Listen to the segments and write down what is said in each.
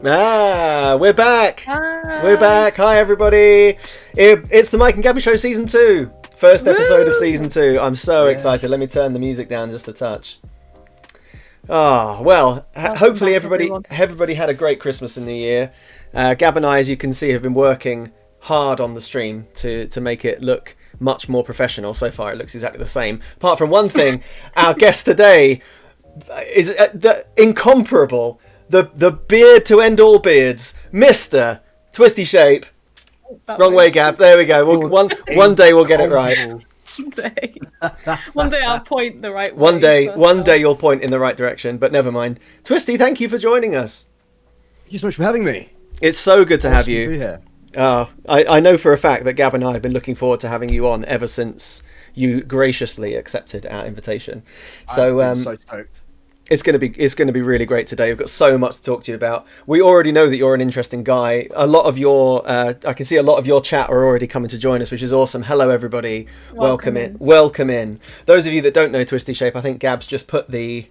We're back. Hi. We're back. Hi, everybody. It's the Mike and Gabby Show Season 2. First episode of Season 2. I'm so excited. Let me turn the music down just a touch. Well, hopefully everybody had a great Christmas and New Year. Gab and I, as you can see, have been working hard on the stream to make it look much more professional. So far, it looks exactly the same. Apart from one thing, our guest today is the incomparable, the beard to end all beards, Mr. TwistyShape. Wrong way, Gab. There we go. One day we'll get it right. One day I'll point the right way. One day you'll point in the right direction, but never mind. Twisty, thank you for joining us. Thank you so much for having me. It's so good to have you. To be here. I know for a fact that Gab and I have been looking forward to having you on ever since you graciously accepted our invitation. So I'm so stoked. It's going to be really great today. We've got so much to talk to you about. We already know that you're an interesting guy. A lot of your I can see a lot of your chat are already coming to join us, which is awesome. Hello everybody. Welcome in. Those of you that don't know TwistyShape, I think Gab's just put the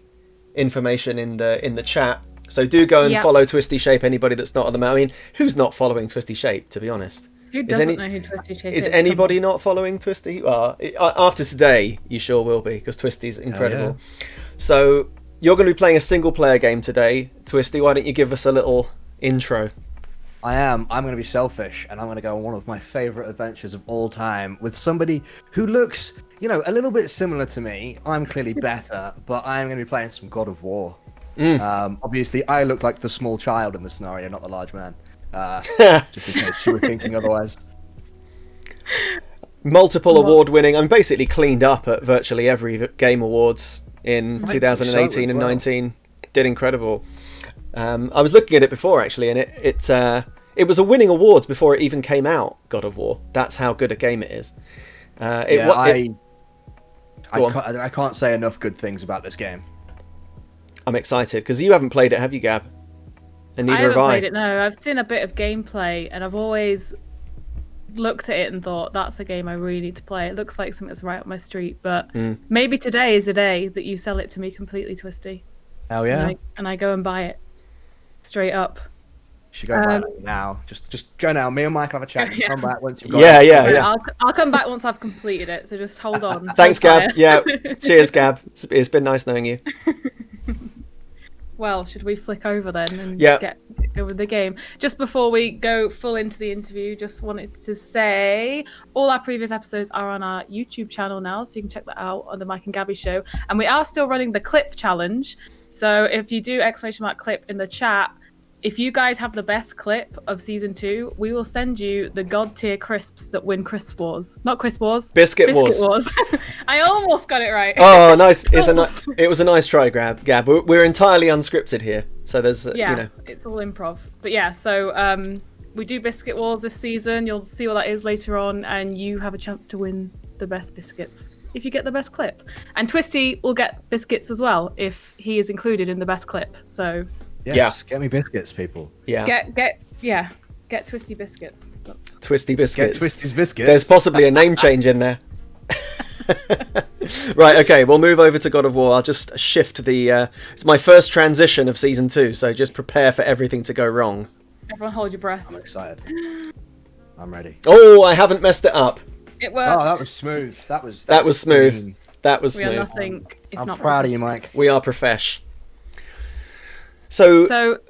information in the chat. So do go and follow TwistyShape, anybody that's not on the map. I mean, who's not following TwistyShape, to be honest? Who doesn't know who TwistyShape is? Is anybody not following Twisty? Well, after today, you sure will be, because Twisty's incredible. Yeah. So you're going to be playing a single-player game today. Twisty, why don't you give us a little intro? I'm going to be selfish, and I'm going to go on one of my favourite adventures of all time with somebody who looks, a little bit similar to me. I'm clearly better, but I'm going to be playing some God of War. Obviously, I look like the small child in the scenario, not the large man. Just in case you were thinking otherwise. Multiple award-winning. I'm basically cleaned up at virtually every Game Awards in 2018 and 19. Did incredible. I was looking at it before actually, and it was a winning awards before it even came out. God of War. That's how good a game it is. I can't say enough good things about this game. I'm excited because you haven't played it, have you, Gab? And neither have I. I haven't played it. No, I've seen a bit of gameplay, and I've always looked at it and thought that's a game I really need to play. It looks like something that's right up my street, but maybe today is the day that you sell it to me completely, Twisty. Hell yeah! And I go and buy it straight up. You should go buy it now. Just go now. Me and Mike have a chat. And come back once you've got it. Yeah. I'll come back once I've completed it. So just hold on. Thanks, Gab. Yeah. Cheers, Gab. It's been nice knowing you. Well, should we flick over then and go with the game? Just before we go full into the interview, just wanted to say all our previous episodes are on our YouTube channel now, so you can check that out on the Mike and Gabby Show. And we are still running the clip challenge. So if you do !clip in the chat, if you guys have the best clip of season 2, we will send you the god tier crisps that win Crisp Wars. Not Crisp Wars. Biscuit Wars. I almost got it right. Oh, nice. It was a nice try, Gab. We're entirely unscripted here. So there's, it's all improv. But yeah, so we do Biscuit Wars this season. You'll see what that is later on. And you have a chance to win the best biscuits if you get the best clip. And Twisty will get biscuits as well if he is included in the best clip. So... Yes, get me biscuits, people. Yeah. Get Twisty biscuits. That's... Twisty biscuits. Get Twisty's biscuits. There's possibly a name change in there. Right, okay, we'll move over to God of War. I'll just shift it's my first transition of season 2, so just prepare for everything to go wrong. Everyone hold your breath. I'm excited. I'm ready. Oh, I haven't messed it up. It worked. Oh, that was smooth. That was smooth. That was smooth. We are nothing if I'm not proud of you, Mike. We are profesh. So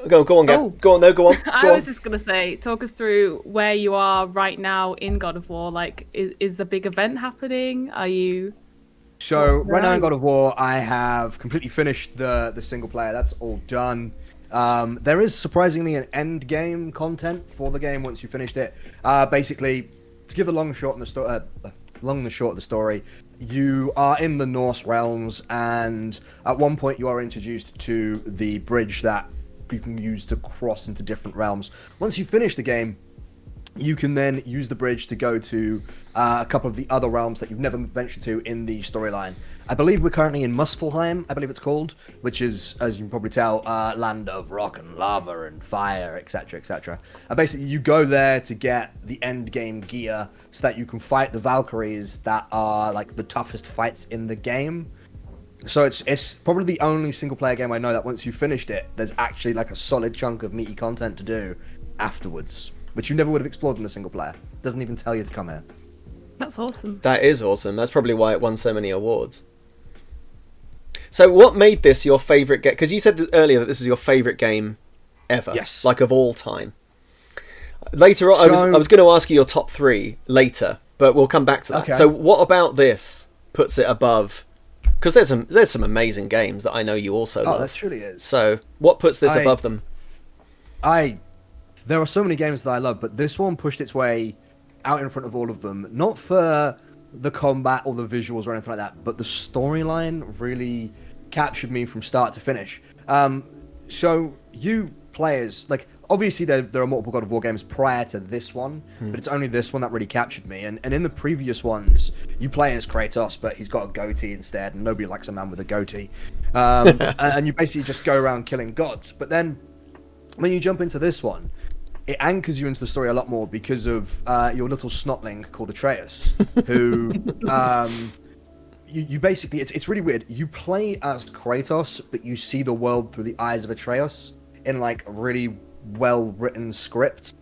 go on, Gab. Go on. I was just gonna say, talk us through where you are right now in God of War. Like, is a big event happening? Are you? So right now in God of War, I have completely finished the single player. That's all done. There is surprisingly an end game content for the game once you finished it. Basically, to give the long and short of the story, you are in the Norse realms, and at one point you are introduced to the bridge that you can use to cross into different realms. Once you finish the game, you can then use the bridge to go to a couple of the other realms that you've never ventured to in the storyline. I believe we're currently in Muspelheim, I believe it's called, which is, as you can probably tell, land of rock and lava and fire, etc., etc. Basically, you go there to get the end game gear so that you can fight the Valkyries that are like the toughest fights in the game. So it's probably the only single player game I know that once you finished it, there's actually like a solid chunk of meaty content to do afterwards, which you never would have explored in the single player. Doesn't even tell you to come here. That's awesome. That is awesome. That's probably why it won so many awards. So what made this your favourite game? Because you said earlier that this is your favourite game ever. Yes. Like of all time. Later on, I was going to ask you your top 3 later, but we'll come back to that. Okay. So what about this puts it above? Because there's some amazing games that I know you also love. Oh, that truly is. So what puts this above them? There are so many games that I love, but this one pushed its way out in front of all of them. Not for the combat or the visuals or anything like that, but the storyline really captured me from start to finish. So you players, like, obviously there are multiple God of War games prior to this one, but it's only this one that really captured me. And in the previous ones, you play as Kratos, but he's got a goatee instead, and nobody likes a man with a goatee. And you basically just go around killing gods. But then when you jump into this one, it anchors you into the story a lot more because of your little snotling called Atreus, who you basically, it's really weird. You play as Kratos, but you see the world through the eyes of Atreus in like a really well-written script,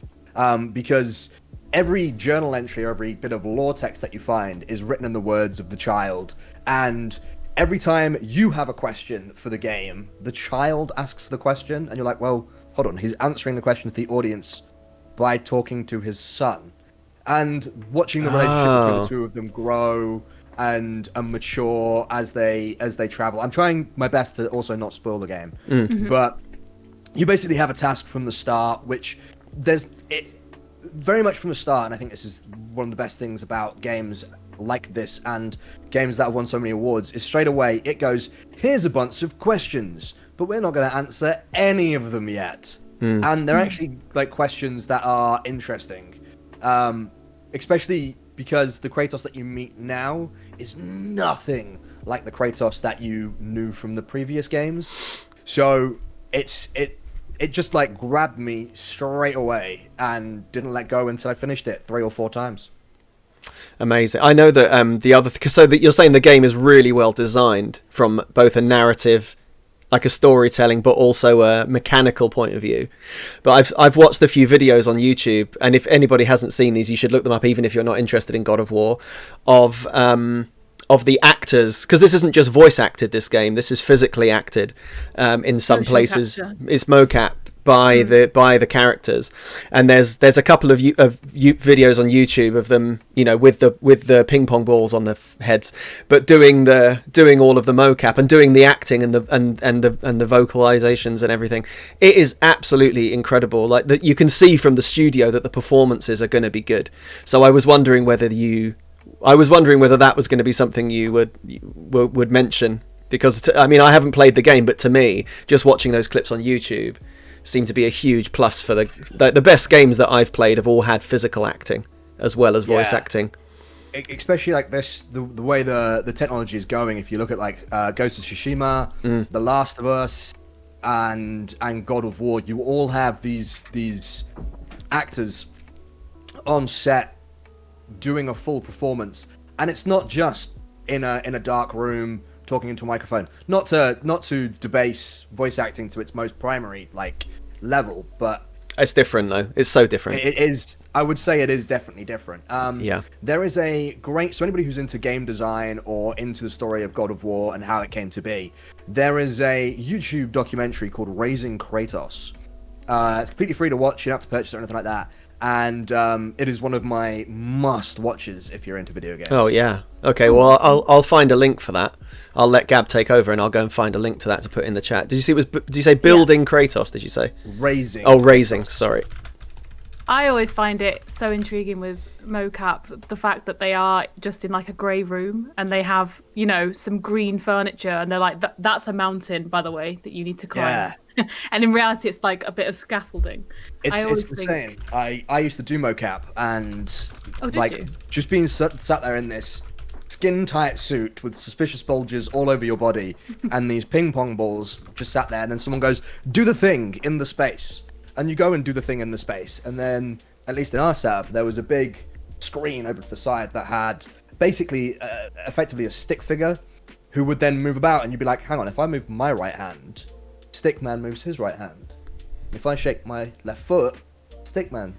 because every journal entry or every bit of lore text that you find is written in the words of the child, and every time you have a question for the game, the child asks the question, and you're like, well, hold on, he's answering the question to the audience by talking to his son. And watching the relationship between the two of them grow and mature as they travel. I'm trying my best to also not spoil the game. But you basically have a task from the start, which very much from the start, and I think this is one of the best things about games like this and games that have won so many awards, is straight away it goes, here's a bunch of questions, but we're not going to answer any of them yet. And they're actually like questions that are interesting, especially because the Kratos that you meet now is nothing like the Kratos that you knew from the previous games. So it just like grabbed me straight away and didn't let go until I finished it 3 or 4 times. Amazing. I know that the other you're saying the game is really well designed from both a narrative, like a storytelling, but also a mechanical point of view. But I've watched a few videos on YouTube, and if anybody hasn't seen these, you should look them up, even if you're not interested in God of War, of the actors, because this isn't just voice acted, this game, this is physically acted. In some places it's mocap by the characters, and there's a couple of videos on YouTube of them, you know, with the ping pong balls on their heads, but doing all of the mocap and doing the acting and the vocalizations and everything. It is absolutely incredible. Like that, you can see from the studio that the performances are going to be good. So I was wondering whether that was going to be something you would mention, because I mean, I haven't played the game, but to me, just watching those clips on YouTube seemed to be a huge plus for the best games that I've played have all had physical acting as well as voice acting. Especially like this, the way the technology is going. If you look at like Ghost of Tsushima, The Last of Us, and God of War, you all have these actors on set doing a full performance, and it's not just in a dark room talking into a microphone. Not to debase voice acting to its most primary like level, but it's different though. It's so different. It is. I would say it is definitely different. Yeah. There is so anybody who's into game design or into the story of God of War and how it came to be, there is a YouTube documentary called Raising Kratos. It's completely free to watch. You don't have to purchase it or anything like that. And it is one of my must watches if you're into video games. Oh yeah. Okay. Well, I'll find a link for that. I'll let Gab take over, and I'll go and find a link to that to put in the chat. Did you see? Did you say building Kratos? Did you say raising? Oh, raising. Sorry. I always find it so intriguing with mocap, the fact that they are just in like a grey room and they have, you know, some green furniture, and they're like, that's a mountain, by the way, that you need to climb. Yeah. And in reality, it's like a bit of scaffolding. It's the same. I used to do mocap, and you? Just being sat there in this skin-tight suit with suspicious bulges all over your body and these ping pong balls just sat there, and then someone goes, do the thing in the space. And you go and do the thing in the space, and then, at least in our setup, there was a big screen over to the side that had basically, effectively a stick figure who would then move about, and you'd be like, hang on, if I move my right hand, Stickman moves his right hand. If I shake my left foot, Stickman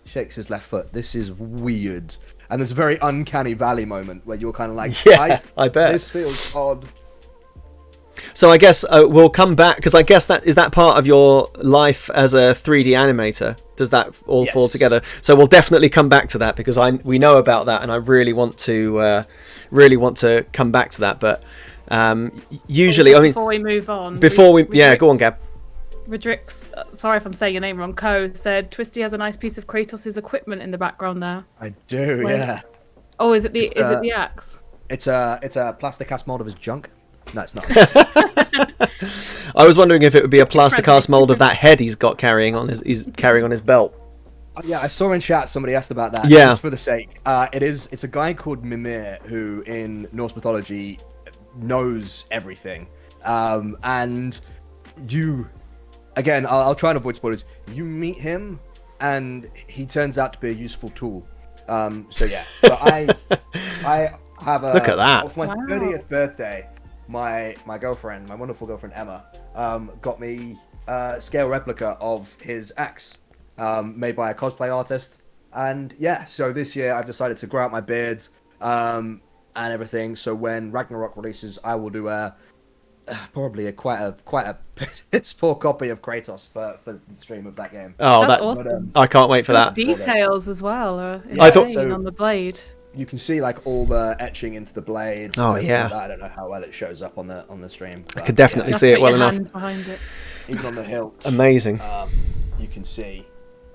shakes his left foot. This is weird. And there's a very uncanny valley moment where you're kind of like, I bet. This feels odd. So I guess we'll come back, because I guess that is that part of your life as a 3D animator. Does that all fall together? So we'll definitely come back to that, because we know about that, and I really want to come back to that. But usually, before we move on, go on, Gab. Rodrix, sorry if I'm saying your name wrong. Said Twisty has a nice piece of Kratos' equipment in the background there. I do, yeah. Oh, is it the axe? It's a plastic cast mold of his junk. No, it's not. I was wondering if it would be a plastic cast mold of that head he's carrying on his belt. Yeah, I saw in chat somebody asked about that. Yeah. Just for the sake, it's a guy called Mimir who in Norse mythology knows everything, and you. Again, I'll try and avoid spoilers. You meet him, and he turns out to be a useful tool. So yeah, but I have a look at that. For my 30th birthday, my girlfriend, my wonderful girlfriend Emma, got me a scale replica of his axe, made by a cosplay artist. And yeah, so this year I've decided to grow out my beard, and everything. So when Ragnarok releases, I will do probably quite a piss poor copy of Kratos for the stream of that game. Oh, that's awesome. I can't wait for that. Details as well. I thought so. On the blade. You can see like all the etching into the blade. Oh yeah. I don't know how well it shows up on the stream. I could definitely see it well enough. Behind it. Even on the hilt. Amazing. You can see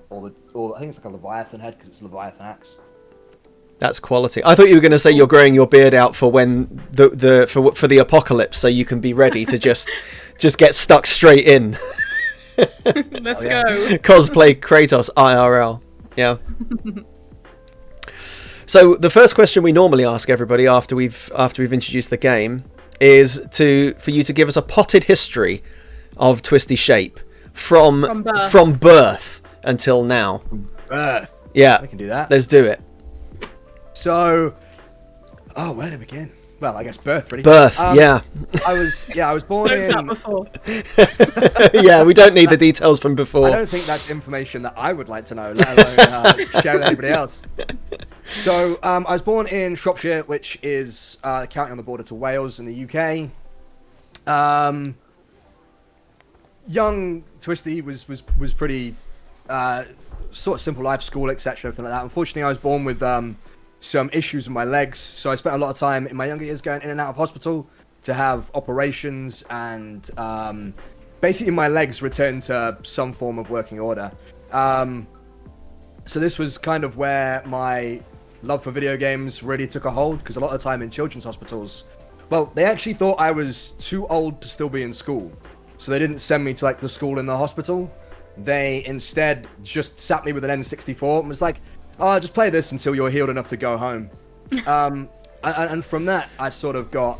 all I think it's like a Leviathan head, because it's a Leviathan axe. That's quality. I thought you were going to say you're growing your beard out for when for the apocalypse, so you can be ready to just get stuck straight in. Let's go. Cosplay Kratos IRL. Yeah. So the first question we normally ask everybody after we've introduced the game is for you to give us a potted history of TwistyShape from birth until now. Birth. Yeah. I can do that. Let's do it. So, where to begin? Well, I guess birth, really. Birth, yeah. I was born in... before. Yeah, we don't need the details from before. I don't think that's information that I would like to know, let alone share with anybody else. So, I was born in Shropshire, which is a county on the border to Wales in the UK. Young Twisty was pretty sort of simple life, school, etc., everything like that. Unfortunately, I was born with some issues with my legs, so I spent a lot of time in my younger years going in and out of hospital to have operations, and basically my legs returned to some form of working order. So this was kind of where my love for video games really took a hold, because a lot of the time in children's hospitals, well, they actually thought I was too old to still be in school, so they didn't send me to like the school in the hospital. They instead just sat me with an N64 and was like, "Oh, just play this until you're healed enough to go home." And from that, I sort of got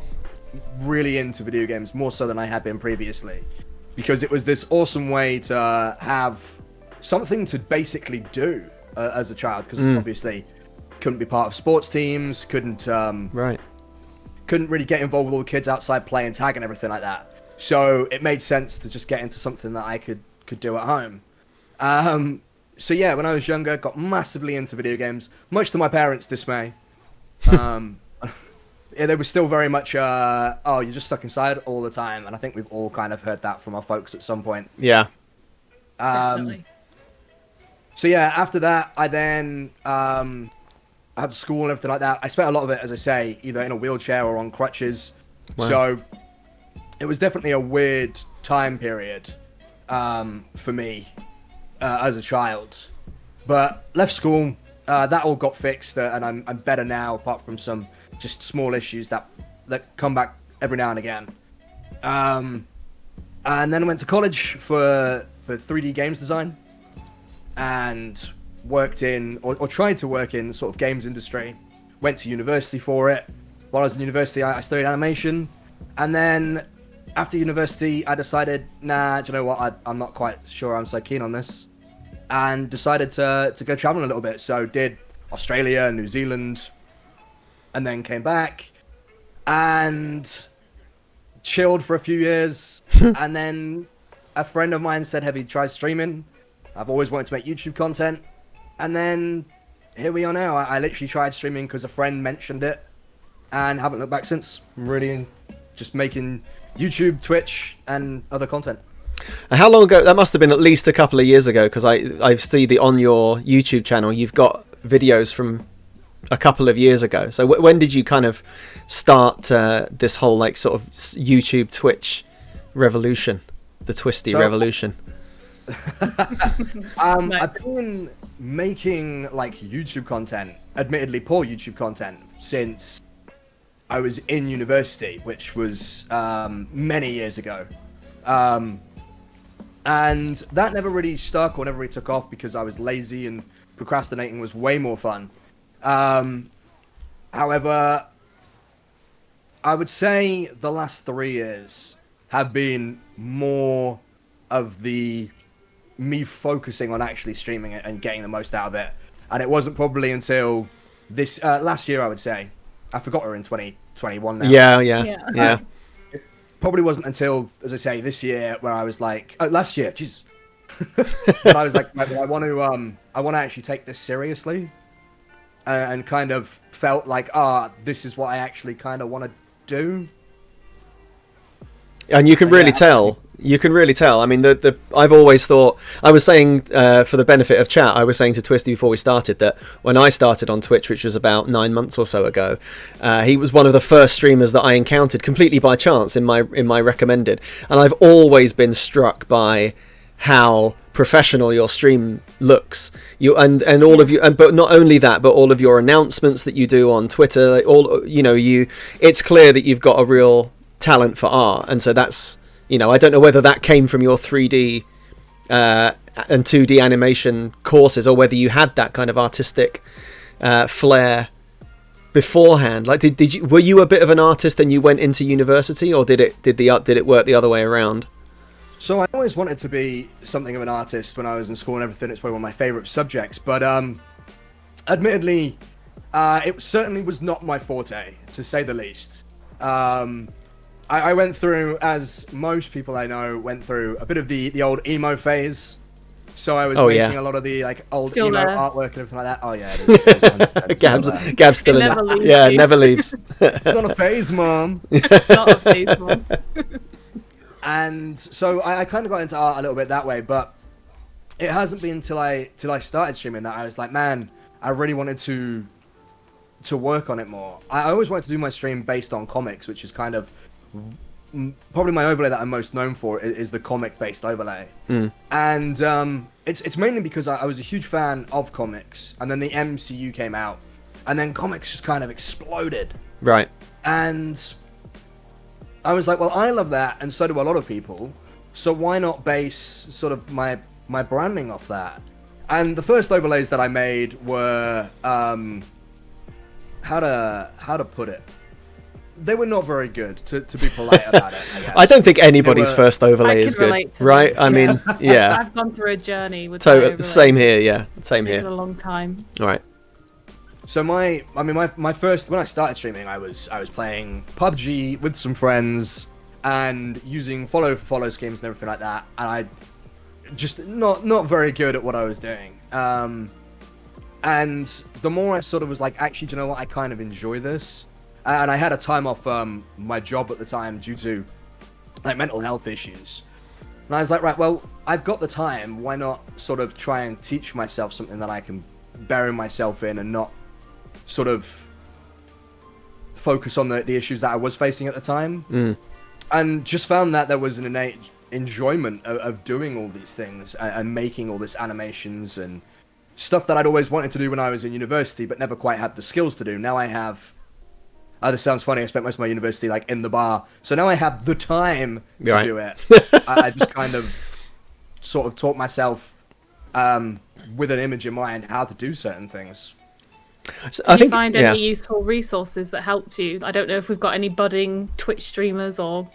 really into video games, more so than I had been previously, because it was this awesome way to have something to basically do as a child, because obviously couldn't be part of sports teams, couldn't really get involved with all the kids outside playing tag and everything like that. So it made sense to just get into something that I could do at home. So yeah, when I was younger, got massively into video games, much to my parents' dismay. Yeah, they were still very much, you're just stuck inside all the time. And I think we've all kind of heard that from our folks at some point. Yeah. Definitely. So yeah, after that, I then I had school and everything like that. I spent a lot of it, as I say, either in a wheelchair or on crutches. Wow. So it was definitely a weird time period for me as a child. But left school, that all got fixed, and I'm better now, apart from some just small issues that come back every now and again. And then I went to college for 3D games design, and worked in, or tried to work in, sort of games industry. Went to university for it. While I was in university, I studied animation, and then after university, I decided, nah, do you know what? I'm not quite sure I'm so keen on this, and decided to go traveling a little bit. So did Australia, New Zealand, and then came back. and chilled for a few years. And then a friend of mine said, have you tried streaming? I've always wanted to make YouTube content. And then here we are now. I literally tried streaming because a friend mentioned it and haven't looked back since. Really just making YouTube, Twitch, and other content. How long ago? That must have been at least a couple of years ago, because I see on your YouTube channel you've got videos from a couple of years ago. So when did you kind of start this whole like sort of YouTube Twitch revolution, the Twisty revolution? I've been making like YouTube content, admittedly poor YouTube content, since I was in university, which was many years ago. And that never really stuck or never really took off because I was lazy and procrastinating was way more fun. However, I would say the last 3 years have been more of me focusing on actually streaming it and getting the most out of it. And it wasn't probably until this last year, I would say. I forgot we're in 2021 now. Yeah. It probably wasn't until, as I say, this year where I was like, last year, jeez. But I was like, I want to actually take this seriously, and kind of felt like, this is what I actually kind of want to do. And you can really tell. You can really tell. I mean, I've always thought, I was saying, for the benefit of chat, I was saying to Twisty before we started that when I started on Twitch, which was about 9 months or so ago, he was one of the first streamers that I encountered completely by chance in my recommended. And I've always been struck by how professional your stream looks. And all of you, but not only that, but all of your announcements that you do on Twitter, it's clear that you've got a real talent for art. And so that's, I don't know whether that came from your 3D and 2D animation courses, or whether you had that kind of artistic flair beforehand. Like, were you a bit of an artist and you went into university, or did it work the other way around? So I always wanted to be something of an artist when I was in school and everything. It's probably one of my favorite subjects, but admittedly, it certainly was not my forte, to say the least. I went through, as most people I know went through, a bit of the old emo phase. So I was making a lot of the like old still emo there. artwork and everything like that. Oh yeah, it is. Gab's still in it. Yeah, never leaves. It's not a phase, Mom. It's not a phase, Mom. And so I kind of got into art a little bit that way, but it hasn't been till I started streaming that I was like, man, I really wanted to work on it more. I always wanted to do my stream based on comics, which is kind of probably my overlay that I'm most known for is the comic-based overlay. And it's mainly because I was a huge fan of comics, and then the MCU came out, and then comics just kind of exploded. Right. And I was like, well, I love that, and so do a lot of people, so why not base sort of my branding off that? And the first overlays that I made were how to put it? They were not very good, to be polite about it, I guess. I don't think anybody's first overlay is good, right? This. I mean, yeah. I've gone through a journey with same here, yeah. Same here. It's a long time. All right. So my first, when I started streaming, I was playing PUBG with some friends and using follow for follow schemes and everything like that, and I just not very good at what I was doing. And the more I sort of was like, actually, do you know what? I kind of enjoy this. And I had a time off my job at the time due to like mental health issues. And I was like, right, well, I've got the time. Why not sort of try and teach myself something that I can bury myself in and not sort of focus on the issues that I was facing at the time. And just found that there was an innate enjoyment of doing all these things and making all this animations and stuff that I'd always wanted to do when I was in university, but never quite had the skills to do. Now I have... this sounds funny. I spent most of my university like in the bar, so now I have the time to do it. I just kind of sort of taught myself with an image in mind how to do certain things. So did you find any useful resources that helped you? I don't know if we've got any budding Twitch streamers or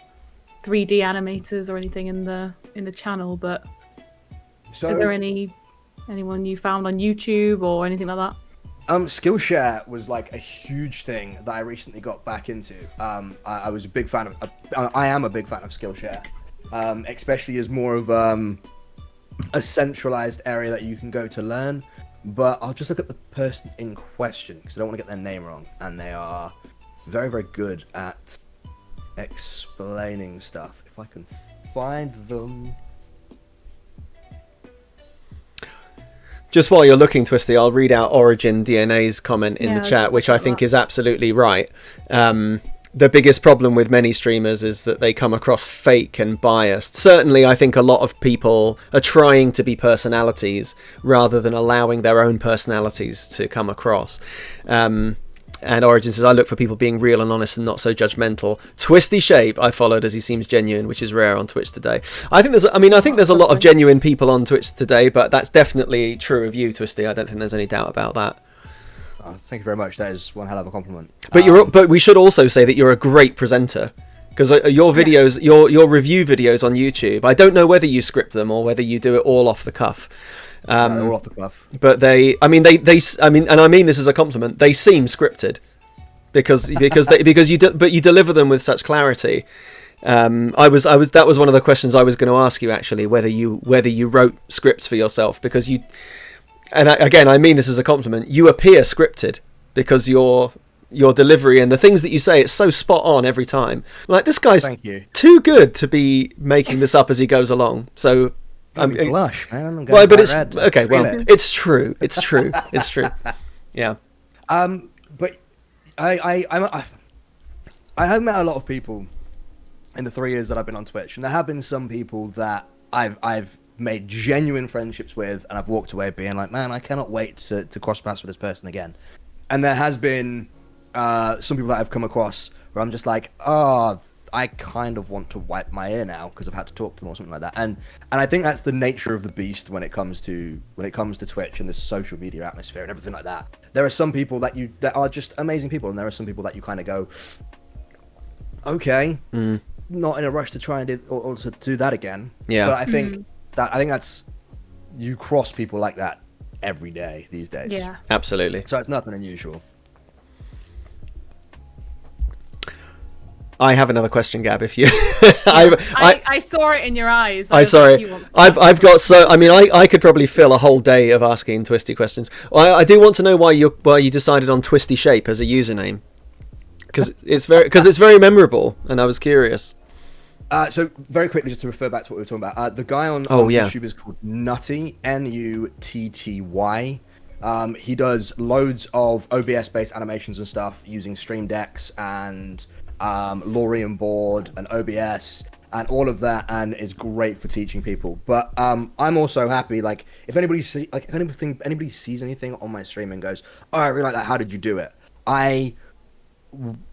3D animators or anything in the channel, but are there anyone you found on YouTube or anything like that? Skillshare was like a huge thing that I recently got back into. I was a big fan of. I am a big fan of Skillshare, especially as more of a centralized area that you can go to learn. But I'll just look at the person in question because I don't want to get their name wrong, and they are very, very good at explaining stuff. If I can find them. Just while you're looking, Twisty, I'll read out Origin DNA's comment in the chat, which I think is absolutely right. The biggest problem with many streamers is that they come across fake and biased. Certainly, I think a lot of people are trying to be personalities rather than allowing their own personalities to come across. And Origin says, I look for people being real and honest and not so judgmental. TwistyShape I followed as he seems genuine, which is rare on Twitch today. I think there's a lot of genuine people on Twitch today, but that's definitely true of you, Twisty. I don't think there's any doubt about that. Thank you very much. That is one hell of a compliment. But we should also say that you're a great presenter, because your videos, your review videos on YouTube, I don't know whether you script them or whether you do it all off the cuff. All off the cuff. But and I mean this as a compliment. They seem scripted because you deliver them with such clarity. That was one of the questions I was going to ask you, actually, whether you wrote scripts for yourself, because you. And I mean this as a compliment. You appear scripted because your delivery and the things that you say, it's so spot on every time. Like, this guy's too good to be making this up as he goes along. So I'm blush, man. Well, but it's red. Okay. Well, it's true. It's true. It's true. Yeah. But I have met a lot of people in the 3 years that I've been on Twitch, and there have been some people that I've made genuine friendships with, and I've walked away being like, man, I cannot wait to cross paths with this person again. And there has been some people that I've come across where I'm just like, I kind of want to wipe my ear now because I've had to talk to them or something like that. And I think that's the nature of the beast when it comes to Twitch and this social media atmosphere and everything like that. There are some people that are just amazing people, and there are some people that you kind of go, okay, not in a rush to try and to do that again. Yeah. But I think that's, you cross people like that every day these days. Yeah. Absolutely. So it's nothing unusual. I have another question, Gab. If you, I saw it in your eyes. I've got so. I mean, I could probably fill a whole day of asking Twisty questions. I do want to know why you decided on TwistyShape as a username, because it's very memorable, and I was curious. So very quickly, just to refer back to what we were talking about, the guy on YouTube is called Nutty, Nutty. He does loads of OBS-based animations and stuff using Stream Decks and Lorien board and OBS and all of that, and is great for teaching people. But I'm also happy, like, if anybody sees anything on my stream and goes, oh, I really like that, how did you do it? I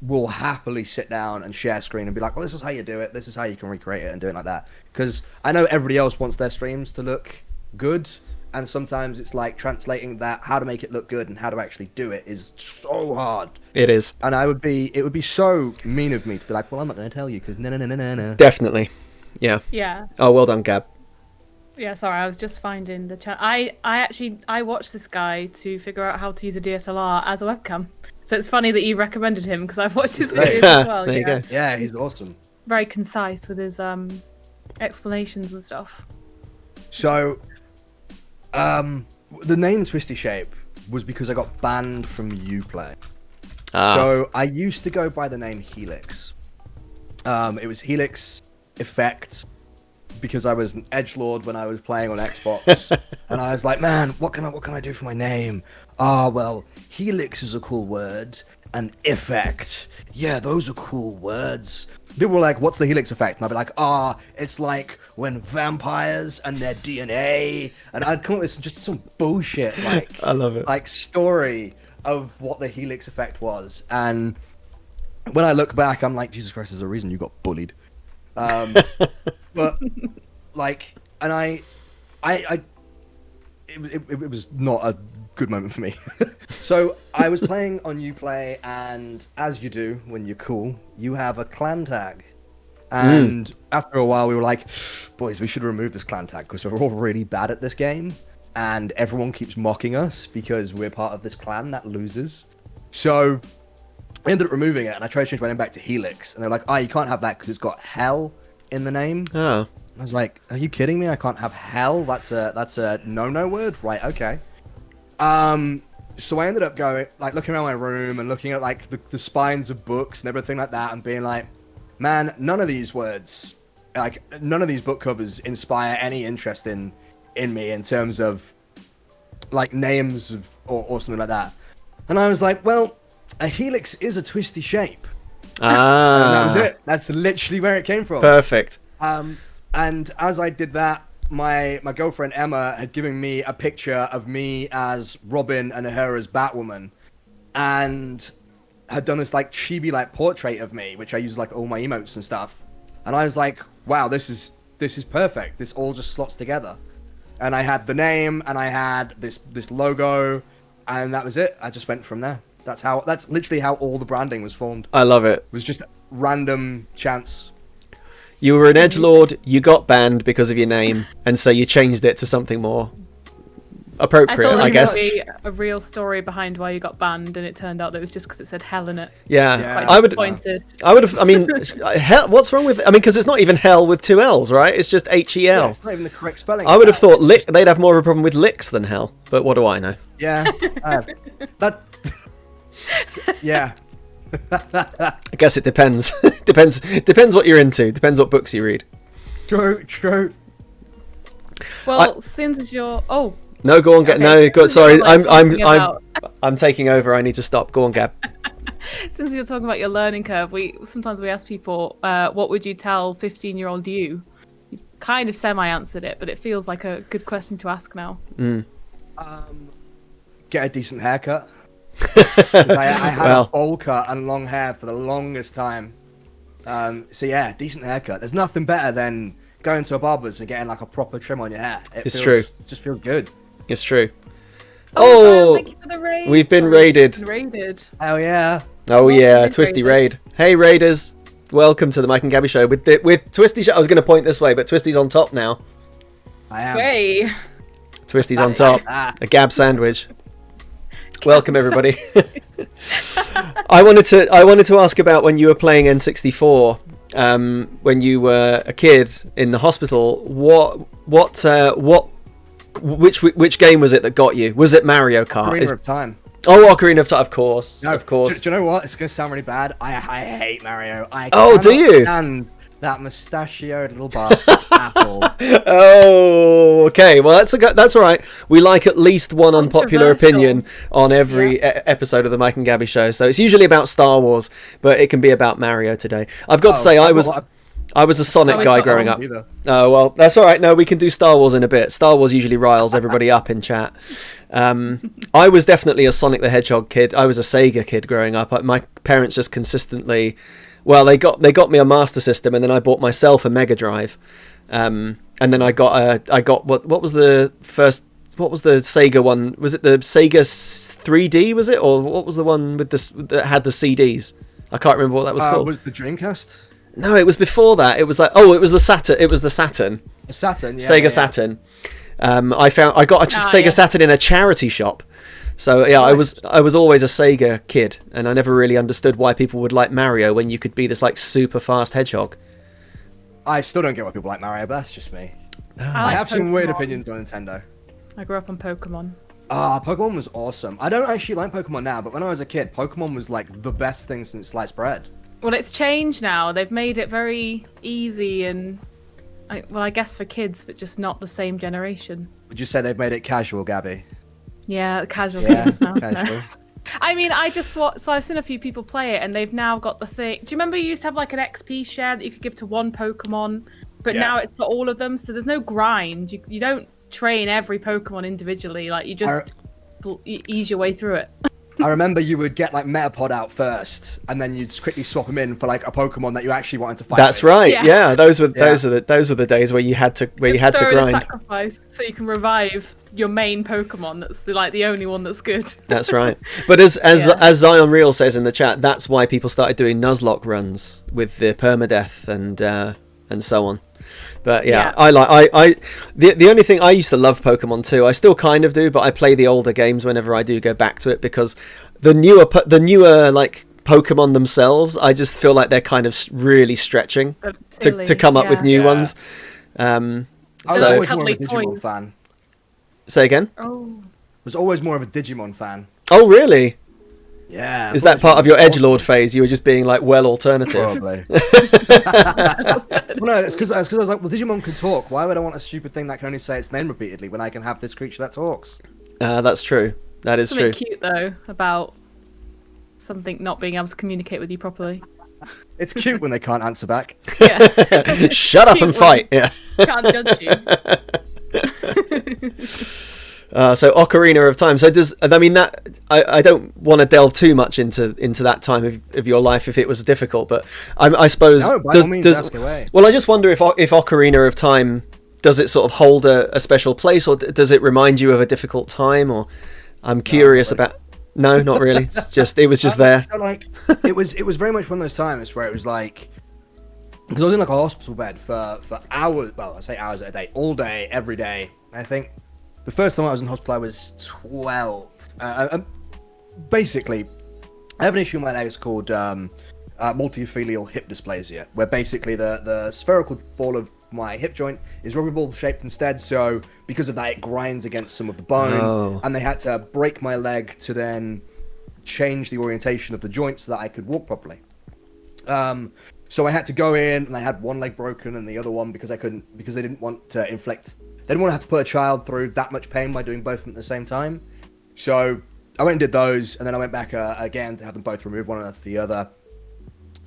will happily sit down and share screen and be like, well, this is how you do it, this is how you can recreate it and do it like that. Because I know everybody else wants their streams to look good, and sometimes it's like translating that, how to make it look good and how to actually do it is so hard. It is. And it would be so mean of me to be like, well, I'm not going to tell you because no. Definitely. Yeah. Yeah. Oh, well done, Gab. Yeah, sorry, I was just finding the chat. I watched this guy to figure out how to use a DSLR as a webcam. So it's funny that you recommended him, because I've watched his videos as well. There you go. Yeah, he's awesome. Very concise with his explanations and stuff. So, the name TwistyShape was because I got banned from Uplay. So I used to go by the name Helix. It was Helix Effect because I was an edgelord when I was playing on Xbox, and I was like, man, what can I do for my name? Well, Helix is a cool word, and Effect, yeah, those are cool words. People were like, what's the Helix effect? And I'd be like, it's like when vampires and their DNA, and I'd come up with just some bullshit, like, I love it, like, story of what the Helix effect was. And when I look back, I'm like, Jesus Christ, there's a reason you got bullied. But like, and it was not a good moment for me. So I was playing on Uplay, and as you do when you're cool, you have a clan tag. And after a while, we were like, boys, we should remove this clan tag because we're all really bad at this game. and everyone keeps mocking us because we're part of this clan that loses. So I ended up removing it, and I tried to change my name back to Helix, and they're like, you can't have that because it's got hell in the name. Oh. I was like, are you kidding me? I can't have hell? That's a no word? Right, okay. So I ended up going, like, looking around my room and looking at, like, the spines of books and everything like that, and being like, man, none of these words, like, none of these book covers inspire any interest in me in terms of, like, names of, or something like that. And I was like, well, a helix is a twisty shape. Ah. And that was it. That's literally where it came from. Perfect. And as I did that, my girlfriend Emma had given me a picture of me as Robin and her as Batwoman, and had done this like chibi like portrait of me, which I use like all my emotes and stuff. And I was like, wow, this is perfect. This all just slots together. And I had the name, and I had this logo, and that was it. I just went from there. That's literally how all the branding was formed. I love it. It was just random chance. You were an edgelord, you got banned because of your name, and so you changed it to something more appropriate, I guess. There would be a real story behind why you got banned, and it turned out that it was just because it said hell in it. Yeah. I would have, I mean, hell, what's wrong with, I mean, because it's not even hell with two L's, right? It's just H-E-L. Yeah, it's not even the correct spelling. I would have thought they'd have more of a problem with licks than hell, but what do I know? Yeah. Yeah. I guess it depends. depends what you're into. Depends what books you read. True. Well, since you're no, go on, okay. Sorry, I'm taking over. I need to stop. Go on, Gab. Since you're talking about your learning curve, sometimes we ask people, what would you tell 15-year-old you? You've kind of semi-answered it, but it feels like a good question to ask now. Get a decent haircut. I had a bowl cut and long hair for the longest time. So yeah, decent haircut. There's nothing better than going to a barber's and getting like a proper trim on your hair. True. Just feels good. It's true. Thank you for the raid. We've been raided. Hell yeah. Oh yeah, Twisty raid. Hey Raiders, welcome to the Mike and Gabby Show with TwistyShape. I was going to point this way, but Twisty's on top now. I am. Hey. Twisty's on top. A Gab sandwich. Welcome everybody. I wanted to ask about when you were playing N64, when you were a kid in the hospital. Which game was it that got you? Was it Mario Kart? Ocarina of Time. Oh, Ocarina of Time, of course. No, of course. Do you know what? It's gonna sound really bad. I hate Mario. Do you? Stand that mustachioed little bastard apple. Oh, okay. Well, that's all right. We like at least one unpopular opinion on every episode of the Mike and Gabby Show. So it's usually about Star Wars, but it can be about Mario today. I've got to say, I was a Sonic guy growing up. Oh, well, that's all right. No, we can do Star Wars in a bit. Star Wars usually riles everybody up in chat. I was definitely a Sonic the Hedgehog kid. I was a Sega kid growing up. My parents just consistently... Well, they got me a Master System, and then I bought myself a Mega Drive, and then I got what was the Sega one? Was it the Sega 3D? Was it, or what was the one with that had the CDs? I can't remember what that was called. Was the Dreamcast? No, it was before that. It was like it was the Saturn. It was the Saturn. Saturn. Yeah, Sega Saturn. I got a Sega Saturn in a charity shop. So yeah, nice. I was always a Sega kid, and I never really understood why people would like Mario when you could be this like super fast hedgehog. I still don't get why people like Mario, but that's just me. I have some weird opinions on Nintendo. I grew up on Pokemon. Pokemon was awesome. I don't actually like Pokemon now, but when I was a kid, Pokemon was like the best thing since sliced bread. Well, it's changed now. They've made it very easy and, I guess for kids, but just not the same generation. Would you say they've made it casual, Gabby? Yeah, casual kids now. Casual. I mean, so I've seen a few people play it, and they've now got the thing. Do you remember you used to have like an XP share that you could give to one Pokemon, but now it's for all of them, so there's no grind. You don't train every Pokemon individually. Like you just ease your way through it. I remember you would get like Metapod out first, and then you'd quickly swap them in for like a Pokemon that you actually wanted to fight. That's right. Yeah, those were the days where you had to grind. A sacrifice so you can revive your main Pokemon. That's the only one that's good. That's right. But as Zion Real says in the chat, that's why people started doing Nuzlocke runs with the permadeath and and so on. But yeah, the only thing, I used to love Pokemon too. I still kind of do, but I play the older games whenever I do go back to it, because the newer like Pokemon themselves, I just feel like they're kind of really stretching to come up with new ones. I was always more of a Digimon fan. Say again? Oh. Was always more of a Digimon fan. Oh, really? Yeah. Is that part of your edgelord phase? You were just being like, well, alternative. Probably. Well, no, it's because I was like, well, Digimon can talk. Why would I want a stupid thing that can only say its name repeatedly when I can have this creature that talks? That's true. That is something true. Cute though about something not being able to communicate with you properly. It's cute when they can't answer back. Yeah. Shut up and fight. Yeah. Can't judge you. So Ocarina of Time. So I don't want to delve too much into that time of your life if it was difficult, but I suppose. No, by all means, ask away. Well, I just wonder if Ocarina of Time, does it sort of hold a special place, or does it remind you of a difficult time? Or I'm curious about. No, not really. It was just there. So, like, it was very much one of those times where it was like, because I was in like a hospital bed for hours. Well, I say hours a day, all day, every day. I think the first time I was in hospital, I was 12. Basically, I have an issue in my legs called multifocal hip dysplasia, where basically the spherical ball of my hip joint is rugby ball shaped instead. So because of that, it grinds against some of the bone, and they had to break my leg to then change the orientation of the joint so that I could walk properly. So I had to go in, and I had one leg broken and the other one because they didn't want to inflict. They didn't want to have to put a child through that much pain by doing both of them at the same time. So I went and did those, and then I went back again to have them both removed, one after the other.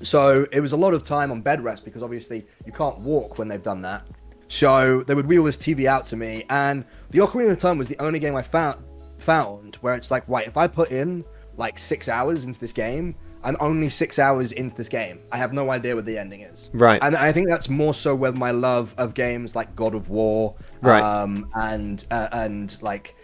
So it was a lot of time on bed rest, because obviously you can't walk when they've done that. So they would wheel this TV out to me, and the Ocarina of Time was the only game I found where it's like, right, if I put in like 6 hours into this game, I'm only 6 hours into this game. I have no idea what the ending is. Right. And I think that's more so with my love of games like God of War, right. and like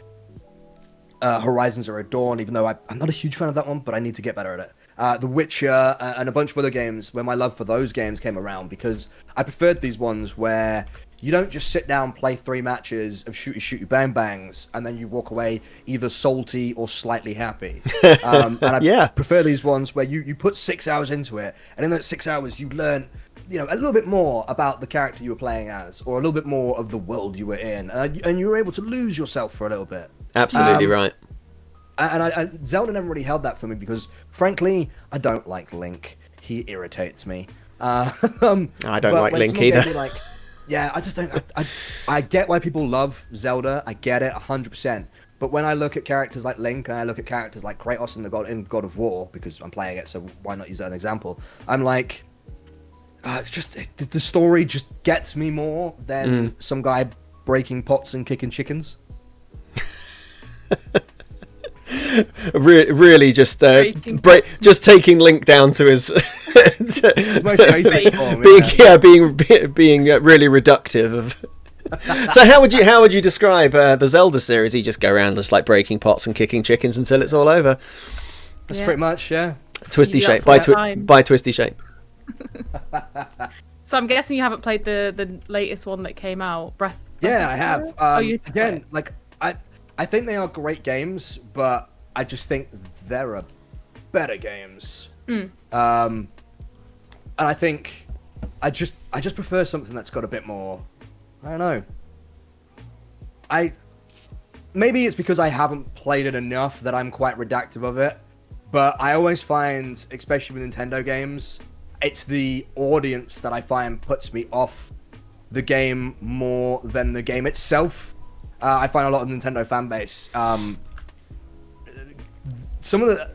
Horizon Zero Dawn, even though I'm not a huge fan of that one, but I need to get better at it. The Witcher, and a bunch of other games where my love for those games came around, because I preferred these ones where you don't just sit down, play 3 matches of shooty bang bangs, and then you walk away either salty or slightly happy. And I prefer these ones where you put 6 hours into it, and in those 6 hours you learn, a little bit more about the character you were playing as, or a little bit more of the world you were in, and you were able to lose yourself for a little bit. Absolutely right. And Zelda never really held that for me, because frankly, I don't like Link. He irritates me. I don't like Link either. Yeah, I just don't. I get why people love Zelda. I get it 100%. But when I look at characters like Link, and I look at characters like Kratos in God of War, because I'm playing it, so why not use that as an example? I'm like, it's just the story just gets me more than some guy breaking pots and kicking chickens. Really, just taking Link down to his most basic form, being really reductive of. So how would you describe the Zelda series? You just go around just like breaking pots and kicking chickens until it's all over. That's pretty much, yeah. TwistyShape by TwistyShape. So I'm guessing you haven't played the latest one that came out, Breath. Yeah, I have. Again, like I think they are great games, but I just think there are better games. And I think I just prefer something that's got a bit more. I don't know. Maybe it's because I haven't played it enough that I'm quite reductive of it. But I always find, especially with Nintendo games, it's the audience that I find puts me off the game more than the game itself. I find a lot of Nintendo fan base. Some of the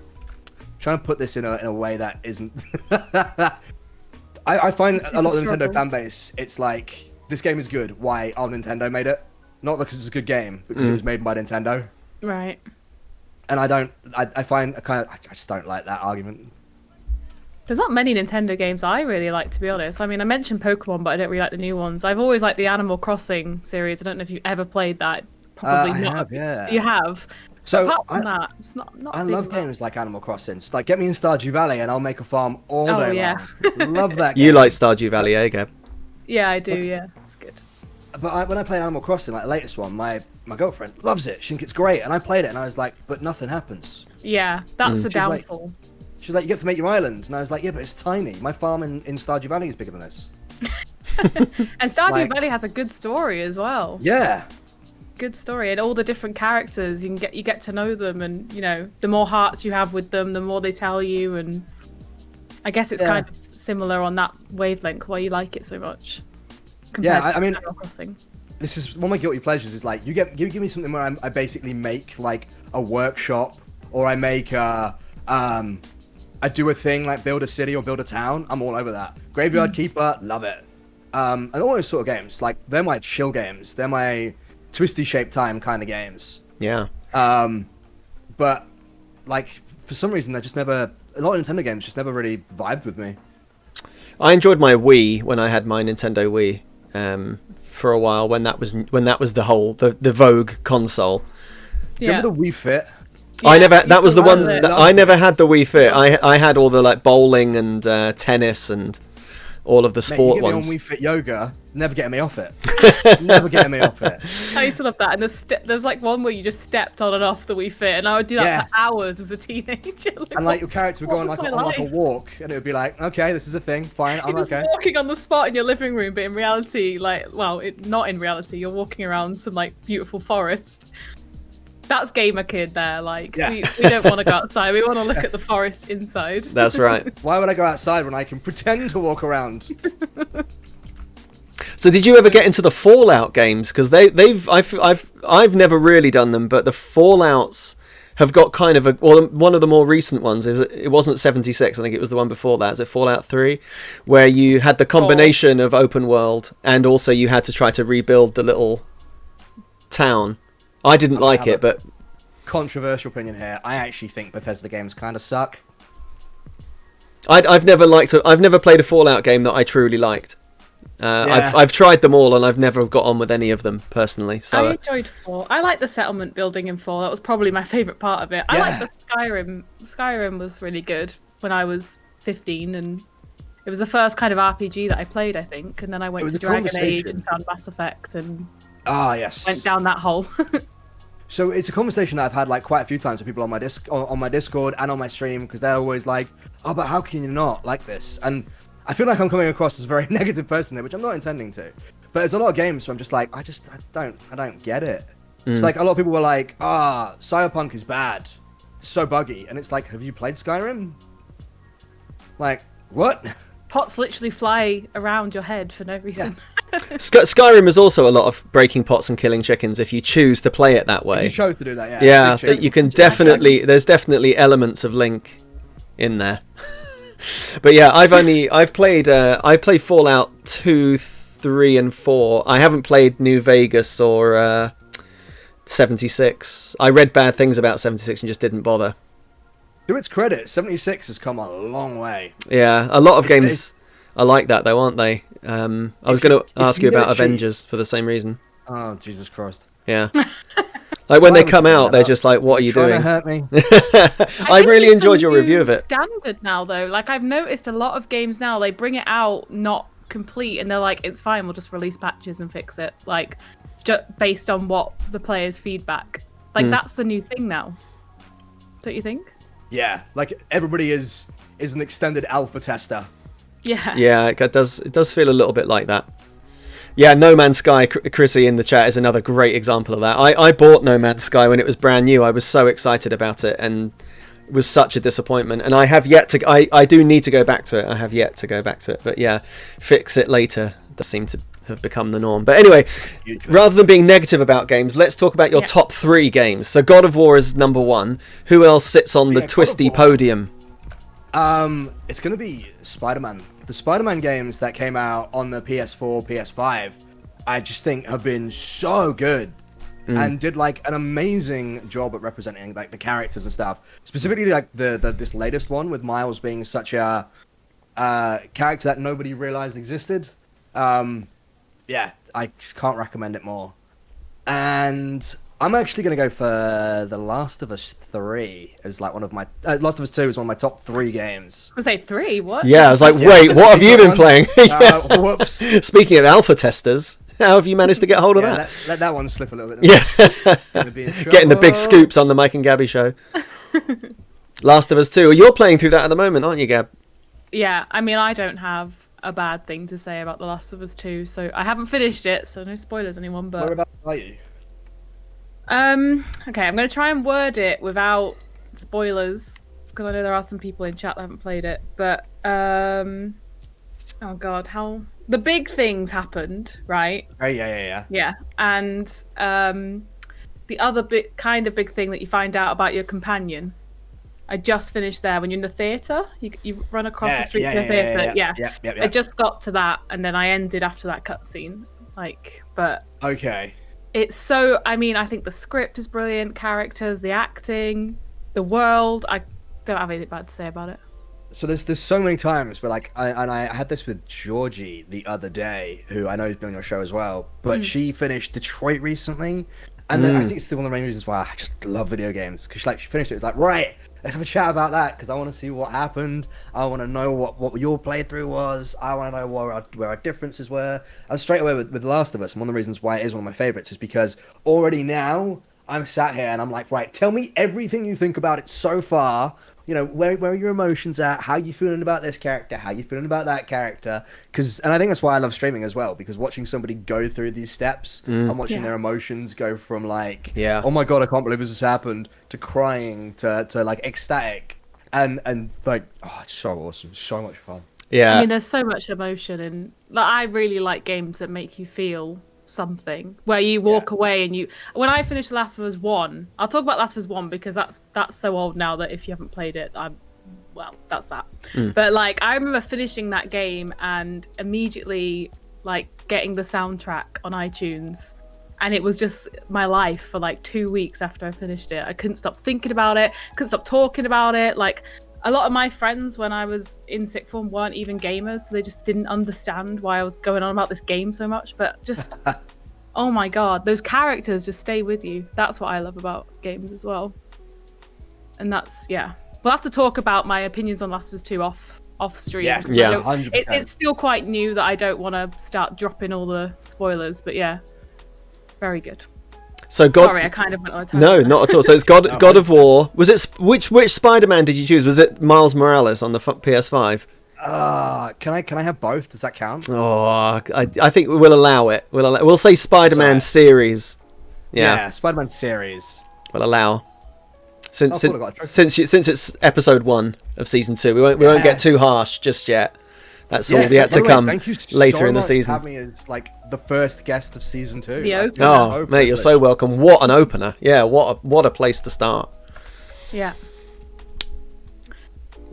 trying to put this in a way that isn't. I find a lot of the Nintendo fan base. It's like, this game is good. Why? Oh, Nintendo made it. Not because it's a good game, because it was made by Nintendo. Right. And I just don't like that argument. There's not many Nintendo games I really like, to be honest. I mean, I mentioned Pokemon, but I don't really like the new ones. I've always liked the Animal Crossing series. I don't know if you've ever played that. Probably not. I have, yeah. You have. So apart from that, it's not I love games like Animal Crossing. It's like, get me in Stardew Valley and I'll make a farm all day long. Love that game. You like Stardew Valley, eh, Gab? Yeah, I do. Yeah, it's good. But when I played Animal Crossing, like the latest one, my girlfriend loves it. She thinks it's great, and I played it, and I was like, but nothing happens. Yeah, that's the downfall. She's like, you get to make your island, and I was like, yeah, but it's tiny. My farm in Stardew Valley is bigger than this. And Stardew Valley has a good story as well. Yeah. Good story, and all the different characters you get to know them, and the more hearts you have with them, the more they tell you, and I guess it's kind of similar on that wavelength why you like it so much. Yeah, I mean, Animal Crossing. This is one of my guilty pleasures. Is like you give me something where I basically make like a workshop, or I make I do a thing like build a city or build a town. I'm all over that. Graveyard Keeper, love it. And all those sort of games, like they're my chill games. They're my TwistyShape time kind of games. Yeah. But like for some reason, a lot of Nintendo games just never really vibed with me. I enjoyed my Wii when I had my Nintendo Wii for a while when that was the Vogue console. Do you remember the Wii Fit? Yeah, I never. That was the one. I never had the Wii Fit. I had all the like bowling and tennis and all of the sport ones. ones. Me on Wii Fit yoga, never getting me off it. Never getting me off it. I used to love that. And there was like one where you just stepped on and off the Wii Fit, and I would do that for hours as a teenager. And like your character would go on like a walk, and it would be like, okay, this is a thing, fine, I'm okay. You're walking on the spot in your living room, but in reality, not in reality, you're walking around some like beautiful forest. That's gamer kid there. Like we don't want to go outside. We want to look at the forest inside. That's right. Why would I go outside when I can pretend to walk around? So did you ever get into the Fallout games? Because I've never really done them, but the Fallouts have got kind of one of the more recent ones. It wasn't 76. I think it was the one before that. Is it Fallout 3, where you had the combination of open world and also you had to try to rebuild the little town. I didn't like it, but controversial opinion here. I actually think Bethesda games kind of suck. I've never played a Fallout game that I truly liked. I've tried them all and I've never got on with any of them personally. So I enjoyed 4. I like the settlement building in 4. That was probably my favourite part of it. I like the Skyrim. Skyrim was really good when I was 15, and it was the first kind of RPG that I played, I think. And then I went to Dragon Age and found Mass Effect and went down that hole. So it's a conversation that I've had like quite a few times with people on my Discord and on my stream, because they're always like, "Oh, but how can you not like this?" And I feel like I'm coming across as a very negative person there, which I'm not intending to. But there's a lot of games where I'm just like, I don't get it. It's like a lot of people were like, Cyberpunk is bad, it's so buggy, and it's like, have you played Skyrim? Like, what? Pots literally fly around your head for no reason. Yeah. Skyrim is also a lot of breaking pots and killing chickens if you choose to play it that way. If you chose to do that, yeah. You can there's definitely elements of Link in there. But yeah, I played Fallout 2, 3 and 4. I haven't played New Vegas or 76. I read bad things about 76 and just didn't bother. To its credit, 76 has come a long way. Yeah, a lot of games are like that though, aren't they? I was going to ask you about Avengers for the same reason. Oh, Jesus Christ. Yeah. Like when they come out, they're just like, "What are you doing?" Trying to hurt me. I really enjoyed your review of it. Standard now, though, like I've noticed a lot of games now, they bring it out not complete, and they're like, "It's fine, we'll just release patches and fix it," like just based on what the players' feedback. Like that's the new thing now, don't you think? Yeah, like everybody is an extended alpha tester. Yeah, it does feel a little bit like that. Yeah, No Man's Sky, Chrissy in the chat is another great example of that. I bought No Man's Sky when it was brand new. I was so excited about it, and it was such a disappointment. And I have yet to. I do need to go back to it. I have yet to go back to it. But yeah, fix it later does seem to have become the norm. But anyway, rather than being negative about games, let's talk about your top 3 games. So God of War is number 1. Who else sits on the Twisty podium? It's going to be Spider-Man. The Spider-Man games that came out on the PS4, PS5, I just think have been so good and did like an amazing job at representing like the characters and stuff. Specifically like this latest one with Miles being such a character that nobody realized existed. Yeah, I can't recommend it more. And I'm actually going to go for The Last of Us 3 as like one of my... Last of Us 2 is one of my top 3 games. I say 3, what? Yeah, I was like, wait, what have you been playing? Whoops. Speaking of alpha testers, how have you managed to get hold of that? Let that one slip a little bit. Yeah. Getting the big scoops on the Mike and Gabby Show. Last of Us 2. You're playing through that at the moment, aren't you, Gab? Yeah, I mean, I don't have a bad thing to say about The Last of Us 2, so I haven't finished it, so no spoilers, anyone, but... Whereabouts are you? Okay, I'm going to try and word it without spoilers, because I know there are some people in chat that haven't played it, but, oh god, how... The big things happened, right? Oh, yeah. Yeah, and, the other big thing that you find out about your companion, I just finished there. When you're in the theatre, you run across the street to the theatre. Yeah. I just got to that, and then I ended after that cutscene. But... Okay. It's so... I mean, I think the script is brilliant, characters, the acting, the world. I don't have anything bad to say about it. So there's so many times where like I had this with Georgie the other day, who I know has been on your show as well, but she finished Detroit recently, and then I think it's still one of the main reasons why I just love video games, because she finished it. It's like, right, let's have a chat about that, because I want to see what happened. I want to know what your playthrough was. I want to know where our differences were. And straight away with The Last of Us, and one of the reasons why it is one of my favorites is because already now I'm sat here and I'm like, right, tell me everything you think about it so far. You know, where are your emotions at? How you feeling about this character? How you feeling about that character? And I think that's why I love streaming as well, because watching somebody go through these steps and watching their emotions go from like, oh my god, I can't believe this has happened, to crying, to like ecstatic, and like, oh, it's so awesome, so much fun. Yeah. I mean, there's so much emotion, and like, I really like games that make you feel something, where you walk away and when I finished Last of Us 1, I'll talk about Last of Us 1 because that's so old now that if you haven't played it, that's that. But like, I remember finishing that game and immediately like getting the soundtrack on iTunes, and it was just my life for like 2 weeks after I finished it. I couldn't stop thinking about it, couldn't stop talking about it. Like, a lot of my friends when I was in sixth form weren't even gamers, so they just didn't understand why I was going on about this game so much. But just, oh my god, those characters just stay with you. That's what I love about games as well. And that's, yeah. We'll have to talk about my opinions on Last of Us 2 off stream. Yes, yeah. 100%. It's still quite new that I don't want to start dropping all the spoilers, but yeah, very good. So Sorry, I kind of went on a tangent. No, not at all. So it's God of War. Was it which Spider-Man did you choose? Was it Miles Morales on the PS5? Can I have both? Does that count? Oh, I think we'll allow it. We'll say Spider-Man series. Yeah, Spider-Man series. We'll allow. Since it's episode 1 of season 2, we won't get too harsh just yet. That's all yet to come later in the season. Have me as like the first guest of season 2. The opener. Oh, mate, you're so welcome. What an opener! Yeah, what a place to start. Yeah.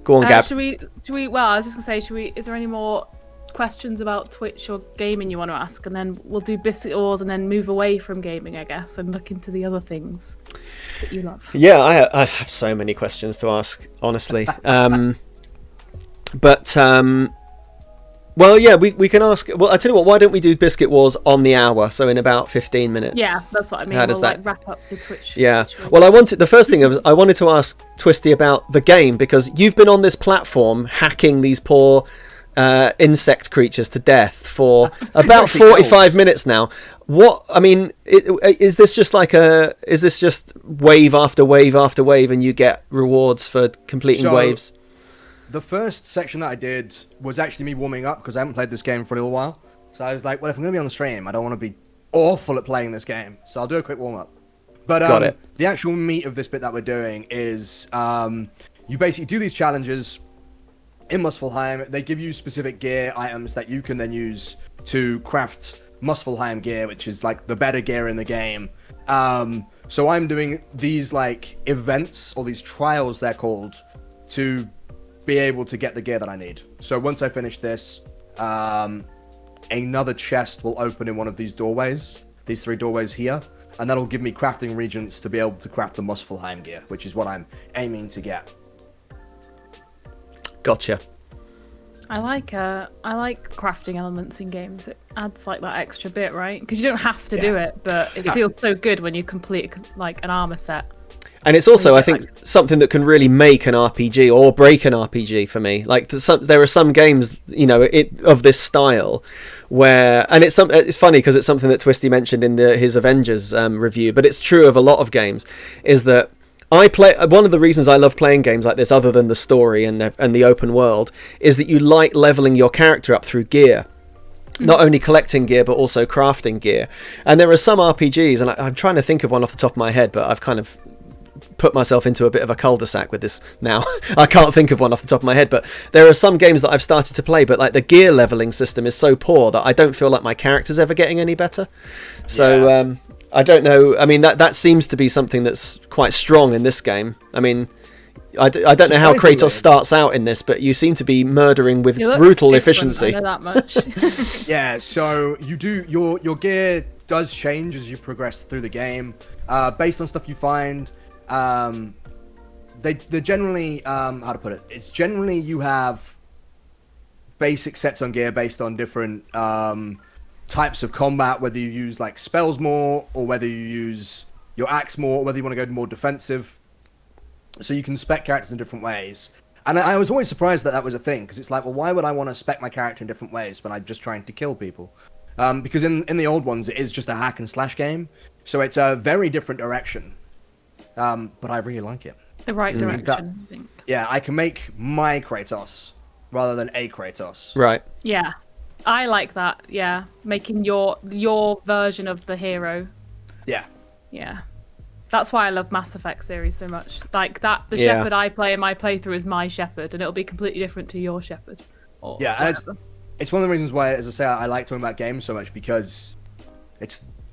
Go on, Gab. Should we? Well, I was just gonna say, is there any more questions about Twitch or gaming you want to ask, and then we'll do Biscuit Wars and then move away from gaming, I guess, and look into the other things that you love. Yeah, I have so many questions to ask, honestly. Well, yeah, we can ask. Well, I tell you what. Why don't we do Biscuit Wars on the hour? So in about 15 minutes. Yeah, that's what I mean. How does that wrap up the Twitch? Yeah. situation. Well, the first thing I wanted to ask Twisty about the game, because you've been on this platform hacking these poor insect creatures to death for about 45 minutes now. What I mean, is this just wave after wave after wave, and you get rewards for completing waves? The first section that I did was actually me warming up, because I haven't played this game for a little while. So I was like, well, if I'm going to be on the stream, I don't want to be awful at playing this game. So I'll do a quick warm up. But the actual meat of this bit that we're doing is you basically do these challenges in Muspelheim. They give you specific gear items that you can then use to craft Muspelheim gear, which is like the better gear in the game. So I'm doing these like events, or these trials they're called, to be able to get the gear that I need. So once I finish this, another chest will open in one of these doorways, these 3 doorways here, and that'll give me crafting regents to be able to craft the Muspelheim gear, which is what I'm aiming to get. Gotcha. I like crafting elements in games. It adds like that extra bit, right? Because you don't have to do it, but it feels so good when you complete like an armor set. And it's also, I think, something that can really make an RPG or break an RPG for me. Like there are some games, you know, of this style where, and it's funny because it's something that Twisty mentioned in his Avengers review, but it's true of a lot of games, is that one of the reasons I love playing games like this, other than the story and the open world, is that you like leveling your character up through gear. Not only collecting gear, but also crafting gear. And there are some RPGs, and I'm trying to think of one off the top of my head, but I've kind of put myself into a bit of a cul-de-sac with this now. I can't think of one off the top of my head, but there are some games that I've started to play, but like the gear leveling system is so poor that I don't feel like my character's ever getting any better. So I don't know. I mean, that seems to be something that's quite strong in this game. I mean, I don't know how Kratos starts out in this, but you seem to be murdering with brutal efficiency. I know that much. Yeah, so you do your gear does change as you progress through the game, based on stuff you find. They're generally how to put it. It's generally you have basic sets on gear based on different types of combat, whether you use like spells more or whether you use your axe more, or whether you want to go more defensive. So you can spec characters in different ways. And I was always surprised that was a thing, because it's like, well, why would I want to spec my character in different ways when I'm just trying to kill people? Because in the old ones, it is just a hack and slash game. So it's a very different direction. But I really like it. The right direction, I think. Yeah, I can make my Kratos rather than a Kratos. Right. Yeah. I like that, yeah. Making your version of the hero. Yeah. Yeah. That's why I love Mass Effect series so much. Like that, the shepherd I play in my playthrough is my shepherd, and it'll be completely different to your shepherd. Yeah, and it's one of the reasons why, as I say, I like talking about games so much, because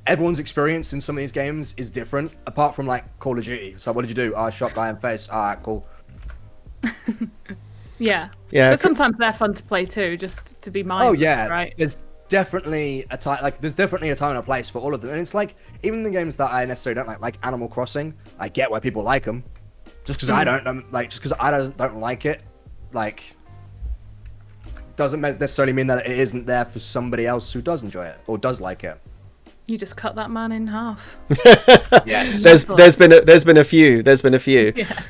everyone's experience in some of these games is different, apart from like Call of Duty. So what did you do? I shot guy in face. Alright, cool. Yeah. But sometimes they're fun to play too, just to be mindful. Oh yeah, right. There's definitely a time, there's definitely a time and a place for all of them, and it's like even the games that I necessarily don't like Animal Crossing. I get why people like them, just because I don't like, just because I don't like it, like doesn't necessarily mean that it isn't there for somebody else who does enjoy it or does like it. You just cut that man in half. Yes. There's been a few. Yeah.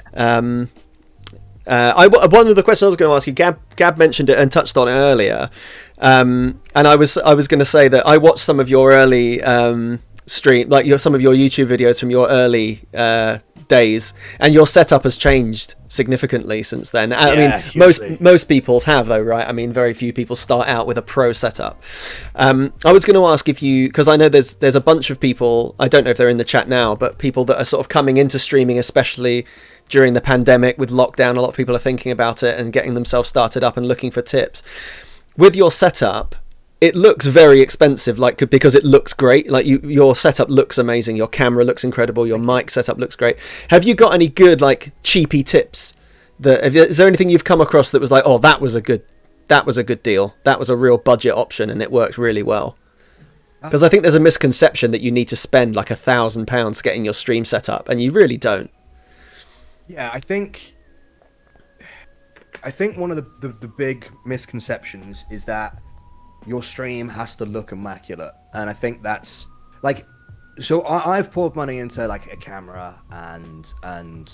One of the questions I was going to ask you, Gab mentioned it and touched on it earlier, and I was going to say that I watched some of your early stream, like some of your YouTube videos from your early days, and your setup has changed significantly since then. I mean, hugely. most people's have, though, right? I mean, very few people start out with a pro setup. I was going to ask if you, because I know there's a bunch of people, I don't know if they're in the chat now, but people that are sort of coming into streaming, especially during the pandemic with lockdown. A lot of people are thinking about it and getting themselves started up and looking for tips. With your setup, it looks very expensive, like, because it looks great. Like your setup looks amazing. Your camera looks incredible. Your mic setup looks great. Have you got any good, like, cheapy tips? Is there anything you've come across that was like, oh, that was a good deal. That was a real budget option and it works really well? Because I think there's a misconception that you need to spend like £1,000 getting your stream set up, and you really don't. Yeah, I think one of the big misconceptions is that your stream has to look immaculate, and I think that's like, so I've poured money into like a camera and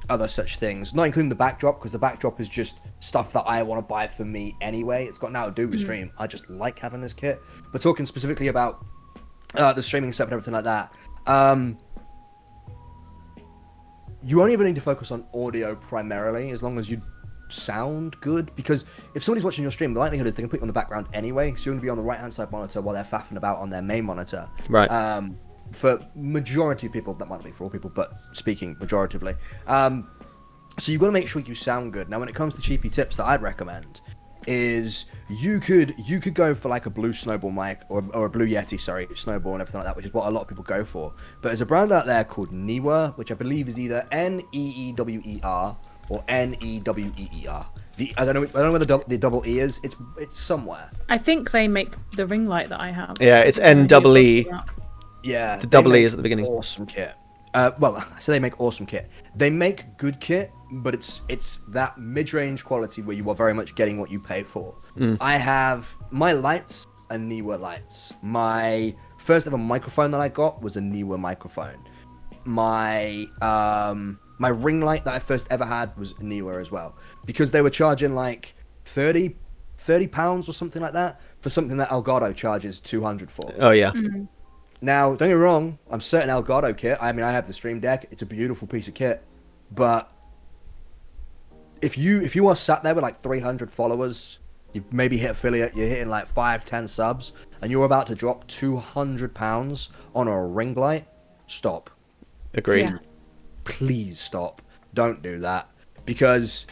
other such things, not including the backdrop, because the backdrop is just stuff that I want to buy for me anyway. It's got nothing to do with stream. I just like having this kit. But talking specifically about the streaming setup and everything like that, you only ever need to focus on audio primarily, as long as you sound good. Because if somebody's watching your stream, the likelihood is they can put you on the background anyway, so you're going to be on the right hand side monitor while they're faffing about on their main monitor. Right. For majority of people, that might not be for all people, but speaking majoritively. So you've got to make sure you sound good. Now, when it comes to cheapy tips that I'd recommend, is you could go for like a Blue Snowball mic or a Blue Yeti, Snowball and everything like that, which is what a lot of people go for. But there's a brand out there called Neewer, which I believe is either Neewer or Neweer. I don't know where the double E is. It's somewhere. I think they make the ring light that I have. Yeah, it's NEE. Yeah, the double E is at the beginning. Awesome kit. Well, I say they make awesome kit. They make good kit, but it's that mid-range quality where you are very much getting what you pay for. I have my lights are Neewer lights. My first ever microphone that I got was a Neewer microphone. My my ring light that I first ever had was Neewer as well, because they were charging like 30 pounds or something like that for something that Elgato charges 200 for. Oh yeah. Now, don't get me wrong, I'm certain Elgato kit. I mean, I have the Stream Deck. It's a beautiful piece of kit. But if you are sat there with like 300 followers, you maybe hit affiliate, you're hitting like 5-10 subs, and you're about to drop £200 on a ring light, stop. Agreed. Yeah. Please stop. Don't do that. Because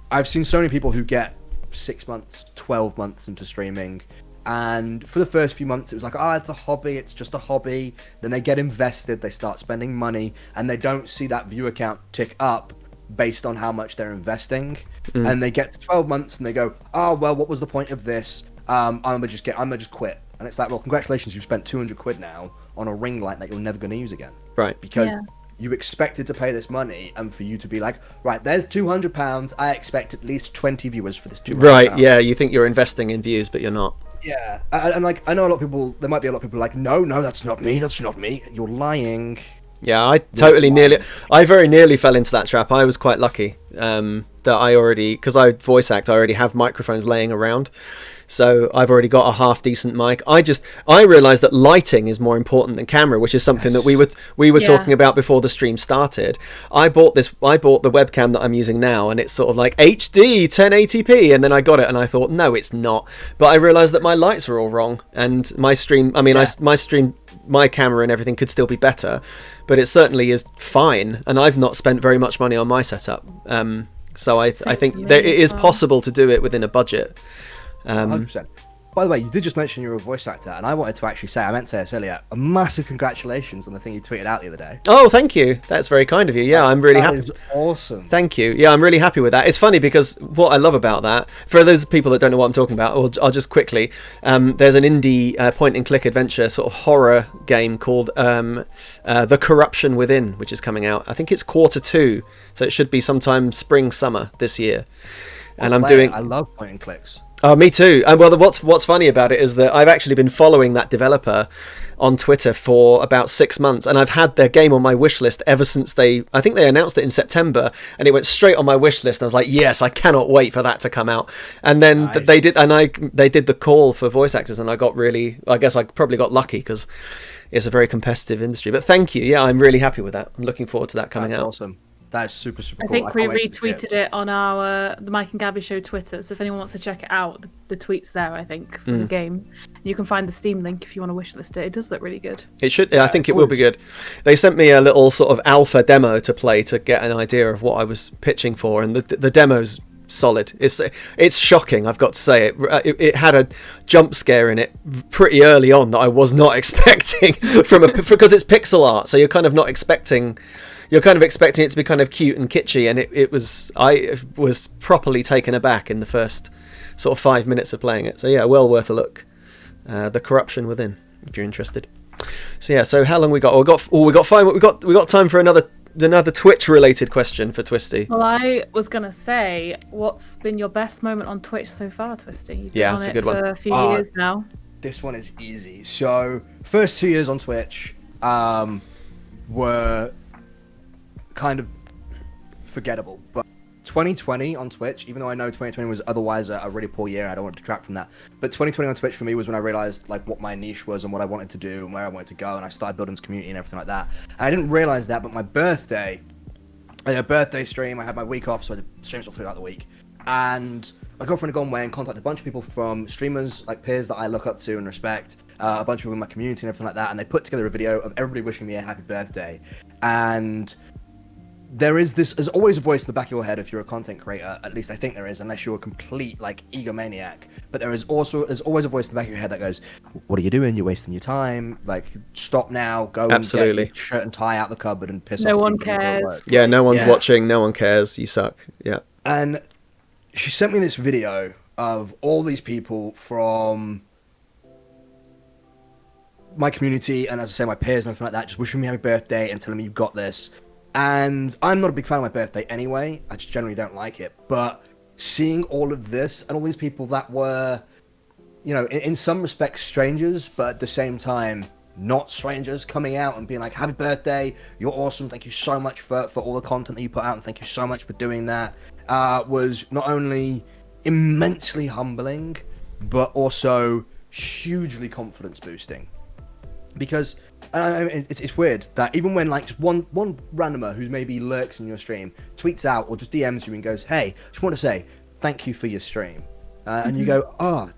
I've seen so many people who get 6 months, 12 months into streaming, and for the first few months it was like, it's a hobby, it's just a hobby. Then they get invested, they start spending money, and they don't see that viewer count tick up based on how much they're investing. And they get to 12 months and they go, well, what was the point of this? I'm gonna just quit. And it's like, well, congratulations, you've spent 200 quid now on a ring light that you're never gonna use again. Right. Because you expected to pay this money, and for you to be like, right, there's £200, I expect at least 20 viewers for this £200. Right, yeah, you think you're investing in views, but you're not. Yeah, and like, I know a lot of people, there might be a lot of people like, no, that's not me, you're lying. Yeah, I very nearly fell into that trap. I was quite lucky that I already, because I voice act, I already have microphones laying around. So I've already got a half decent mic. I realized that lighting is more important than camera, which is something that we were talking about before the stream started. I bought the webcam that I'm using now, and it's sort of like HD 1080p, and then I got it and I thought, no, it's not. But I realized that my lights were all wrong, and my stream, my camera and everything could still be better, but it certainly is fine, and I've not spent very much money on my setup. So I think it is possible to do it within a budget. 100%. By the way, you did just mention you're a voice actor, and I wanted to actually say, I meant to say this earlier, a massive congratulations on the thing you tweeted out the other day. Oh, thank you. That's very kind of you. Yeah, I'm really happy. That is awesome. Thank you. Yeah, I'm really happy with that. It's funny because what I love about that, for those people that don't know what I'm talking about, I'll just quickly, there's an indie point-and-click adventure sort of horror game called The Corruption Within, which is coming out. I think it's Q2, so it should be sometime spring, summer this year. And I love point-and-clicks. Oh, me too. And well, what's funny about it is that I've actually been following that developer on Twitter for about 6 months, and I've had their game on my wish list ever since I think they announced it in September, and it went straight on my wish list. And I was like, yes, I cannot wait for that to come out. And then they did the call for voice actors, and I guess I probably got lucky because it's a very competitive industry. But thank you. Yeah, I'm really happy with that. I'm looking forward to that coming out. That's awesome. That's super, super cool. I think we retweeted it on the Mike and Gabby Show Twitter. So if anyone wants to check it out, the tweet's there, I think, for the game. You can find the Steam link if you want to wishlist it. It does look really good. It should. Yeah, I think it will be good. They sent me a little sort of alpha demo to play to get an idea of what I was pitching for, and the demo's solid. It's shocking, I've got to say. It had a jump scare in it pretty early on that I was not expecting because it's pixel art, so you're kind of expecting it to be kind of cute and kitschy, and I was properly taken aback in the first sort of 5 minutes of playing it. So yeah, well worth a look. The Corruption Within, if you're interested. So yeah, so how long we got? We got time for another Twitch related question for Twisty. Well, I was gonna say, what's been your best moment on Twitch so far, Twisty? You've been on it for a few years now. This one is easy. So first 2 years on Twitch were kind of forgettable, but 2020 on Twitch, even though I know 2020 was otherwise a really poor year, I don't want to detract from that, but 2020 on Twitch for me was when I realized like what my niche was and what I wanted to do and where I wanted to go, and I started building this community and everything like that. And I didn't realize that, but my birthday, I had a birthday stream, I had my week off, so the streams all throughout the week, and my girlfriend had gone away and contacted a bunch of people from streamers, like peers that I look up to and respect, a bunch of people in my community and everything like that, and they put together a video of everybody wishing me a happy birthday. And there's always a voice in the back of your head if you're a content creator, at least I think there is, unless you're a complete like egomaniac. But there's always a voice in the back of your head that goes, what are you doing? You're wasting your time. Like, stop now, go and get your shirt and tie out the cupboard and piss off. No one cares. Yeah, no one's watching, no one cares, you suck. Yeah. And she sent me this video of all these people from my community and, as I say, my peers and everything like that, just wishing me happy birthday and telling me you got this. And I'm not a big fan of my birthday anyway. I just generally don't like it. But seeing all of this and all these people that were, you know, in some respects strangers, but at the same time not strangers, coming out and being like, happy birthday, you're awesome, thank you so much for all the content that you put out, and thank you so much for doing that, was not only immensely humbling, but also hugely confidence boosting. Because it's weird that even when like just one randomer who maybe lurks in your stream tweets out or just DMs you and goes, hey, just want to say thank you for your stream, and you go, oh,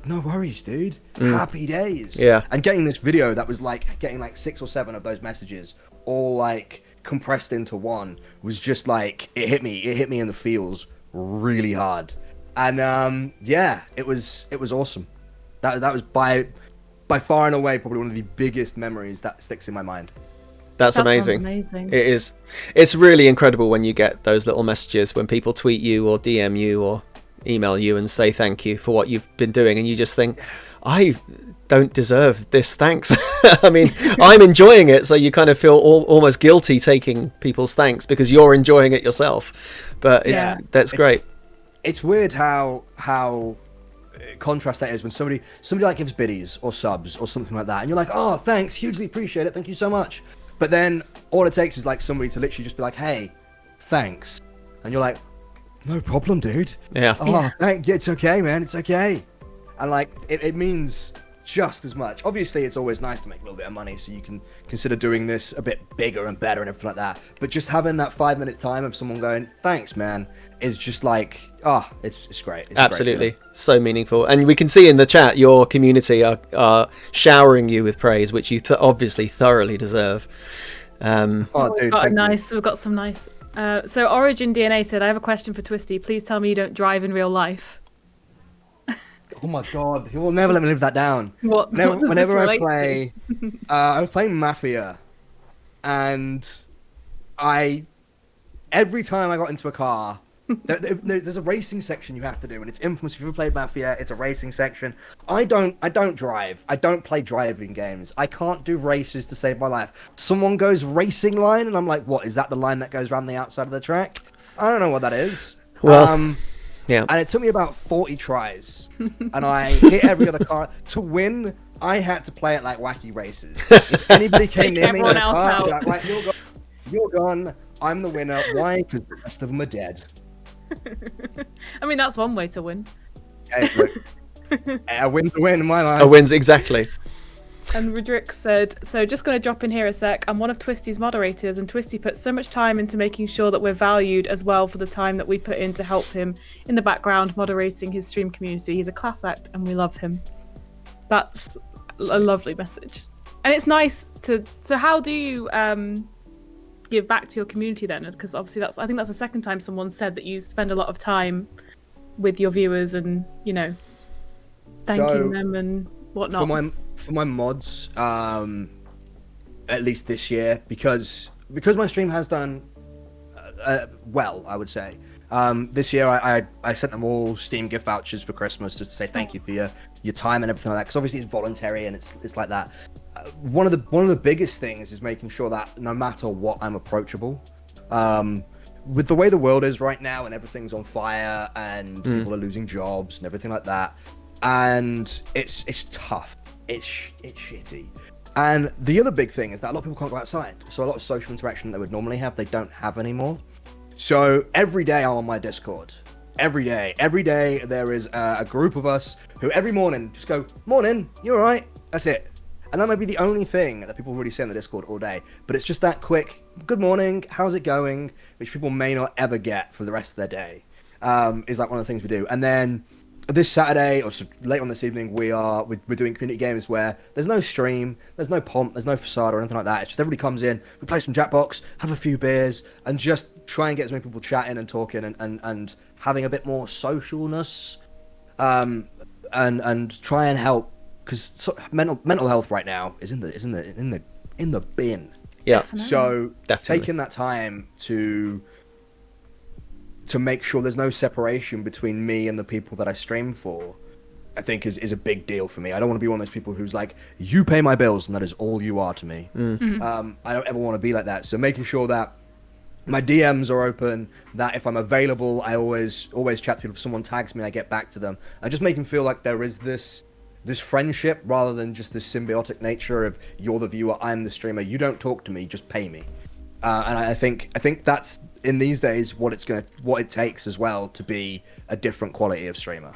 no worries, dude, happy days. Yeah. And getting this video that was like getting like 6 or 7 of those messages all like compressed into one was just like, it hit me in the feels really hard. And yeah, it was awesome. That was by far and away probably one of the biggest memories that sticks in my mind. That's amazing. It is. It's really incredible when you get those little messages when people tweet you or DM you or email you and say thank you for what you've been doing, and you just think, I don't deserve this thanks. I mean, I'm enjoying it, so you kind of feel almost guilty taking people's thanks because you're enjoying it yourself. But that's great. It's weird how contrast that is when somebody like gives biddies or subs or something like that, and you're like, oh, thanks, hugely appreciate it, thank you so much. But then all it takes is like somebody to literally just be like, hey, thanks, and you're like, no problem, dude. Yeah. Oh, it's okay, man, it's okay. And like it means just as much. Obviously, it's always nice to make a little bit of money, so you can consider doing this a bit bigger and better and everything like that. But just having that 5-minute time of someone going, thanks, man, is just like, it's great. It's absolutely great, so meaniful. And we can see in the chat your community are showering you with praise, which you obviously thoroughly deserve. Dude, we've got some nice. So Origin DNA said, I have a question for Twisty. Please tell me you don't drive in real life. Oh my god, he will never let me live that down. Whenever I play, I'm playing Mafia, and every time I got into a car, there's a racing section you have to do, and it's infamous. If you've ever played Mafia, it's a racing section. I don't drive. I don't play driving games. I can't do races to save my life. Someone goes racing line, and I'm like, what, is that the line that goes around the outside of the track? I don't know what that is. Well, yeah. And it took me about 40 tries, and I hit every other car. To win, I had to play it like wacky races. If anybody came near me in a car, I'd be like, right, you're gone. I'm the winner. Why? Because the rest of them are dead. I mean, that's one way to win. Hey, look, a win's a win in my mind. A win's exactly. And Rodrick said, so just going to drop in here a sec. I'm one of Twisty's moderators, and Twisty puts so much time into making sure that we're valued as well for the time that we put in to help him in the background moderating his stream community. He's a class act, and we love him. That's a lovely message. And it's nice to... So how do you give back to your community then? Because obviously I think that's the second time someone said that you spend a lot of time with your viewers and, you know, thanking them and whatnot. For my mods, at least this year, because my stream has done well, I would say. This year I sent them all Steam gift vouchers for Christmas just to say thank you for your time and everything like that, because obviously it's voluntary and it's like that. One of the biggest things is making sure that no matter what, I'm approachable. With the way the world is right now and everything's on fire and people are losing jobs and everything like that, and it's tough. It's shitty. And the other big thing is that a lot of people can't go outside, so a lot of social interaction they would normally have, they don't have anymore. So every day I'm on my Discord. Every day there is a group of us who every morning just go, morning, you alright? That's it. And that might be the only thing that people really say on the Discord all day, but it's just that quick, good morning, how's it going, which people may not ever get for the rest of their day, is like one of the things we do. And then this Saturday, or later on this evening, we're doing community games where there's no stream, there's no pomp, there's no facade or anything like that. It's just everybody comes in, we play some Jackbox, have a few beers, and just try and get as many people chatting and talking and having a bit more socialness, and try and help, because mental health right now is in the bin. Yeah. So definitely. Taking that time to make sure there's no separation between me and the people that I stream for, I think is a big deal for me. I don't want to be one of those people who's like, you pay my bills and that is all you are to me. I don't ever want to be like that. So making sure that My DMs are open, that if I'm available, I always chat to people. If someone tags me, I get back to them. And just make them feel like there is this friendship rather than just this symbiotic nature of you're the viewer, I'm the streamer. You don't talk to me, just pay me. And I think that's, in these days, what it takes as well to be a different quality of streamer.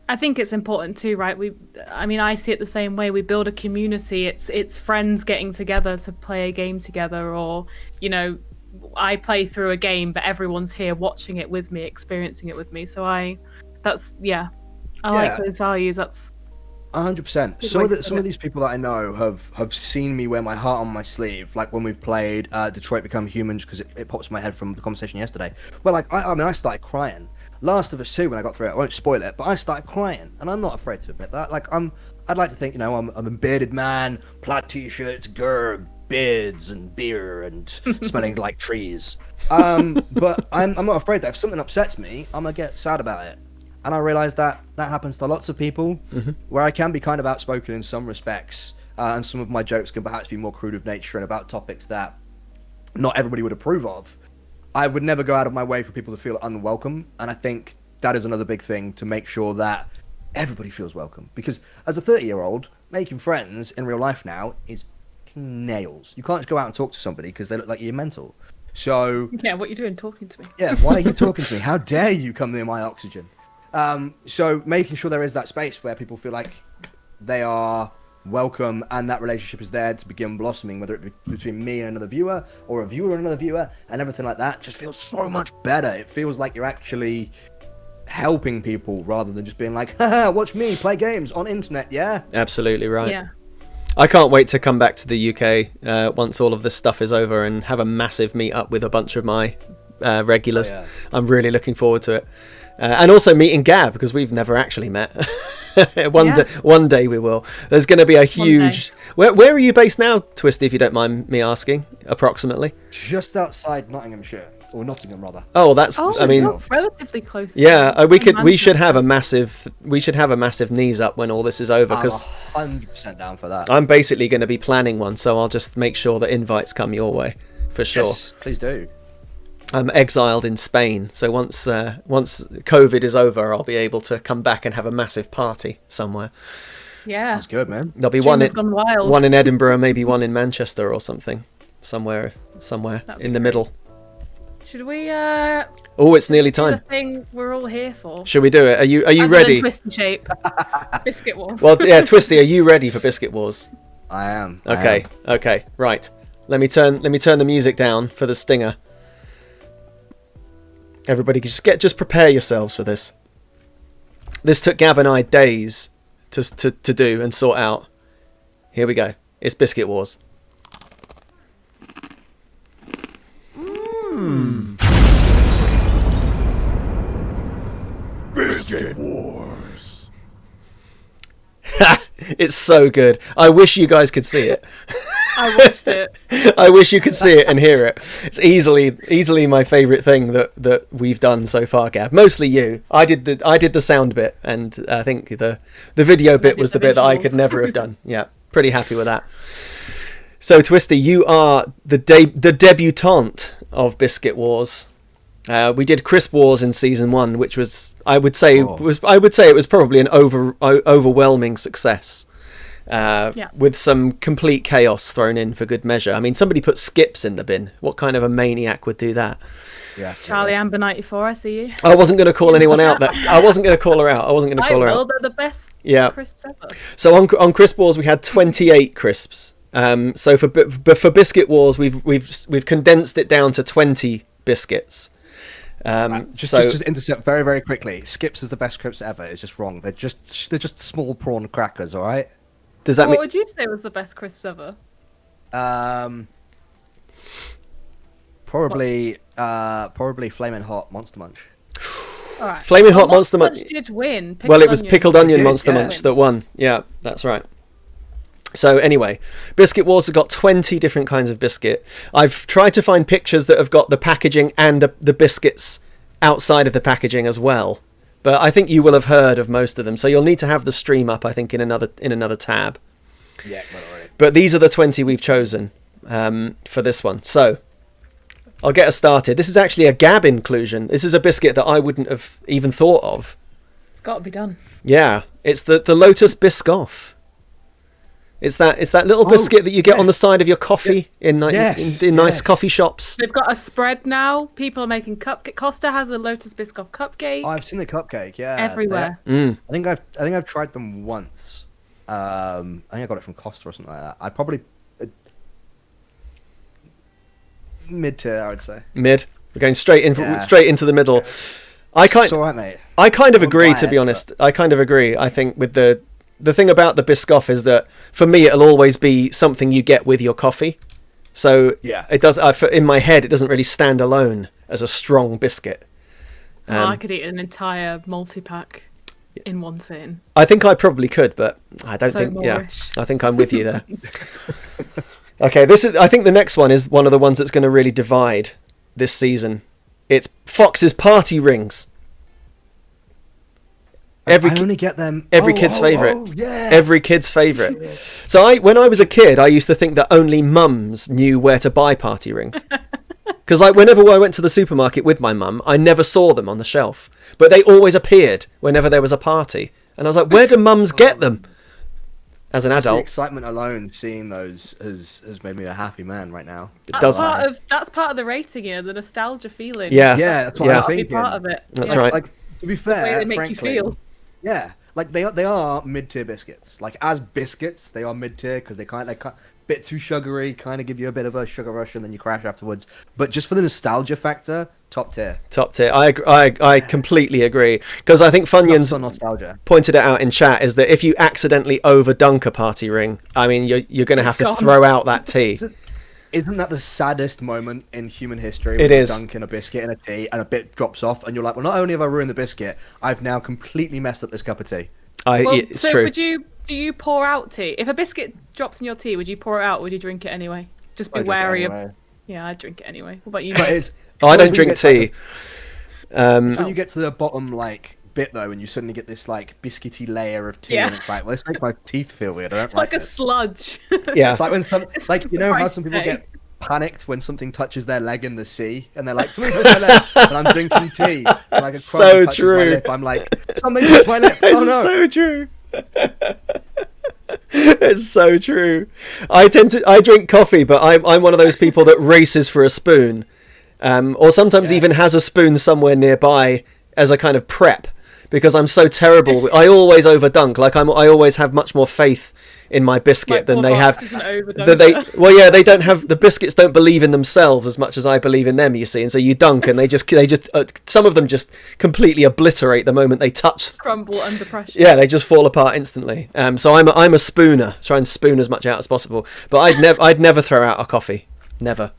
I think it's important too, right? I see it the same way. We build a community. It's friends getting together to play a game together, or, you know, I play through a game, but everyone's here watching it with me, experiencing it with me. So I like those values. That's 100%. Some of these people that I know have seen me wear my heart on my sleeve, like when we've played Detroit Become Human, because it pops in my head from the conversation yesterday. Well, like I started crying. Last of Us 2, when I got through it, I won't spoil it, but I started crying, and I'm not afraid to admit that. Like I'd like to think, you know, I'm a bearded man, plaid t-shirts, beards and beer and smelling like trees. But I'm not afraid that if something upsets me, I'm gonna get sad about it. And I realize that happens to lots of people, where I can be kind of outspoken in some respects, and some of my jokes can perhaps be more crude of nature and about topics that not everybody would approve of. I would never go out of my way for people to feel unwelcome, and I think that is another big thing, to make sure that everybody feels welcome. Because as a 30-year-old, making friends in real life now is nails. You can't just go out and talk to somebody because they look like you're mental. So yeah, what are you doing talking to me? Yeah, why are you talking to me? How dare you come near my oxygen? So making sure there is that space where people feel like they are welcome and that relationship is there to begin blossoming, whether it be between me and another viewer or a viewer and another viewer, and everything like that just feels so much better. It feels like you're actually helping people rather than just being like, haha, watch me play games on internet, yeah? Absolutely right. Yeah. I can't wait to come back to the UK once all of this stuff is over and have a massive meet up with a bunch of my regulars. Oh, yeah. I'm really looking forward to it. And also meeting Gab, because we've never actually met. One day we will. There's going to be a huge... Where are you based now, Twisty, if you don't mind me asking, approximately? Just outside Nottinghamshire. Or Nottingham, rather. Oh, that's... I mean, relatively close. Yeah, we should have a massive knees up when all this is over. I'm 100% down for that. I'm basically going to be planning one, so I'll just make sure that invites come your way, for sure. Yes, please do. I'm exiled in Spain, so once COVID is over, I'll be able to come back and have a massive party somewhere. Yeah, sounds good, man. There'll be one in Edinburgh, maybe one in Manchester or something, somewhere in the middle. Should we? Oh, it's nearly time. The thing we're all here for. Should we do it? Are you ready? TwistyShape. Biscuit Wars. Well, yeah, Twisty, are you ready for Biscuit Wars? I am. Okay, right. Let me turn the music down for the stinger. Everybody, just prepare yourselves for this. This took Gab and I days to do and sort out. Here we go. It's Biscuit Wars. Biscuit Wars. It's so good. I wish you guys could see it. I watched it. I wish you could see it and hear it. It's easily my favourite thing that we've done so far, Gab. Mostly you. I did the sound bit, and I think the video bit was the bit that I could never have done. Yeah, pretty happy with that. So Twisty, you are the debutante of Biscuit Wars. We did Crisp Wars in season 1, which was I would say it was probably an overwhelming success. With some complete chaos thrown in for good measure. I mean, somebody put skips in the bin. What kind of a maniac would do that? Yeah, Charlie Amber 94, I see you. I wasn't going to call anyone out. I wasn't going to call her out. They're the best crisps ever. So on Crisp Wars we had 28 crisps. So for Biscuit Wars we've condensed it down to 20 biscuits. Just intercept very, very quickly. Skips is the best crisps ever. It's just wrong. They're just small prawn crackers. All right. Does that what would you say was the best crisps ever? Probably Flamin' Hot Monster Munch. All right. Flamin' Hot Monster Munch did win. It was Pickled Onion Monster Munch that won. Yeah, that's right. So anyway, Biscuit Wars have got 20 different kinds of biscuit. I've tried to find pictures that have got the packaging and the biscuits outside of the packaging as well. But I think you will have heard of most of them, so you'll need to have the stream up, I think, in another tab. Yeah, right. But these are the 20 we've chosen for this one. So, I'll get us started. This is actually a Gab inclusion. This is a biscuit that I wouldn't have even thought of. It's got to be done. Yeah, it's the Lotus Biscoff. It's that little biscuit that you get on the side of your coffee in nice coffee shops. They've got a spread now. People are making cupcake. Costa has a Lotus Biscoff cupcake. Oh, I've seen the cupcake. Yeah, everywhere. I think I've tried them once. I think I got it from Costa or something like that. I'd probably mid-tier, I would say. Mid. We're going straight into the middle. I kind of agree, to be honest. I kind of agree. I think with the thing about the Biscoff is that for me it'll always be something you get with your coffee. So it does. In my head, it doesn't really stand alone as a strong biscuit. I could eat an entire multi-pack in one sitting. I think I probably could, but I don't think. Moorish. Yeah, I think I'm with you there. Okay, I think the next one is one of the ones that's going to really divide this season. It's Fox's party rings. I only get them. Every kid's favourite. Oh, yeah. Every kid's favourite. Yeah. So when I was a kid, I used to think that only mums knew where to buy party rings. Because whenever I went to the supermarket with my mum, I never saw them on the shelf. But they always appeared whenever there was a party. And I was like, where do mums get them? As an adult. The excitement alone seeing those has made me a happy man right now. That's part of the rating, the nostalgia feeling. Yeah, that's what I'm thinking. Be part of it. That's right. Like, to be fair, they make you feel. Yeah, like they are mid-tier biscuits. Like as biscuits, they are mid-tier because they kind of bit too sugary, kind of give you a bit of a sugar rush, and then you crash afterwards. But just for the nostalgia factor, top tier. Top tier. I completely agree, because I think Funyuns pointed it out in chat is that if you accidentally overdunk a party ring, I mean you're going to have to throw out that tea. Isn't that the saddest moment in human history? It is. Dunking a biscuit in a tea and a bit drops off, and you're like, well, not only have I ruined the biscuit, I've now completely messed up this cup of tea. It's true. Do you pour out tea? If a biscuit drops in your tea, would you pour it out or would you drink it anyway? Just be wary of... Yeah, I drink it anyway. What about you? I don't drink tea. It's when you get to the bottom bit though, and you suddenly get this biscuity layer of tea, and it's like, well, this makes my teeth feel weird. It's like a sludge. Yeah, it's like when how some people get panicked when something touches their leg in the sea, and they're like, something touched my leg, and I'm drinking tea, and a crumb touches my lip. I'm like, something touched my lip. Oh no! So true. It's so true. I drink coffee, but I'm one of those people that races for a spoon, or sometimes even has a spoon somewhere nearby as a kind of prep, because I'm so terrible. I always overdunk. I always have much more faith in my biscuit than they have. They don't have, the biscuits don't believe in themselves as much as I believe in them, you see, and so you dunk and they just some of them just completely obliterate the moment they touch. Crumble under pressure. Yeah, they just fall apart instantly. So I'm a spooner, try and spoon as much out as possible, but I'd never throw out a coffee, never.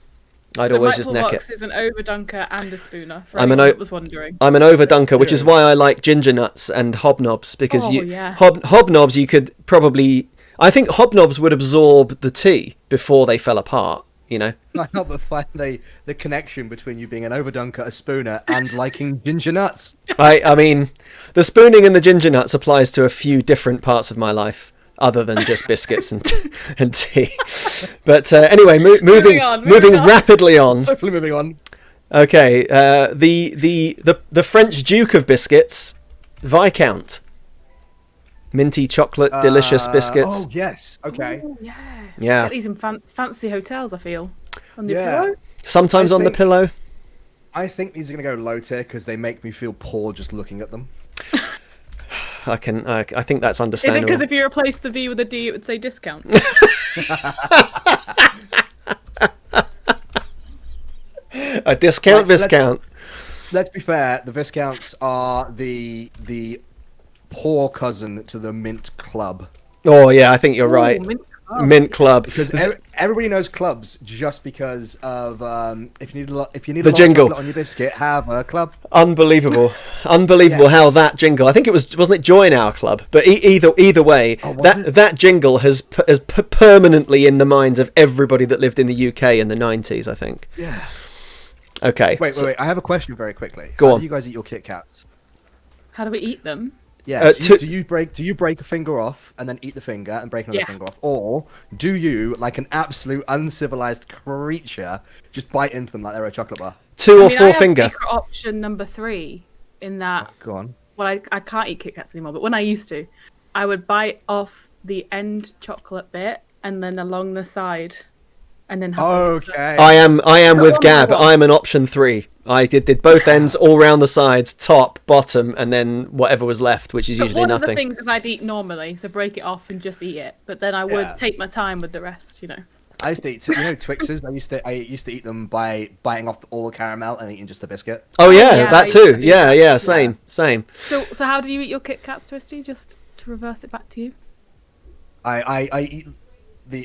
I'd always just neck it. Fox is an overdunker and a spooner, for anyone that was wondering. I'm an overdunker, which is why I like ginger nuts and hobnobs, because hobnobs you could probably... I think hobnobs would absorb the tea before they fell apart, you know? I not but find the connection between you being an overdunker, a spooner, and liking ginger nuts. I mean, the spooning and the ginger nuts applies to a few different parts of my life, other than just biscuits and tea. But anyway, moving rapidly on. Swiftly moving on. Okay, the French Duke of biscuits, Viscount. Minty chocolate, delicious biscuits. Oh yes, okay. Ooh, yeah. Get these in fancy hotels, I feel. On the pillow. Sometimes on the pillow. I think these are going to go low tier because they make me feel poor just looking at them. I think that's understandable. Is it because if you replace the V with a D, it would say discount? A discount, Viscount. Let's be fair. The Viscounts are the poor cousin to the Mint Club. Oh yeah, I think you're right. Mint Club. Because everybody knows clubs just because of if you need the jingle chocolate on your biscuit, have a club. Unbelievable how that jingle. I think wasn't it Join Our Club? But either way, that jingle has permanently in the minds of everybody that lived in the UK in the 90s. I think. Yeah. Okay. Wait. I have a question very quickly. Go on. How do you guys eat your Kit Kats? How do we eat them? Yeah. Do you break a finger off and then eat the finger and break another finger off, or do you, like an absolute uncivilized creature, just bite into them like they're a chocolate bar? 2 or 4 finger. Secret option number 3 in that. Oh, go on. Well, I can't eat Kit Kats anymore, but when I used to, I would bite off the end chocolate bit and then along the side, and then have okay. I am with Gab. I am an option 3. I did both ends, all round the sides, top, bottom, and then whatever was left, which is usually nothing. One of the things I'd eat normally, so break it off and just eat it. But then I would take my time with the rest, I used to eat, Twixes. I used to eat them by biting off all the caramel and eating just the biscuit. Oh yeah, that too. Yeah, same. So how do you eat your Kit Kats, Twisty? Just to reverse it back to you. I eat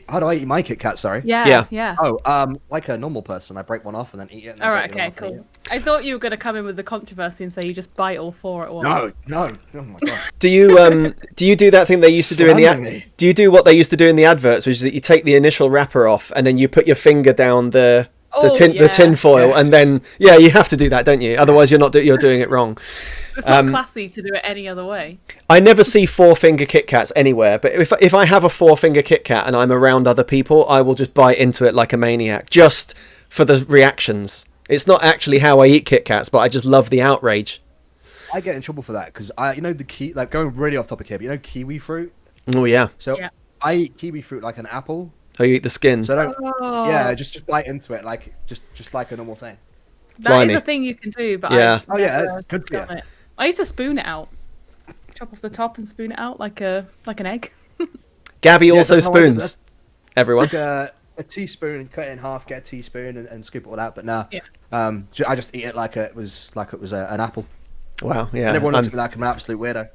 how do I eat my Kit Kat? Sorry. Yeah. Oh, like a normal person, I break one off and then eat it. And then all right. Okay. Cool. I thought you were going to come in with the controversy and say you just bite all 4 at once. No. Oh my god. Do you do that thing they used to do in the do you do what they used to do in the adverts, which is that you take the initial wrapper off and then you put your finger down the tin foil and then you have to do that, don't you? Otherwise you're doing it wrong. It's not classy to do it any other way. I never see 4-finger Kit Kats anywhere, but if I have a 4-finger Kit Kat and I'm around other people, I will just bite into it like a maniac, just for the reactions. It's not actually how I eat Kit Kats, but I just love the outrage. I get in trouble for that because going really off topic here, but kiwi fruit. Oh yeah. So I eat kiwi fruit like an apple. Oh, you eat the skin. So I don't. Just bite into it like just like a normal thing. That is a thing you can do, but good for you. I used to spoon it out, chop off the top and spoon it out like an egg. Gabby also spoons. Everyone. Like a teaspoon, cut it in half, get a teaspoon, and scoop it all out. But no, I just eat it like it was an apple. Wow, yeah. And everyone looks at me like I'm an absolute weirdo.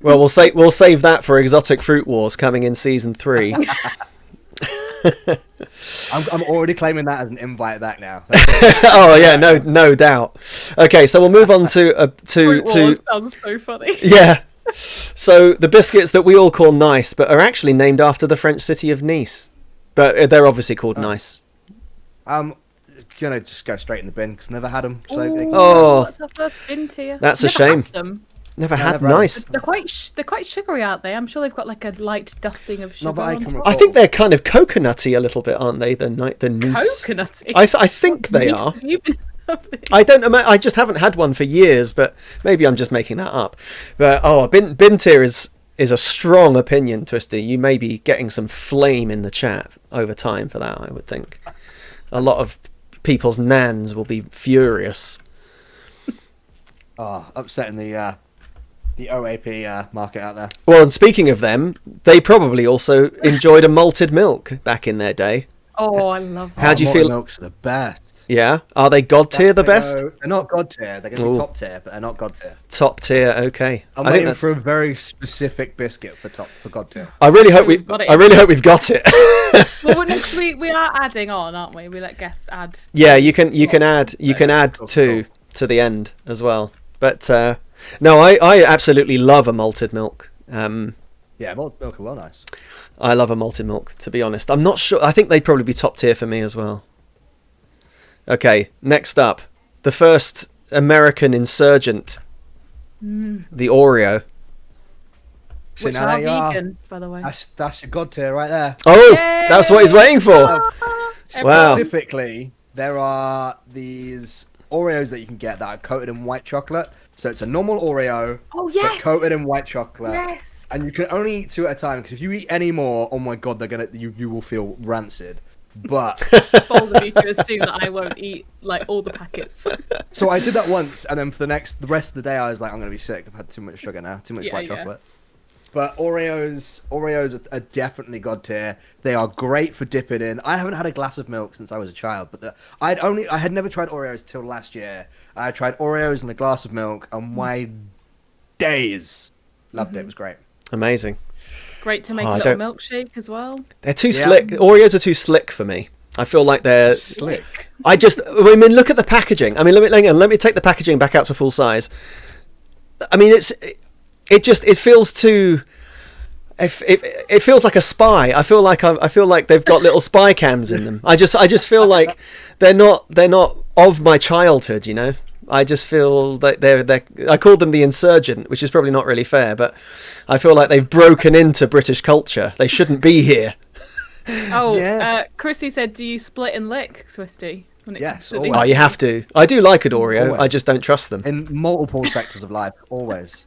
Well, we'll save that for Exotic Fruit Wars coming in season 3. I'm already claiming that as an invite back now. Oh yeah, no doubt. Okay, so we'll move on to Fruit Wars sounds so funny. Yeah. So the biscuits that we all call Nice, but are actually named after the French city of Nice, but they're obviously called Nice. Gonna just go straight in the bin because never had them. So that's our first bin tier. That's a shame. Never had Nice. They're quite sugary, aren't they? I'm sure they've got like a light dusting of sugar. I think they're kind of coconutty a little bit, aren't they? The Nice. Coconutty. I think they are. I don't know. I just haven't had one for years, but maybe I'm just making that up. But bin tier is a strong opinion, Twisty. You may be getting some flame in the chat over time for that. I would think a lot of people's nans will be furious. Upsetting the OAP market out there. Well, and speaking of them, they probably also enjoyed a malted milk back in their day. Oh, I love that. How do you feel? Milk's the best. Yeah, are they god tier the best? They're not god tier. They're going to be top tier, but they're not god tier. Top tier, okay. I'm waiting for a very specific biscuit for god tier. I really hope we've got it. Well, next week we are adding on, aren't we? We let guests add. Yeah, you can add 2 to the end as well. But no, I absolutely love a malted milk. Yeah, malted milk are well nice. I love a malted milk, to be honest. I'm not sure. I think they'd probably be top tier for me as well. Okay, next up, the first American insurgent, the Oreo. Which are vegan, by the way. That's your god tier right there. Oh, yay! That's what he's waiting for. Wow. Specifically, there are these Oreos that you can get that are coated in white chocolate. So it's a normal Oreo, but coated in white chocolate. Yes. And you can only eat 2 at a time because if you eat any more, oh my god, you will feel rancid. But bold of you to assume that I won't eat like all the packets. So I did that once, and then for the rest of the day, I was like, I'm gonna be sick. I've had too much sugar now, too much white chocolate. But Oreos are definitely god tier. They are great for dipping in. I haven't had a glass of milk since I was a child, but I had never tried Oreos till last year. I tried Oreos and a glass of milk, and my days loved it. It was great. Amazing. Great to make a little milkshake as well. They're too slick. Oreos are too slick for me. I feel like they're slick. I mean, look at the packaging. I mean, let me take the packaging back out to full size. I mean, it feels too. It feels like a spy. I feel like they've got little spy cams in them. I just feel like they're not of my childhood. You know. I just feel that they're. I called them the insurgent, which is probably not really fair, but I feel like they've broken into British culture. They shouldn't be here. Oh, yeah. Chrissy said, "Do you split and lick, Twisty?" Yes. Oh, you have to. I do like Adorio. Always. I just don't trust them in multiple sectors of life. Always.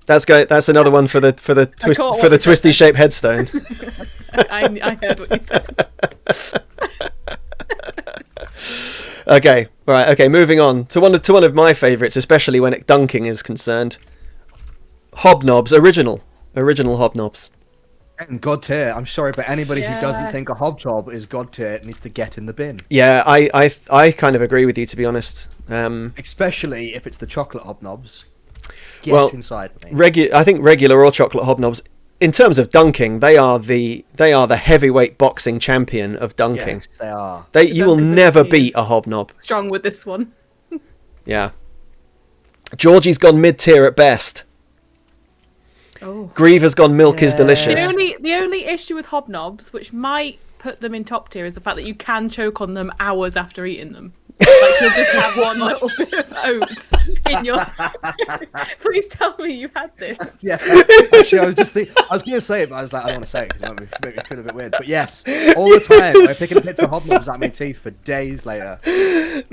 That's another one for the TwistyShape headstone. I heard what you said. Okay, moving on to one of my favourites, especially when dunking is concerned. Hobnobs, original Hobnobs. And God tier. I'm sorry, but anybody who doesn't think a Hobnob is God tier needs to get in the bin. Yeah, I kind of agree with you, to be honest. Especially if it's the chocolate Hobnobs. Get inside me. I think regular or chocolate Hobnobs, in terms of dunking, they are the heavyweight boxing champion of dunking. Yes, they are. You will never beat a Hobnob. Strong with this one. Yeah. Georgie's gone mid-tier at best. Oh. Griever's gone milk is delicious. The only issue with Hobnobs, which might put them in top tier, is the fact that you can choke on them hours after eating them. Like, you'll just have one little bit of oats in your... Please tell me you had this. Yeah, actually, I was going to say it, but I was like, I don't want to say it because it might make me feel a bit weird. But yes, all the time, I'm picking bits of Hobnobs out of my teeth for days later. A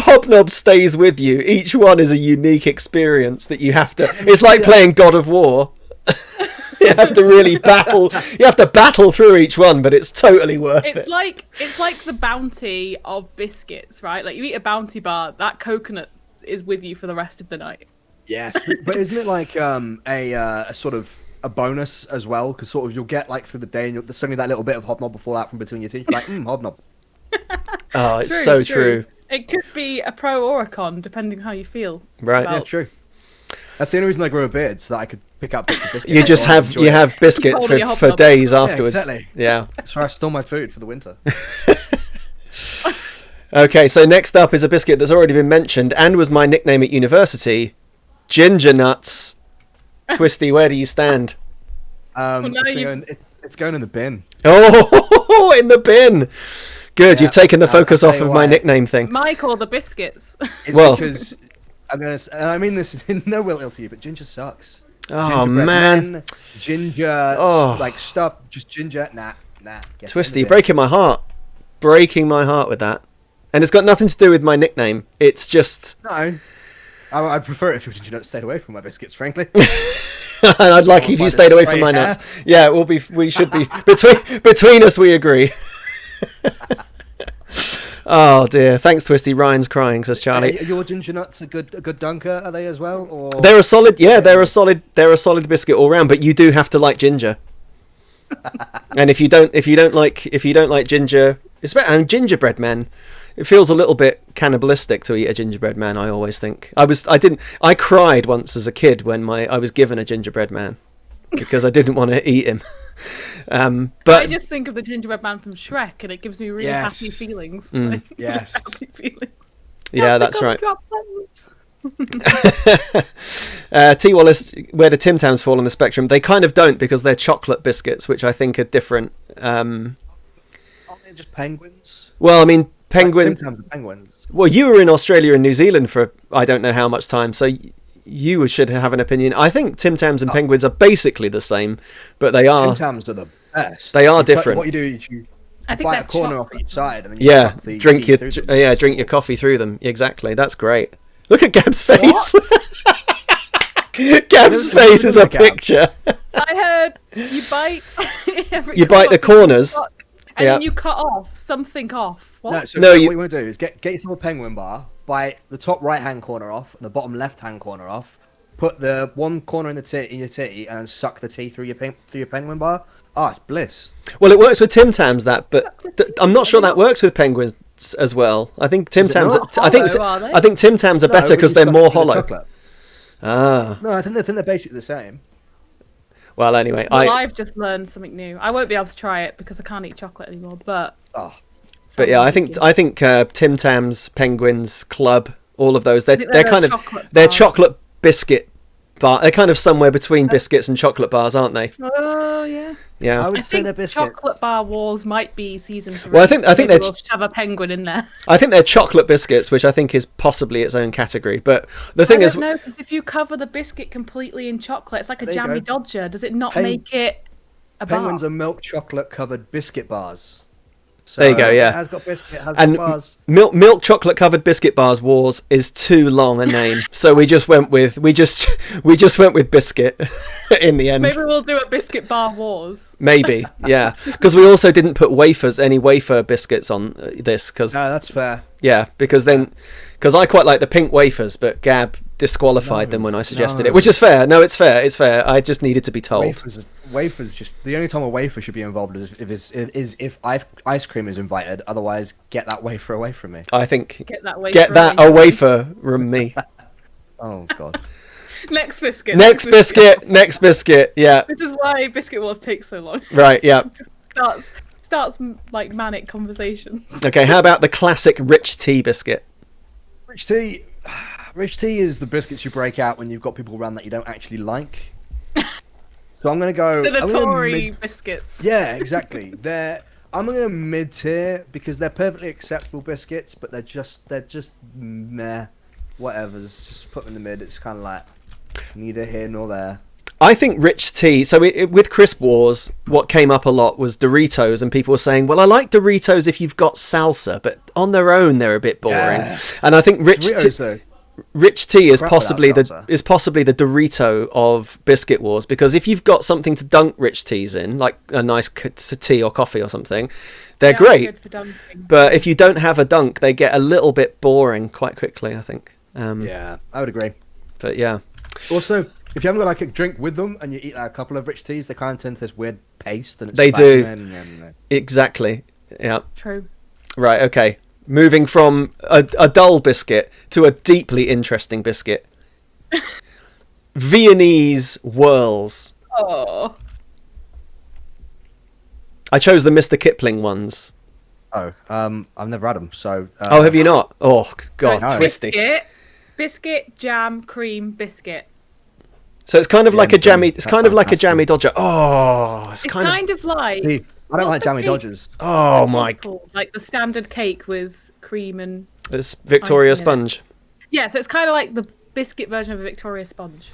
Hobnob stays with you. Each one is a unique experience that you have to... It's like playing God of War. You have to really battle. You have to battle through each one, but it's totally worth it. It's like the bounty of biscuits, right? Like you eat a bounty bar, that coconut is with you for the rest of the night. Yes, but isn't it like a sort of a bonus as well? Because sort of you'll get like through the day, and there's suddenly that little bit of Hobnob before that from between your teeth. You're like, Hobnob. Oh, it's so true. It could be a pro or a con, depending how you feel. Right. Yeah, true. That's the only reason I grow a beard, so that I could pick up bits of biscuit. You have biscuit for days afterwards. Yeah, exactly. Yeah. So I stole my food for the winter. Okay, so next up is a biscuit that's already been mentioned and was my nickname at university. Ginger nuts. Twisty, where do you stand? It's going in the bin. Oh, in the bin. Good, you've taken the focus off of my nickname thing. Mike or the biscuits? Because I mean this in no ill to you, but ginger sucks. Oh man, ginger like stuff, just ginger. Nah. Twisty, breaking my heart with that, and it's got nothing to do with my nickname. It's just no. I prefer it if your ginger nuts stayed away from my biscuits, frankly. And I'd like if you stayed away from my nuts. Yeah, we should be between us. We agree. Oh dear! Thanks, Twisty. Ryan's crying, says Charlie. Your ginger nuts a good dunker? Are they as well? Or... They're a solid. Yeah, they're a solid biscuit all round. But you do have to like ginger. And if you don't like ginger, and gingerbread men, it feels a little bit cannibalistic to eat a gingerbread man. I always think. I cried once as a kid when I was given a gingerbread man because I didn't want to eat him. But I just think of the gingerbread man from Shrek, and it gives me really happy feelings. Yes, happy feelings. Yeah, that's right. T Wallace, where do Tim Tams fall on the spectrum? They kind of don't, because they're chocolate biscuits, which I think are different. Aren't they just penguins? Well, I mean, penguins. Tim Tams are penguins. Well, you were in Australia and New Zealand for I don't know how much time, so you should have an opinion. I think Tim Tams and penguins are basically the same, but they are. Tim Tams are the best. They are different. What you do is you bite a corner off each side, and then you drink your coffee through them. Exactly, that's great. Look at Gab's face. Gab's face is a picture. I heard you bite. You bite the corners, and then you cut something off. What? What you want to do is get yourself a penguin bar, bite the top right-hand corner off and the bottom left-hand corner off. Put the one corner in your titty, and then suck the tea through your penguin bar. Oh, it's bliss. Well, it works with Tim Tams, but I'm not sure that works with penguins as well. I think Tim Tams. I think Tim Tams are better because they're more hollow. No, I think they're basically the same. Well, anyway, I've just learned something new. I won't be able to try it because I can't eat chocolate anymore. But yeah, I think Tim Tams, Penguins, Club, all of those. They're chocolate biscuit bar. They're kind of somewhere between biscuits and chocolate bars, aren't they? Oh yeah. Yeah, I would say they're biscuits. Chocolate bar wars might be season 3. Well, I think they're. We'll have a penguin in there. I think they're chocolate biscuits, which I think is possibly its own category. But the thing is, no, if you cover the biscuit completely in chocolate, it's like a jammy dodger. Does it not make it a bar? Penguins are milk chocolate covered biscuit bars. So there you go, yeah. It has got biscuit, has got bars. Milk chocolate covered biscuit bars wars is too long a name, so we just went with biscuit in the end. Maybe we'll do a biscuit bar wars. Maybe, yeah, because we also didn't put any wafer biscuits on this. No, that's fair. Yeah, because I quite like the pink wafers, but Gab disqualified them when I suggested it, which is fair. No, it's fair. It's fair. I just needed to be told. Wafers just the only time a wafer should be involved is if ice cream is invited. Otherwise, get that wafer away from me. I think get that away from me. Oh God. Next biscuit. Next biscuit. Yeah. This is why Biscuit Wars takes so long. Right. Yeah. Starts like manic conversations. Okay. How about the classic rich tea biscuit? Rich tea is the biscuits you break out when you've got people around that you don't actually like. So I'm gonna go. They're the Tory biscuits. Yeah, exactly. I'm gonna mid tier because they're perfectly acceptable biscuits, but they're just meh. Whatever's. Just put them in the mid. It's kind of like neither here nor there. I think rich tea. So with Crisp Wars, what came up a lot was Doritos, and people were saying, "Well, I like Doritos if you've got salsa, but on their own they're a bit boring." Yeah. And I think Rich tea is possibly the Dorito of Biscuit Wars, because if you've got something to dunk rich teas in, like a nice tea or coffee or something, they're great. Good for dunking. But if you don't have a dunk, they get a little bit boring quite quickly, I think. Yeah, I would agree. But yeah. Also, if you haven't got like a drink with them and you eat like a couple of rich teas, they kind of turn to this weird paste. And it's they do. Exactly. Yeah. True. Right. Okay. Moving from a dull biscuit to a deeply interesting biscuit. Viennese whirls. Oh. I chose the Mr. Kipling ones. Oh, I've never had them, so... oh, have you not? Oh, God, so twisty. Biscuit, jam, cream, biscuit. So it's kind of like a jammy... It's kind of like a jammy dodger. Oh, it's kind of like... See, I don't like jammy dodgers. Oh, my... Like the standard cake with cream and... It's Victoria Sponge. Yeah, so it's kind of like the biscuit version of a Victoria Sponge.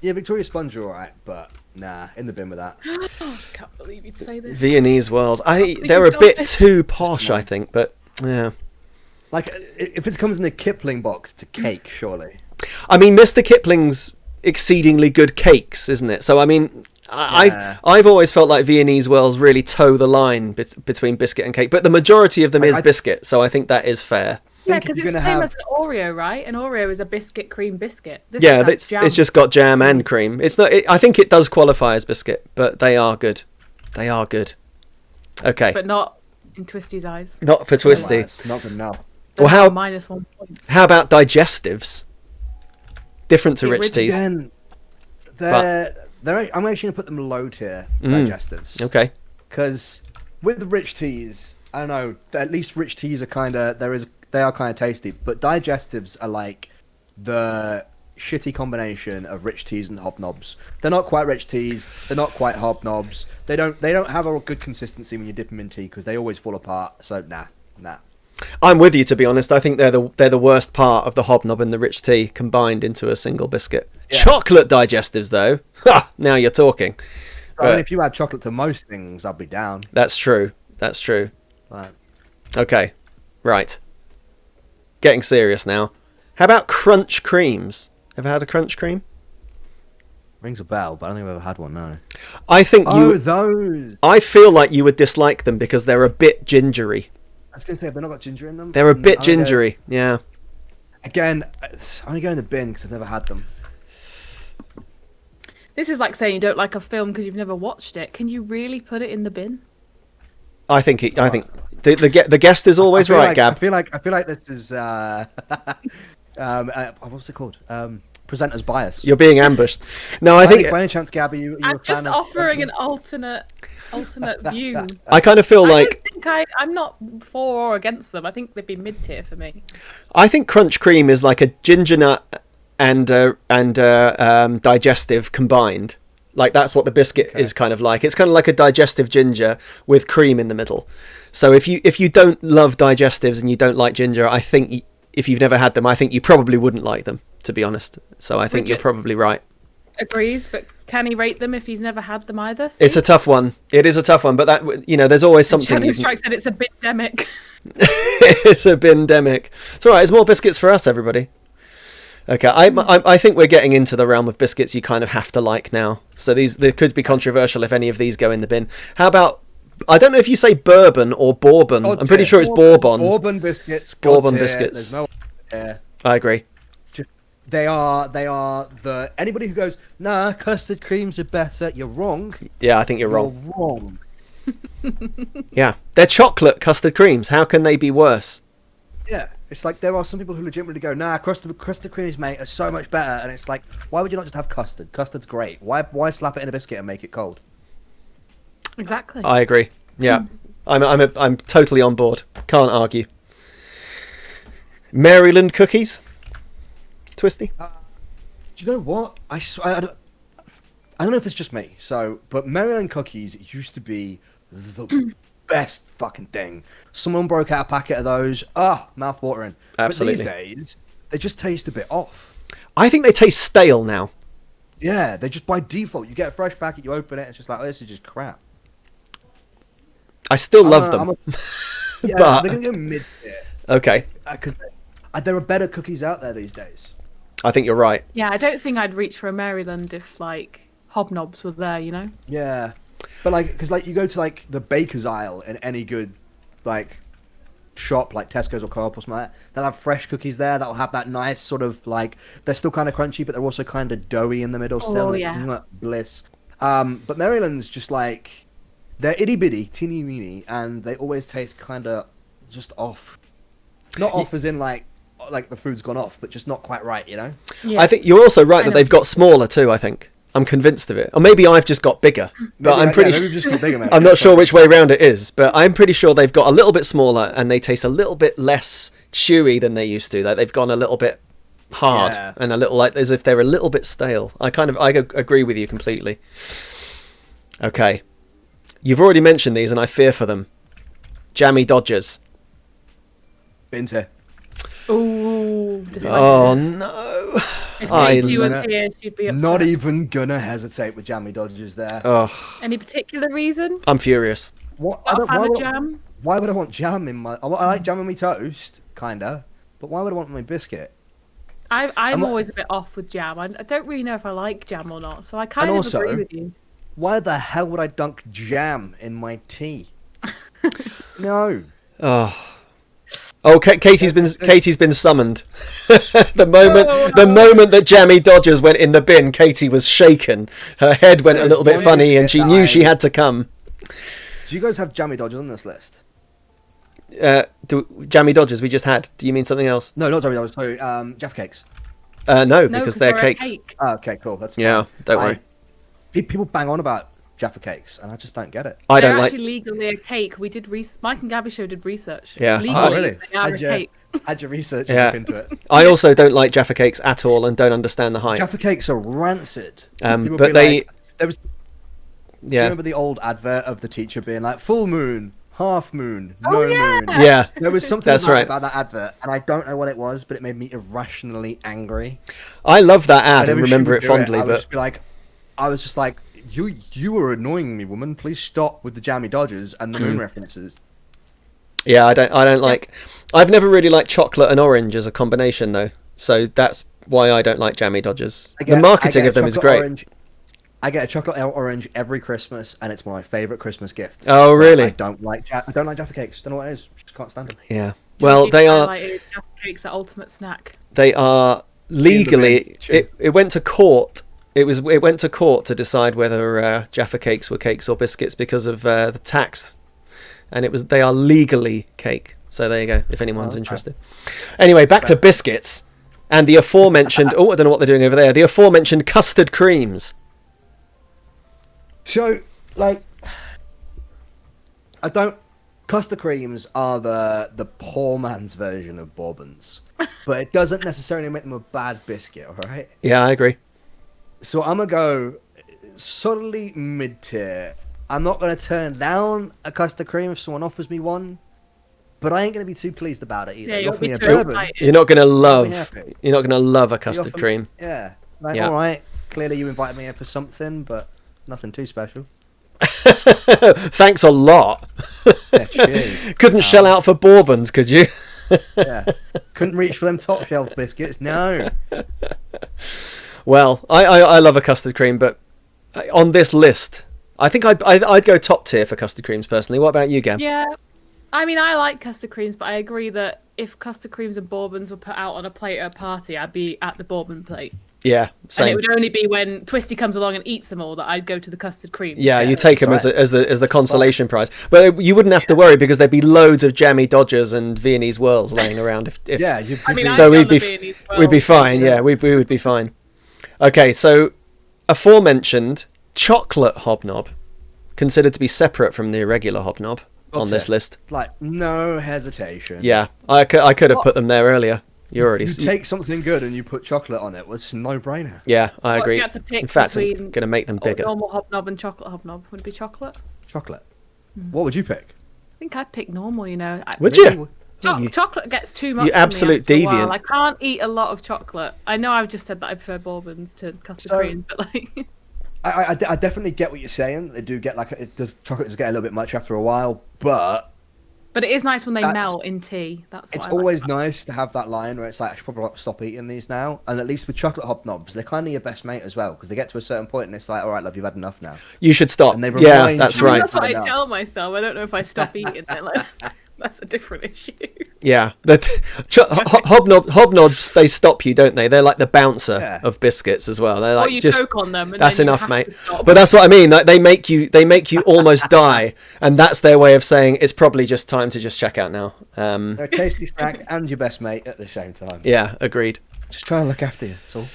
Yeah, Victoria Sponge are alright, but nah, in the bin with that. I can't believe you'd say this. Viennese whirls. They're a bit too posh, I think, but yeah. Like, if it comes in a Kipling box, it's a cake, surely. I mean, Mr. Kipling's exceedingly good cakes, isn't it? So, I mean... Yeah. I've always felt like Viennese whirls really toe the line between biscuit and cake, but the majority of them is biscuit, so I think that is fair. Yeah, because it's the same as an Oreo, right? An Oreo is a biscuit cream biscuit. It's just got jam and cream. It's not. I think it does qualify as biscuit, but they are good. They are good. Okay, but not in Twisty's eyes. Not for Twisty. It's not good enough. Well, how -1 points? How about digestives? Different to rich teas. I'm actually going to put them low tier digestives. Okay. Because with the rich teas, I don't know. At least rich teas are they are kind of tasty, but digestives are like the shitty combination of rich teas and hobnobs. They're not quite rich teas. They're not quite hobnobs. They don't have a good consistency when you dip them in tea because they always fall apart. So nah. I'm with you, to be honest. I think they're the worst part of the hobnob and the rich tea combined into a single biscuit. Yeah. Chocolate digestives, though. Ha! Now you're talking. I mean, if you add chocolate to most things, I'd be down. That's true. Right. Okay. Right. Getting serious now. How about crunch creams? Ever had a crunch cream? Rings a bell, but I don't think I've ever had one, no. I think those! I feel like you would dislike them because they're a bit gingery. I was going to say, have they not got ginger in them? They're a bit gingery, yeah. Again, I'm going to go in the bin because I've never had them. This is like saying you don't like a film because you've never watched it. Can you really put it in the bin? I think the guest is always right, Gab. I feel like this is what's it called? Presenter's bias. You're being ambushed. No, I think by any chance, Gabby, I'm just offering an alternate view. I kind of feel like I'm not for or against them. I think they'd be mid tier for me. I think crunch cream is like a ginger nut and digestive combined. Like that's what the biscuit is kind of like. It's kind of like a digestive ginger with cream in the middle. So if you don't love digestives and you don't like ginger, I think if you've never had them, I think you probably wouldn't like them, to be honest. So I think you're probably right. Agrees, but can he rate them if he's never had them either? See? It's a tough one. It is a tough one, but that, you know, there's always something. Shadow Strike said it's a bindemic. It's a bindemic. It's all right. There's more biscuits for us, everybody. Okay, I think we're getting into the realm of biscuits you kind of have to like now. So they could be controversial if any of these go in the bin. How about, I don't know if you say bourbon or bourbon. God I'm pretty tier. sure it's bourbon. Bourbon biscuits. Bourbon biscuits. There's no there. I agree. They are the anybody who goes, nah, custard creams are better. You're wrong. Yeah, I think you're wrong. You're wrong. Yeah, they're chocolate custard creams. How can they be worse? Yeah, it's like there are some people who legitimately go, nah, custard creams, mate, are so much better. And it's like, why would you not just have custard? Custard's great. Why slap it in a biscuit and make it cold? Exactly. I agree. Yeah, I'm totally on board. Can't argue. Maryland cookies, Twisty. Do you know what? I don't know if it's just me. But Maryland cookies used to be the best fucking thing. Someone broke out a packet of those. Mouth watering. Absolutely. But these days, they just taste a bit off. I think they taste stale now. Yeah, they just by default. You get a fresh packet, you open it, it's just like, oh, this is just crap. I still love them. Yeah, but they're gonna go mid tier. Okay. Because there are better cookies out there these days. I think you're right. Yeah, I don't think I'd reach for a Maryland if like Hobnobs were there, you know? Yeah. But like, because like you go to like the baker's aisle in any good like shop like Tesco's or Co-op or something like that, they'll have fresh cookies there that'll have that nice sort of like, they're still kind of crunchy, but they're also kind of doughy in the middle still. Yeah. Bliss. But Maryland's just like, they're itty bitty, teeny weeny, and they always taste kind of just off. Not off as in like the food's gone off, but just not quite right, you know? Yeah. I think you're also right that they've got smaller too, I think. I'm convinced of it. Or maybe I've just got bigger. But I'm pretty maybe we've just got bigger, man. I'm not sure which way around it is, but I'm pretty sure they've got a little bit smaller and they taste a little bit less chewy than they used to. Like they've gone a little bit hard and a little like as if they're a little bit stale. I agree with you completely. Okay. You've already mentioned these and I fear for them. Jammy Dodgers. Binter. Ooh, decisive. Oh no. If Katie was here, she'd be upset. Not even gonna hesitate with Jammy Dodgers there. Oh. Any particular reason? I'm furious. Not a fan of jam? Why would I want jam in my... I like jam in my toast, kinda. But why would I want my biscuit? I'm always a bit off with jam. I don't really know if I like jam or not, so I kind of agree with you. Why the hell would I dunk jam in my tea? No. Oh, Katie's been summoned. the moment that Jammy Dodgers went in the bin, Katie was shaken. Her head went a little bit funny, and she knew she had to come. Do you guys have Jammy Dodgers on this list? Jammy Dodgers we just had. Do you mean something else? No, not Jammy Dodgers. Sorry, Jaffa Cakes. No, because they're cakes. Cake. Oh, okay, cool. That's yeah. fine. Don't worry. People bang on about Jaffa Cakes, and I just don't get it. They're actually legally a cake. We did Mike and Gabby Show did research. Yeah. Legally, really? They are a cake. Had your research into it. I also don't like Jaffa Cakes at all, and don't understand the hype. Jaffa Cakes are rancid. But they, there was. Do you remember the old advert of the teacher being like, "Full moon, half moon, no moon"? Yeah. There was something about that advert, and I don't know what it was, but it made me irrationally angry. I love that ad and remember it fondly, I was just like, you are annoying me, woman. Please stop with the Jammy Dodgers and the moon references. Yeah, I don't like. I've never really liked chocolate and orange as a combination though, so that's why I don't like Jammy Dodgers. The marketing of them is great. Orange. I get a chocolate orange every Christmas, and it's my favourite Christmas gift. Oh, really? I don't like Jaffa Cakes. Don't know what it is. Just can't stand them. Yeah. Well, they are. Jaffa Cakes are ultimate snack. They are legally. It went to court. It went to court to decide whether Jaffa Cakes were cakes or biscuits because of the tax, and they are legally cake. So there you go. If anyone's interested. Anyway, back to biscuits and the aforementioned. I don't know what they're doing over there. The aforementioned custard creams. So, custard creams are the poor man's version of bourbons, but it doesn't necessarily make them a bad biscuit. All right. Yeah, I agree. So I'm gonna go solidly mid-tier. I'm not going to turn down a custard cream if someone offers me one, but I ain't going to be too pleased about it either. Yeah, You you'll offer be me a too bourbon, excited. You're not gonna love. happy. You're not gonna love a you custard offer me- cream. Yeah. Like, Yeah. all right, clearly you invited me in for something, but nothing too special. Thanks a lot. Yeah, cheers. Couldn't shell out for bourbons, could you? Yeah. Couldn't reach for them top shelf biscuits. No. Well, I love a custard cream, but on this list, I think I'd go top tier for custard creams personally. What about you, Gab? Yeah. I mean, I like custard creams, but I agree that if custard creams and bourbons were put out on a plate at a party, I'd be at the bourbon plate. Yeah, same. And it would only be when Twisty comes along and eats them all that I'd go to the custard cream. Yeah, you take them right. as the consolation prize, but you wouldn't have to worry because there'd be loads of jammy Dodgers and Viennese whirls laying around. If Yeah, I mean, so I've we'd done the be Viennese well. we'd be fine. Yeah, we would be fine. Okay, so aforementioned chocolate hobnob, considered to be separate from the regular hobnob on this list. Like, no hesitation. Yeah, I could have put them there earlier. You already You take something good and you put chocolate on it. Well, it's a no-brainer. Yeah, I What if agree. you had to pick In fact, I'm between going to make them bigger. normal hobnob and chocolate hobnob? Would it be chocolate? Chocolate. What would you pick? I think I'd pick normal, you know. Would Really? you? Chocolate gets too much. You for me absolute after a while. deviant. I can't eat a lot of chocolate. I know I've just said that I prefer bourbons to custard So- creams, but like, I definitely get what you're saying. They do get chocolate does get a little bit much after a while, but but it is nice when they That's- melt in tea. That's what it's I like always about it. nice to have that line where it's like, I should probably stop eating these now. And at least with chocolate hobnobs, they're kind of your best mate as well, because they get to a certain point and it's like, all right, love, you've had enough now. You should stop. And they Yeah, remind that's you- I mean, right. that's what I I know. tell myself. I don't know if I stop eating it. Like, that's a different issue. Yeah, hobnobs, they stop you, don't they? They're like the bouncer Yeah. of biscuits as well. They're like Or you just choke on them. And that's then you enough, have mate. to stop. But that's what I mean. Like, they make you almost die, and that's their way of saying it's probably just time to just check out now. They're a tasty snack and your best mate at the same time. Yeah, agreed. Just try and look after you, that's all.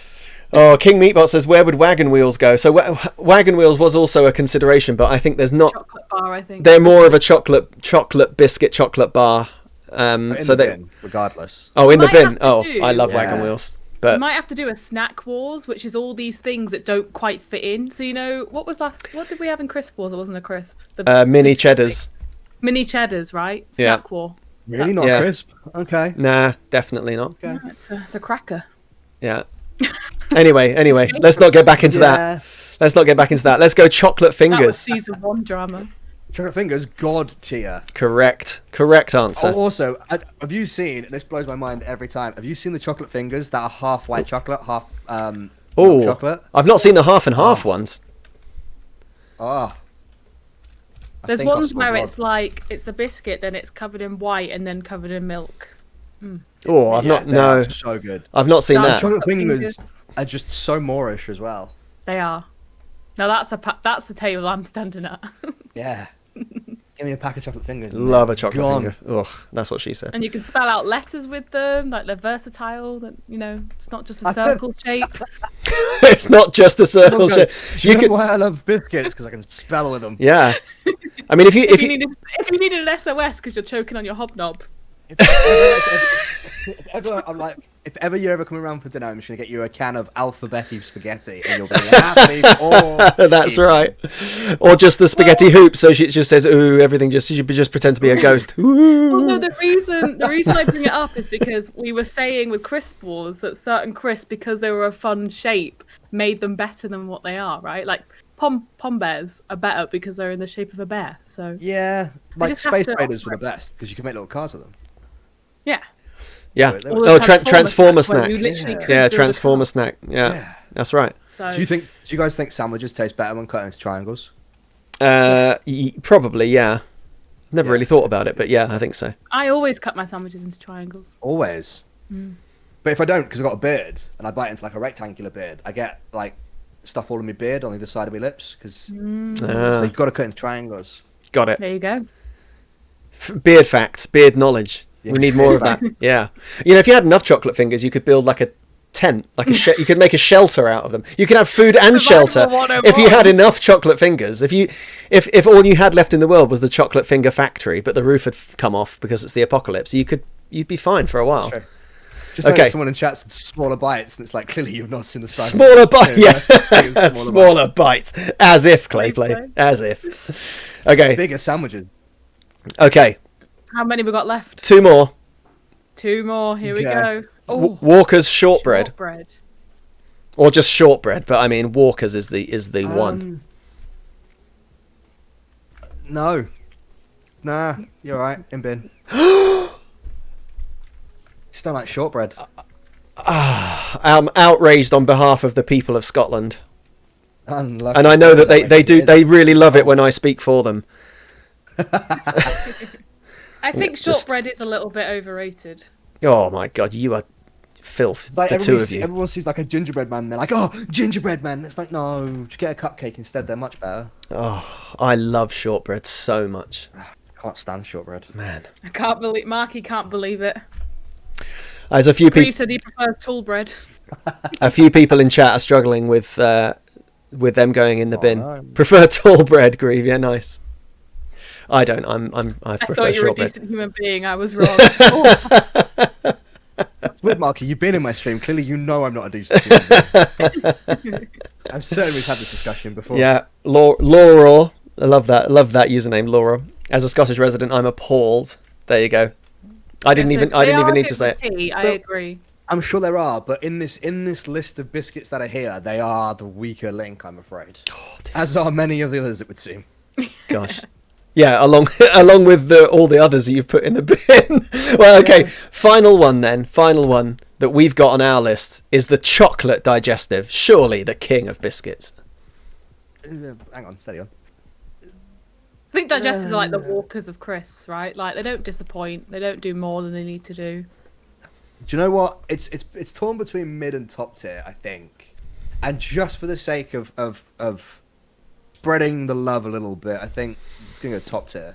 Oh, King Meatbot says, where would wagon wheels go? So wagon wheels was also a consideration, but I think there's not. Chocolate bar, I think. They're more of a chocolate biscuit chocolate bar. But in So the they. bin, regardless. Oh, in the Might bin. have to Oh, do- I love Yeah. wagon wheels. We But might have to do a snack wars, which is all these things that don't quite fit in. So you know, what did we have in crisp wars? It wasn't a crisp. The mini cheddars. Mini cheddars, right? Yeah. Snack war. Really? Not Yeah. crisp? Okay. Nah, definitely not. Okay. No, it's a cracker. Yeah. Anyway, let's not get back into that. Let's not get back into that. Let's go chocolate That was fingers. season 1 drama. Chocolate fingers, god tier. Correct answer. Oh, also, have you seen, this blows my mind every time, have you seen the chocolate fingers that are half white chocolate, half milk Oh, chocolate? I've not seen the half and half ones. Oh. I There's think I'll ones smell where blood. it's like it's the biscuit, then it's covered in white and then covered in milk. Oh, I've not. They No, are so good. I've not seen Dark that. Chocolate Chocolate fingers fingers. are just so Moorish as well. They are. Now that's the table I'm standing at. Yeah. Give me a pack of chocolate fingers. and Love they're a chocolate gone. finger. Ugh, that's what she said. And you can spell out letters with them, like they're versatile. That it's not just a I said- circle shape. It's not just a circle Okay. shape. Do you You know could. why I love biscuits? Because I can spell with them. Yeah. I mean, if you If you needed an SOS because you're choking on your hobnob. If ever you're ever coming around for dinner, I'm just gonna get you a can of alphabetti spaghetti, and you'll be happy. That's right. Or just the spaghetti hoop, so she just says, "Ooh," everything. She should just pretend to be a ghost. Ooh. Well, no, the reason I bring it up is because we were saying with crisp wars that certain crisps, because they were a fun shape, made them better than what they are, right? Like pom bears are better because they're in the shape of a bear. So Yeah, like just have Space to Raiders were offer the best because you can make little cars with them. yeah. Yeah. Or the Oh, Transformer snack, where snack. you literally Yeah. could Yeah, build a Transformer car. snack. Yeah, Yeah. that's right. So Do you guys think sandwiches taste better when cut into triangles? Probably, yeah. Never Yeah. really thought about it, but yeah, I think so. I always cut my sandwiches into triangles. Always. But if I don't, because I've got a beard and I bite into like a rectangular beard, I get like stuff all in my beard on either side of my lips because so you've got to cut into triangles. Got it. There you go. Beard facts, beard knowledge. Yeah. We need more of that. Yeah. If you had enough chocolate fingers, you could build like a tent, like you could make a shelter out of them. You could have food and shelter Survival if you 101. had enough chocolate fingers. If all you had left in the world was the chocolate finger factory, but the roof had come off because it's the apocalypse, you'd be fine for a while. True. Just like someone in chat said smaller bites, and it's like, clearly you've not seen the size. Smaller bites, yeah. Smaller bites. As if, Clayplay. As if. Okay. Bigger sandwiches. Okay. How many we got left? 2 more. 2 more. Here we go. Oh, Walker's shortbread. Or just shortbread, but I mean Walker's is the one. No. Nah, you're right. In bin. Just don't like shortbread. I'm outraged on behalf of the people of Scotland. Unlucky. And I know that they really love it when I speak for them. I think shortbread is a little bit overrated. Oh my god, you are filth. It's like the two of you. Everyone sees like a gingerbread man, and they're like, "Oh, gingerbread man." It's like, no, just get a cupcake instead. They're much better. Oh, I love shortbread so much. Can't stand shortbread. Man, I can't believe Marky can't believe it. There's a few people said he prefers tall bread. A few people in chat are struggling with them going in the bin. No. Prefer tall bread, Grieve. Yeah, nice. I don't. I prefer shortbread. I thought you were a decent human being. I was wrong. It's weird, Marky. You've been in my stream. Clearly, you know I'm not a decent human being. I've certainly had this discussion before. Yeah, Laura. I love that. I love that username, Laura. As a Scottish resident, I'm appalled. There you go. I didn't even need to say it. I agree. I'm sure there are, but in this list of biscuits that are here, they are the weaker link, I'm afraid. Oh, as are many of the others, it would seem. Gosh. Yeah, along with all the others that you've put in the bin. Well, okay. Yeah. Final one that we've got on our list is the chocolate digestive. Surely the king of biscuits. Hang on, steady on. I think digestives are like the Walkers of crisps, right? Like they don't disappoint. They don't do more than they need to do. Do you know what? It's torn between mid and top tier, I think. And just for the sake of spreading the love a little bit, I think it's going to go top tier.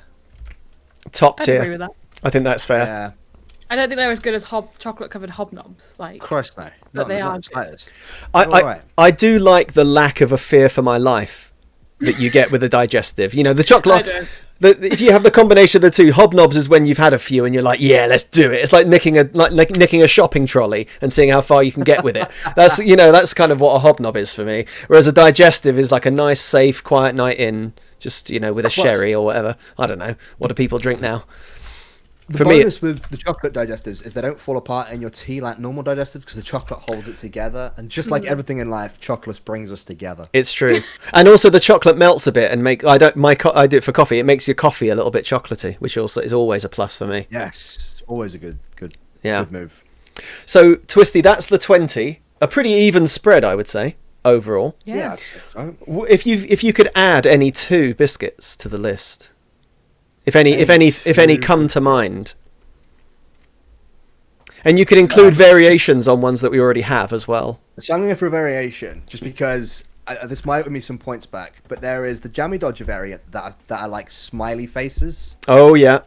Top tier. I agree with that. I think that's fair. Yeah. I don't think they're as good as chocolate-covered hobnobs. Like, Christ, no. But they are good. I do like the lack of a fear for my life that you get with a digestive. You know, the chocolate. If you have the combination of the two, hobnobs is when you've had a few and you're like, yeah, let's do it. It's like nicking a shopping trolley and seeing how far you can get with it. That's kind of what a hobnob is for me. Whereas a digestive is like a nice, safe, quiet night in, just with a sherry or whatever. I don't know. What do people drink now? The bonus with the chocolate digestives is they don't fall apart in your tea like normal digestives because the chocolate holds it together. And just like everything in life, chocolate brings us together. It's true. And also the chocolate melts a bit and I do it for coffee. It makes your coffee a little bit chocolatey, which also is always a plus for me. Yes, always a good move. So Twisty, that's the 20. A pretty even spread, I would say, overall. Yeah, I'd say so. If you could add any 2 biscuits to the list. If any come to mind, and you could include variations on ones that we already have as well. So I'm going to go for a variation, just because this might win me some points back. But there is the Jammy Dodger variant that are like smiley faces. Oh yeah.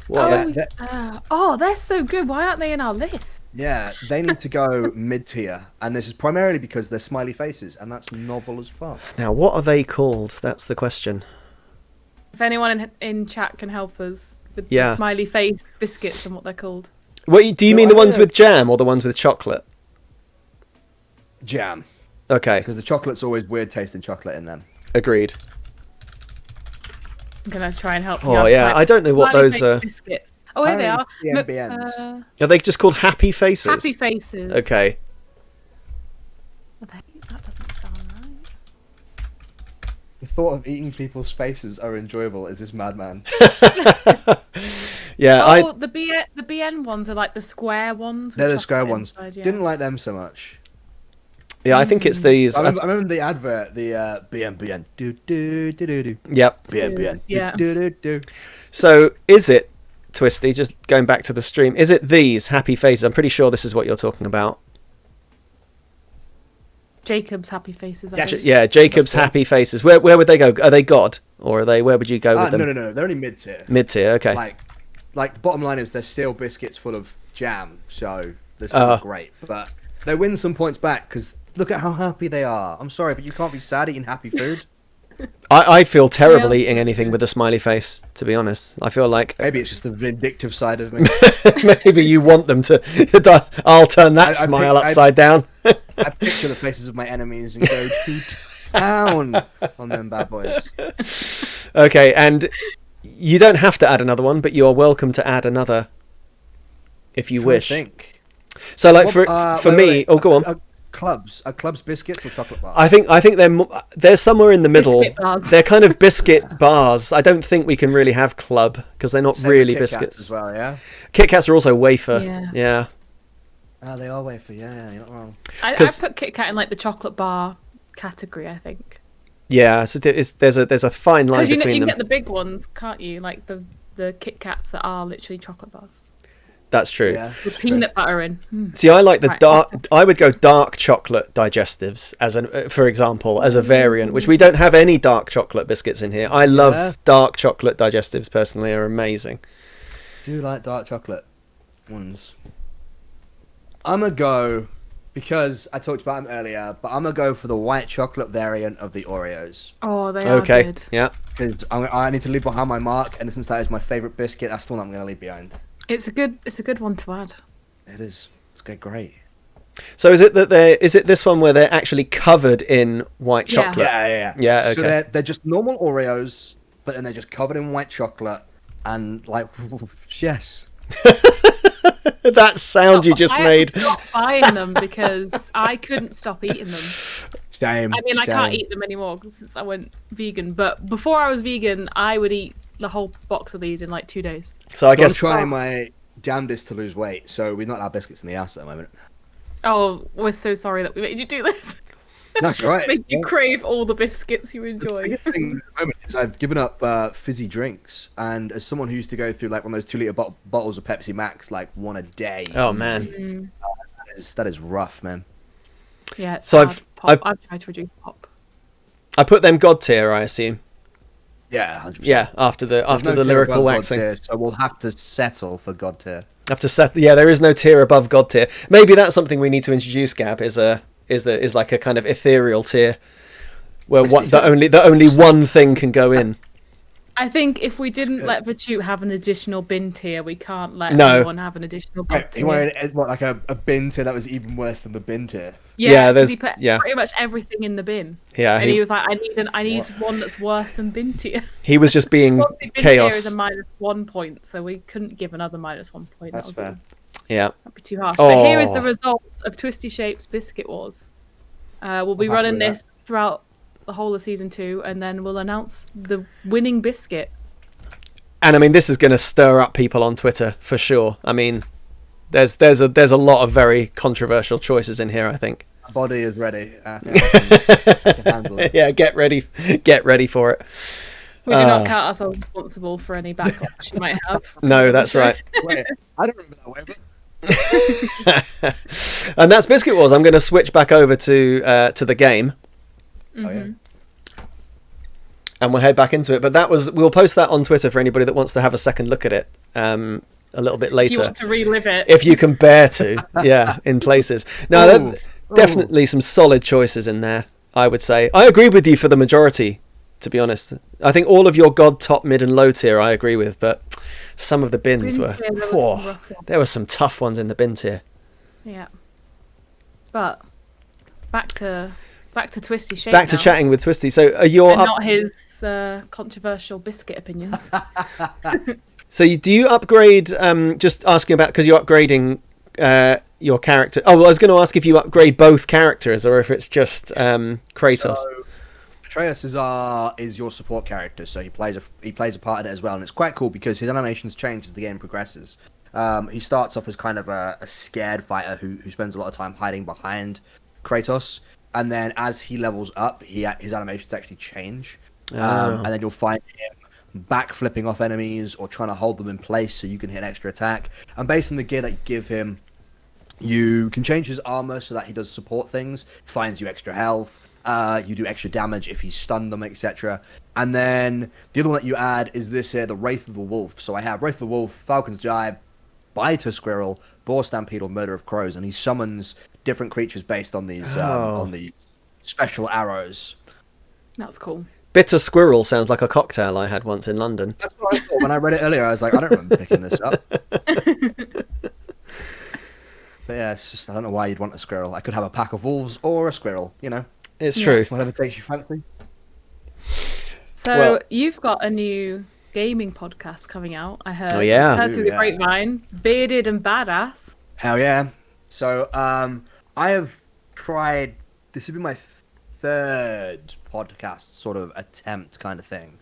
Well, they're so good. Why aren't they in our list? Yeah, they need to go mid tier, and this is primarily because they're smiley faces, and that's novel as fuck. Now, what are they called? That's the question. If anyone in chat can help us with the smiley face biscuits and what they're called. What do you mean, the ones with jam or the ones with chocolate? Jam. Okay. Because the chocolate's always weird tasting chocolate in them. Agreed. I'm gonna try and help you. Oh yeah, I don't know what those are. Biscuits. Oh, here they are. Are they just called happy faces? Happy faces. Okay. That doesn't sound right. The thought of eating people's faces are enjoyable is this madman. Yeah, the BN ones are like the square ones. They're the square ones. Inside, yeah. Didn't like them so much. Yeah, I think it's these. I remember the advert, the BN. Do do do do do. Yep. BN. Yeah. Do do do. So is it, Twisty? Just going back to the stream, is it these happy faces? I'm pretty sure this is what you're talking about. Jacob's happy faces. Yes. Yeah, Jacob's happy faces. Where would they go? Are they God, or are they? Where would you go with them? No. They're only mid tier. Mid tier. Okay. Like the bottom line is they're still biscuits full of jam, so they're still great. But they win some points back because look at how happy they are. I'm sorry, but you can't be sad eating happy food. I feel terrible eating anything with a smiley face, to be honest. I feel like... Maybe it's just the vindictive side of me. Maybe you want them to... I'll turn that smile upside down. I picture the faces of my enemies and go to town on them bad boys. Okay, and you don't have to add another one, but you are welcome to add another if you wish. So, like, for me... Oh, go on. Are clubs biscuits or chocolate bars? I think they're somewhere in the middle. They're kind of biscuit bars. I don't think we can really have club because they're not really biscuits as well. Yeah, Kit Kats are also wafer. Yeah. Oh, they are wafer. Yeah, you're not wrong. I put Kit Kat in like the chocolate bar category, I think. Yeah, so there's a fine line between them. You can get the big ones, can't you? Like the Kit Kats that are literally chocolate bars. That's true. Yeah. With peanut butter in. See, I like the dark. I would go dark chocolate digestives for example, as a variant, which we don't have any dark chocolate biscuits in here. I love dark chocolate digestives. Personally, are amazing. Do you like dark chocolate ones? I'm gonna go because I talked about them earlier, but I'm gonna go for the white chocolate variant of the Oreos. Oh, they are good. Yeah. Because I need to leave behind my mark, and since that is my favorite biscuit, that's the one I'm gonna leave behind. It's a good one to add. It is. It's great. So is it this one where they're actually covered in white chocolate? Yeah. Okay. So they're just normal Oreos, but then they're just covered in white chocolate, and like, yes. That sound you just made. I stopped buying them because I couldn't stop eating them. Same. I mean, I can't eat them anymore since I went vegan. But before I was vegan, I would eat the whole box of these in like 2 days. So I guess I'm trying my damnedest to lose weight, so we're not allowed biscuits in the house at the moment. Oh, we're so sorry that we made you do this. That's right. Make you crave all the biscuits you enjoy. The thing at the moment is I've given up fizzy drinks, and as someone who used to go through like one of those 2 litre bottles of Pepsi Max, like one a day. Oh man, that is rough, man. Yeah. So I've tried to reduce pop. I put them God tier, I assume. Yeah, 100%. Yeah, after the lyrical waxing. Tier, so we'll have to settle for God tier. Yeah, there is no tier above God tier. Maybe that's something we need to introduce, Gab, is like a kind of ethereal tier where the only one thing can go in. I think if we didn't let Virtute have an additional bin tier, we can't let anyone have an additional God tier. He wanted like a bin tier that was even worse than the bin tier. Yeah, he put pretty much everything in the bin. Yeah, and he was like, I need one that's worse than bin tier. He was just being bin chaos. Tier is a -1 point, so we couldn't give another -1 point. That's fair. Yeah, that'd be too harsh. But here is the results of TwistyShape's Biscuit Wars. We'll be running this throughout the whole of season 2, and then we'll announce the winning biscuit. And I mean, this is going to stir up people on Twitter for sure. I mean, there's a lot of very controversial choices in here, I think. My body is ready. I can handle it. Yeah, get ready for it. We do not count ourselves responsible for any backlash you might have. No, that's right. Wait, I don't remember that way, but... And that's Biscuit Wars. I'm going to switch back over to the game. Mm-hmm. Oh, yeah. And we'll head back into it. But we'll post that on Twitter for anybody that wants to have a second look at it a little bit later. If you want to relive it. If you can bear to, in places. Now, definitely some solid choices in there, I would say. I agree with you for the majority, to be honest. I think all of your God top, mid and low tier I agree with, but some of the bins were... there were some tough ones in the bin tier. Yeah. But back to TwistyShape. Back to chatting with Twisty. So are your not his controversial biscuit opinions. So do you upgrade? Just asking about because you're upgrading your character. Oh, well, I was going to ask if you upgrade both characters or if it's just Kratos. So, Atreus is your support character, so he plays a part in it as well, and it's quite cool because his animations change as the game progresses. He starts off as kind of a scared fighter who spends a lot of time hiding behind Kratos. And then as he levels up, his animations actually change. And then you'll find him backflipping off enemies or trying to hold them in place so you can hit an extra attack. And based on the gear that you give him, you can change his armor so that he does support things, finds you extra health, you do extra damage if he's stunned them, etc. And then the other one that you add is this here, the Wraith of the Wolf. So I have Wraith of the Wolf, Falcon's Jibe, Biter Squirrel, Boar Stampede, or Murder of Crows, and he summons different creatures based on these special arrows. That's cool. Bitter squirrel sounds like a cocktail I had once in London. That's what I thought when I read it earlier. I was like, I don't remember picking this up. But yeah, it's just, I don't know why you'd want a squirrel. I could have a pack of wolves or a squirrel, you know. It's true. Whatever takes you fancy. So you've got a new gaming podcast coming out, I heard. Oh, yeah. Heard through the grapevine. Bearded and Badass. Hell yeah. So I have tried, this would be my third podcast sort of attempt kind of thing.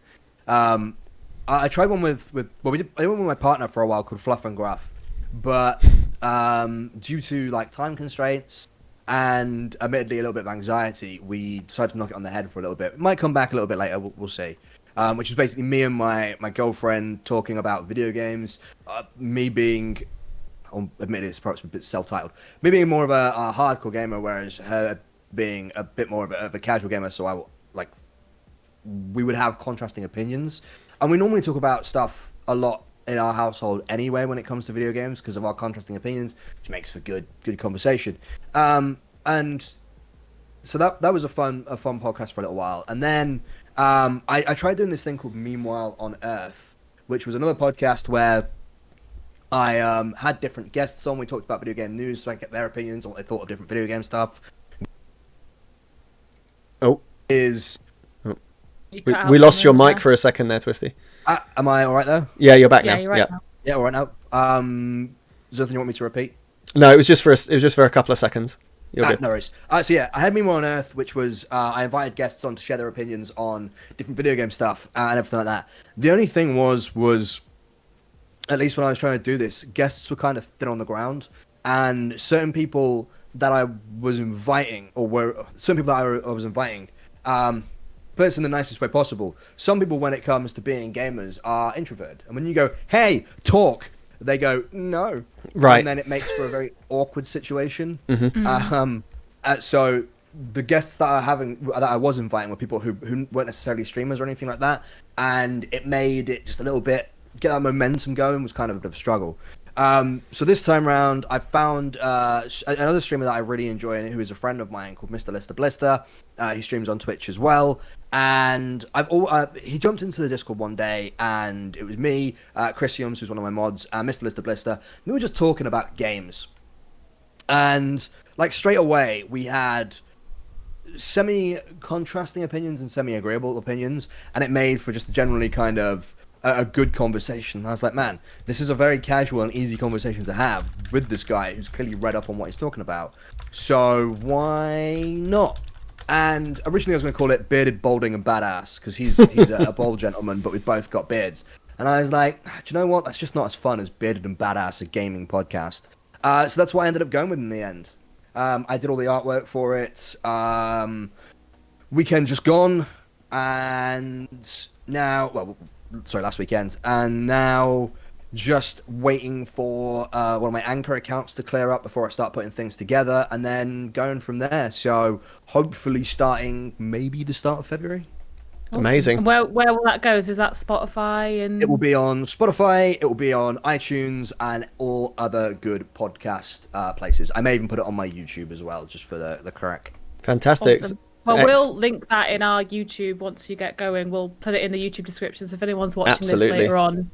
I tried one with I did one with my partner for a while called Fluff and Gruff. But due to like time constraints and admittedly a little bit of anxiety, we decided to knock it on the head for a little bit. It might come back a little bit later, we'll see. Which is basically me and my girlfriend talking about video games. Me being, admittedly it's perhaps a bit self-titled, me being more of a hardcore gamer, whereas her being a bit more of a casual gamer. So we would have contrasting opinions, and we normally talk about stuff a lot in our household anyway when it comes to video games because of our contrasting opinions, which makes for good conversation. And so that was a fun podcast for a little while, and then I tried doing this thing called Meanwhile on Earth, which was another podcast where I had different guests on. We talked about video game news, so I get their opinions on what they thought of different video game stuff. We lost your mic for a second there, Twisty. Am I all right there? Yeah, you're back now. You're right now. Yeah, all right now. Is there anything you want me to repeat? No, it was just for a couple of seconds. You're good. No worries. So yeah, I had Meanwhile on Earth, which was I invited guests on to share their opinions on different video game stuff and everything like that. The only thing was at least when I was trying to do this, guests were kind of thin on the ground, and certain people that I was inviting, put this in the nicest way possible. Some people, when it comes to being gamers, are introverted, and when you go, "Hey, talk," they go, "No," right, and then it makes for a very awkward situation. Mm-hmm. So the guests that I was inviting were people who weren't necessarily streamers or anything like that, and it made it just a little bit get that momentum going was kind of a bit of a struggle. So this time around, I found another streamer that I really enjoy, and who is a friend of mine called Mr. Lister Blister. He streams on Twitch as well, and he jumped into the Discord one day, and it was me, Chris Yums, who's one of my mods, and Mr. Lister Blister. We were just talking about games, and like straight away we had semi-contrasting opinions and semi-agreeable opinions, and it made for just generally kind of a good conversation. I was like, man, this is a very casual and easy conversation to have with this guy who's clearly read up on what he's talking about. So why not? And originally I was going to call it Bearded, Balding, and Badass, because he's a bald gentleman, but we've both got beards. And I was like, do you know what? That's just not as fun as Bearded and Badass, a gaming podcast. So that's what I ended up going with in the end. I did all the artwork for it. Weekend just gone, and now, last weekend, and now just waiting for one of my Anchor accounts to clear up before I start putting things together, and then going from there. So hopefully starting maybe the start of February. Awesome. Amazing. Where will that go? So is that Spotify? And it will be on Spotify, it will be on iTunes, and all other good podcast places. I may even put it on my YouTube as well, just for the crack. Fantastic. Awesome. Well, we'll link that in our YouTube once you get going. We'll put it in the YouTube description. So if anyone's watching this later on,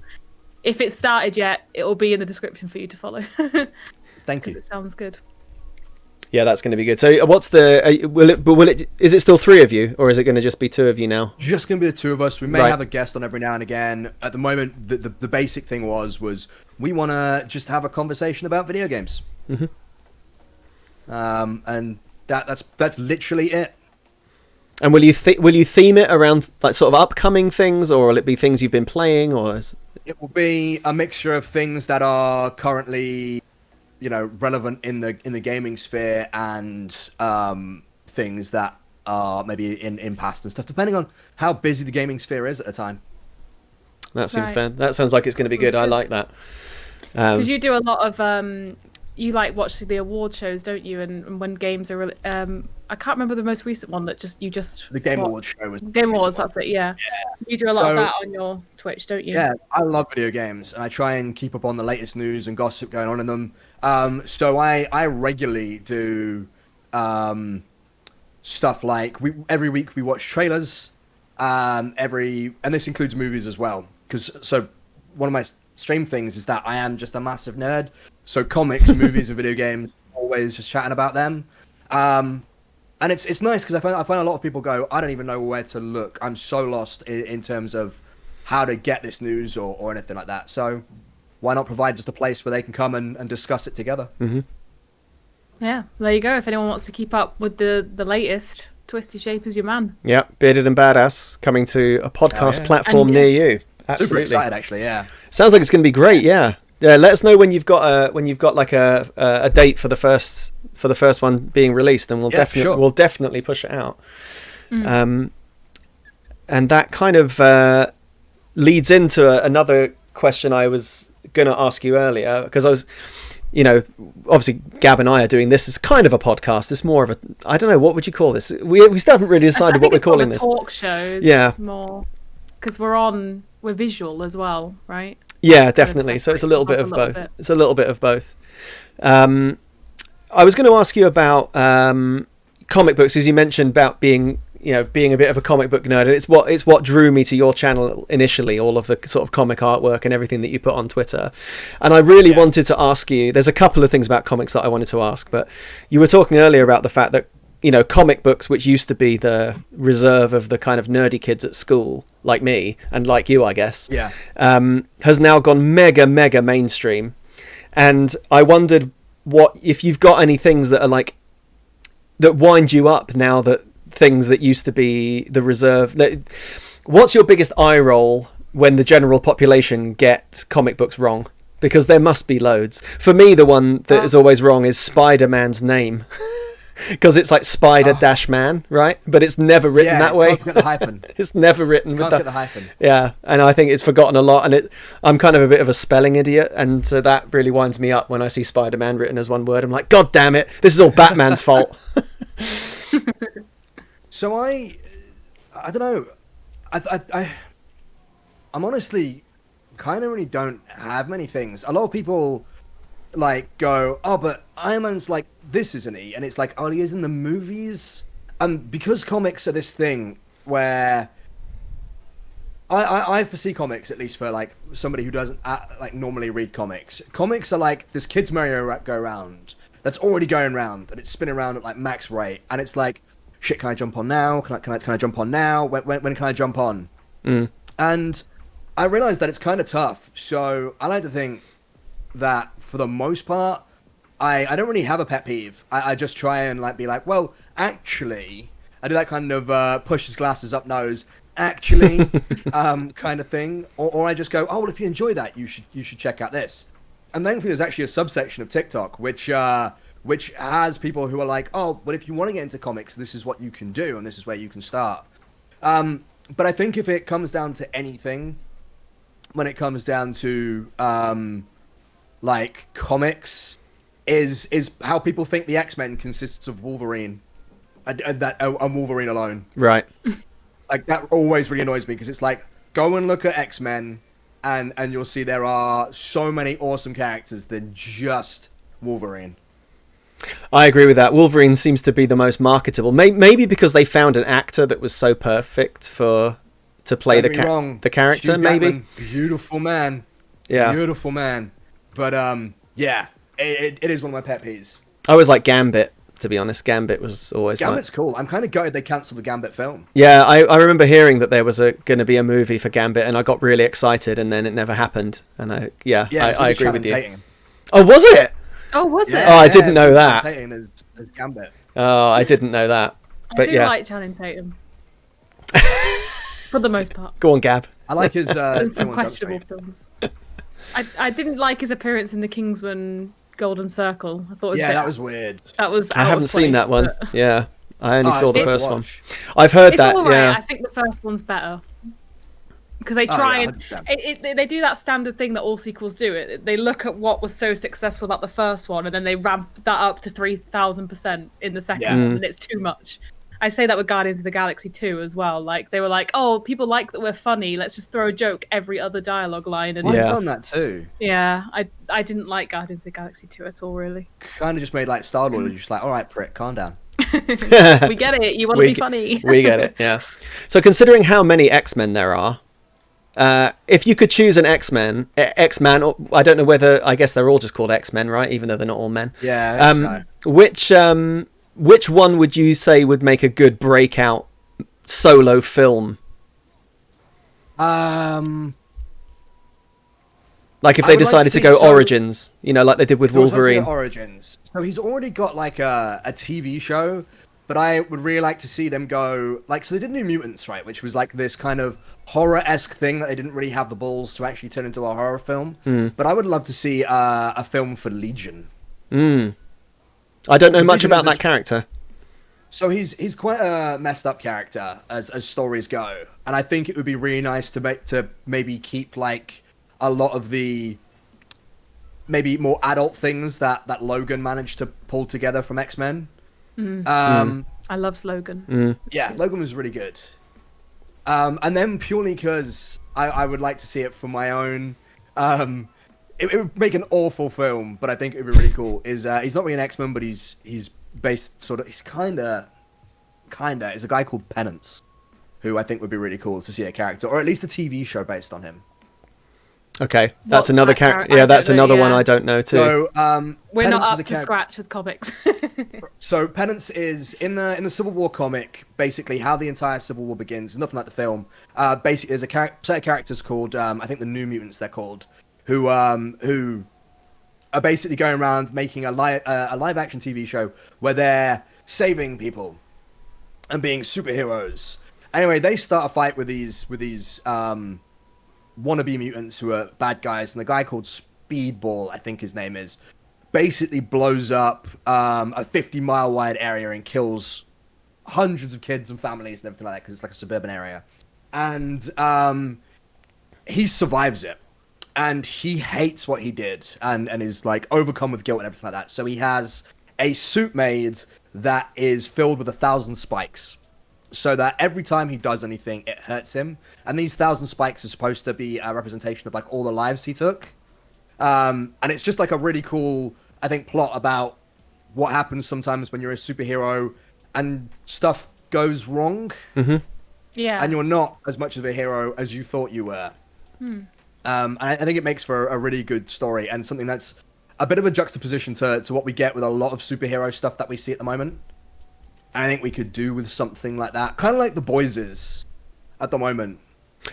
if it's started yet, it will be in the description for you to follow. Thank you. It sounds good. Yeah, that's going to be good. So what's is it still 3 of you, or is it going to just be 2 of you now? Just going to be the 2 of us. We may have a guest on every now and again. At the moment, the basic thing was we want to just have a conversation about video games. Mm-hmm. And that's literally it. And will you theme it around like sort of upcoming things, or will it be things you've been playing, or it will be a mixture of things that are currently, relevant in the gaming sphere, and things that are maybe in past and stuff, depending on how busy the gaming sphere is at the time. That seems fair. That sounds like it's going to be good. I like that. Because you do a lot of you like watch the award shows, don't you? And when games are I can't remember the most recent one that the Game Awards show was Game Awards. That's it. Yeah. You do a lot of that on your Twitch, don't you? Yeah, I love video games, and I try and keep up on the latest news and gossip going on in them. So I regularly do stuff like every week we watch trailers and this includes movies as well. So one of my stream things is that I am just a massive nerd. So comics, movies, and video games, always just chatting about them. And it's nice because I find a lot of people go, I don't even know where to look. I'm so lost in terms of how to get this news or anything like that. So why not provide just a place where they can come and discuss it together? Mm-hmm. Yeah, there you go. If anyone wants to keep up with the latest, TwistyShape is your man. Yeah, Bearded and Badass coming to a podcast platform near you. Absolutely. Super excited, actually. Yeah. Sounds like it's going to be great. Yeah. Let us know when you've got like a date for the first one being released, and we'll definitely push it out. And that kind of leads into another question I was going to ask you earlier, because I was, obviously Gab and I are doing this as kind of a podcast. It's more of a, I don't know, what would you call this? We still haven't really decided what we're calling this. Talk shows. Yeah. More because we're visual as well, right? Yeah, definitely. So it's a little bit of both. It's a little bit of both. I was going to ask you about comic books, as you mentioned about being a bit of a comic book nerd, and it's what drew me to your channel initially, all of the sort of comic artwork and everything that you put on Twitter. And I really wanted to ask you, there's a couple of things about comics that I wanted to ask, but you were talking earlier about the fact that, comic books, which used to be the reserve of the kind of nerdy kids at school, like me, and like you, I guess, has now gone mega, mega mainstream. And I wondered if you've got any things that are like, that wind you up now that things that used to be the reserve. What's your biggest eye roll when the general population get comic books wrong? Because there must be loads. For me, the one that is always wrong is Spider-Man's name. Because it's like Spider-Man, right? But it's never written that way. Can't get the hyphen. It's never written with the hyphen. Yeah, and I think it's forgotten a lot. And I'm kind of a bit of a spelling idiot, and so that really winds me up when I see Spider-Man written as one word. I'm like, God damn it! This is all Batman's fault. So I don't know. I'm honestly kind of really don't have many things. A lot of people like go, oh, but Iron Man's like this, isn't he? And it's like, oh, he is in the movies. And because comics are this thing where I foresee comics, at least for like somebody who doesn't like normally read comics. Comics are like this kid's merry-go-round that's already going round, and it's spinning around at like max rate, and it's like, shit, can I jump on now? Can I jump on now? When can I jump on? And I realized that it's kind of tough. So I like to think that for the most part, I don't really have a pet peeve. I just try and like be like, well, actually, I do that kind of push his glasses up nose, actually, kind of thing. Or I just go, oh, well, if you enjoy that, you should check out this. And thankfully, there's actually a subsection of TikTok which has people who are like, oh, but if you want to get into comics, this is what you can do, and this is where you can start. But I think if it comes down to anything, when it comes down to like comics, is how people think the X-Men consists of Wolverine, and Wolverine alone. Right. Like that always really annoys me, because it's like, go and look at X-Men, and you'll see there are so many awesome characters than just Wolverine. I agree with that. Wolverine seems to be the most marketable. Maybe because they found an actor that was so perfect to play the character. Hugh maybe Jackman, beautiful man. Yeah, beautiful man. But yeah, it is one of my pet peeves. I always like Gambit. To be honest, Gambit was always. Gambit's cool. I'm kind of gutted they cancelled the Gambit film. Yeah, I remember hearing that there was going to be a movie for Gambit, and I got really excited, and then it never happened. And I agree with you. Tatum. Oh, was it? Oh, was it? Oh, I didn't know that. Tatum as Gambit. Oh, I didn't know that. But I do like Channing Tatum. For the most part. Go on, Gab. I like his some questionable films. I didn't like his appearance in the Kingsman Golden Circle. I thought it was that was weird. That was I haven't seen that one. But... Yeah. I only saw the first one. I've heard that. Right. Yeah. I think the first one's better. Because they try they do that standard thing that all sequels do. They look at what was so successful about the first one, and then they ramp that up to 3,000% in the second one, and it's too much. I say that with Guardians of the Galaxy 2 as well. Like, they were like, oh, people like that we're funny, let's just throw a joke every other dialogue line. And I've done that too. Yeah, I didn't like Guardians of the Galaxy 2 at all, really. Kind of just made like Star-Lord, and you're just like, all right, prick, calm down. We get it. You want to be funny. We get it. Yeah. So considering how many X-Men there are, if you could choose an X-Man, or I don't know whether, I guess they're all just called X-Men, right? Even though they're not all men. Yeah. So. Which one would you say would make a good breakout solo film? Like if they decided to go Origins, like they did with Wolverine. Origins. So he's already got like a TV show, but I would really like to see them go so they did New Mutants, right? Which was like this kind of horror-esque thing that they didn't really have the balls to actually turn into a horror film. But I would love to see a film for Legion. I don't know much about that character. So he's quite a messed up character as stories go, and I think it would be really nice to maybe keep like a lot of the maybe more adult things that Logan managed to pull together from X-Men. I love Logan. Yeah, Logan was really good. And then purely because I would like to see it for my own. It would make an awful film, but I think it would be really cool. He's not really an X-Men, but he's based sort of. He's kinda. Is a guy called Penance, who I think would be really cool to see a character, or at least a TV show based on him. Okay, that's another character. Yeah, that's another one I don't know too. So, we're not up to scratch with comics. So Penance is in the Civil War comic. Basically, how the entire Civil War begins. Nothing like the film. Basically, there's a set of characters called I think the New Mutants. They're called who are basically going around making a live action TV show where they're saving people and being superheroes. Anyway, they start a fight with these wannabe mutants who are bad guys, and the guy called Speedball, I think his name is, basically blows up a 50-mile wide area and kills hundreds of kids and families and everything like that, because it's like a suburban area. And he survives it, and he hates what he did, and is like overcome with guilt and everything like that. So he has a suit made that is filled with 1,000 spikes, so that every time he does anything, it hurts him. And these 1,000 spikes are supposed to be a representation of like all the lives he took. And it's just like a really cool, I think, plot about what happens sometimes when you're a superhero and stuff goes wrong. Yeah. And you're not as much of a hero as you thought you were. And I think it makes for a really good story, and something that's a bit of a juxtaposition to what we get with a lot of superhero stuff that we see at the moment. And I think we could do with something like that, kind of like The Boys is at the moment.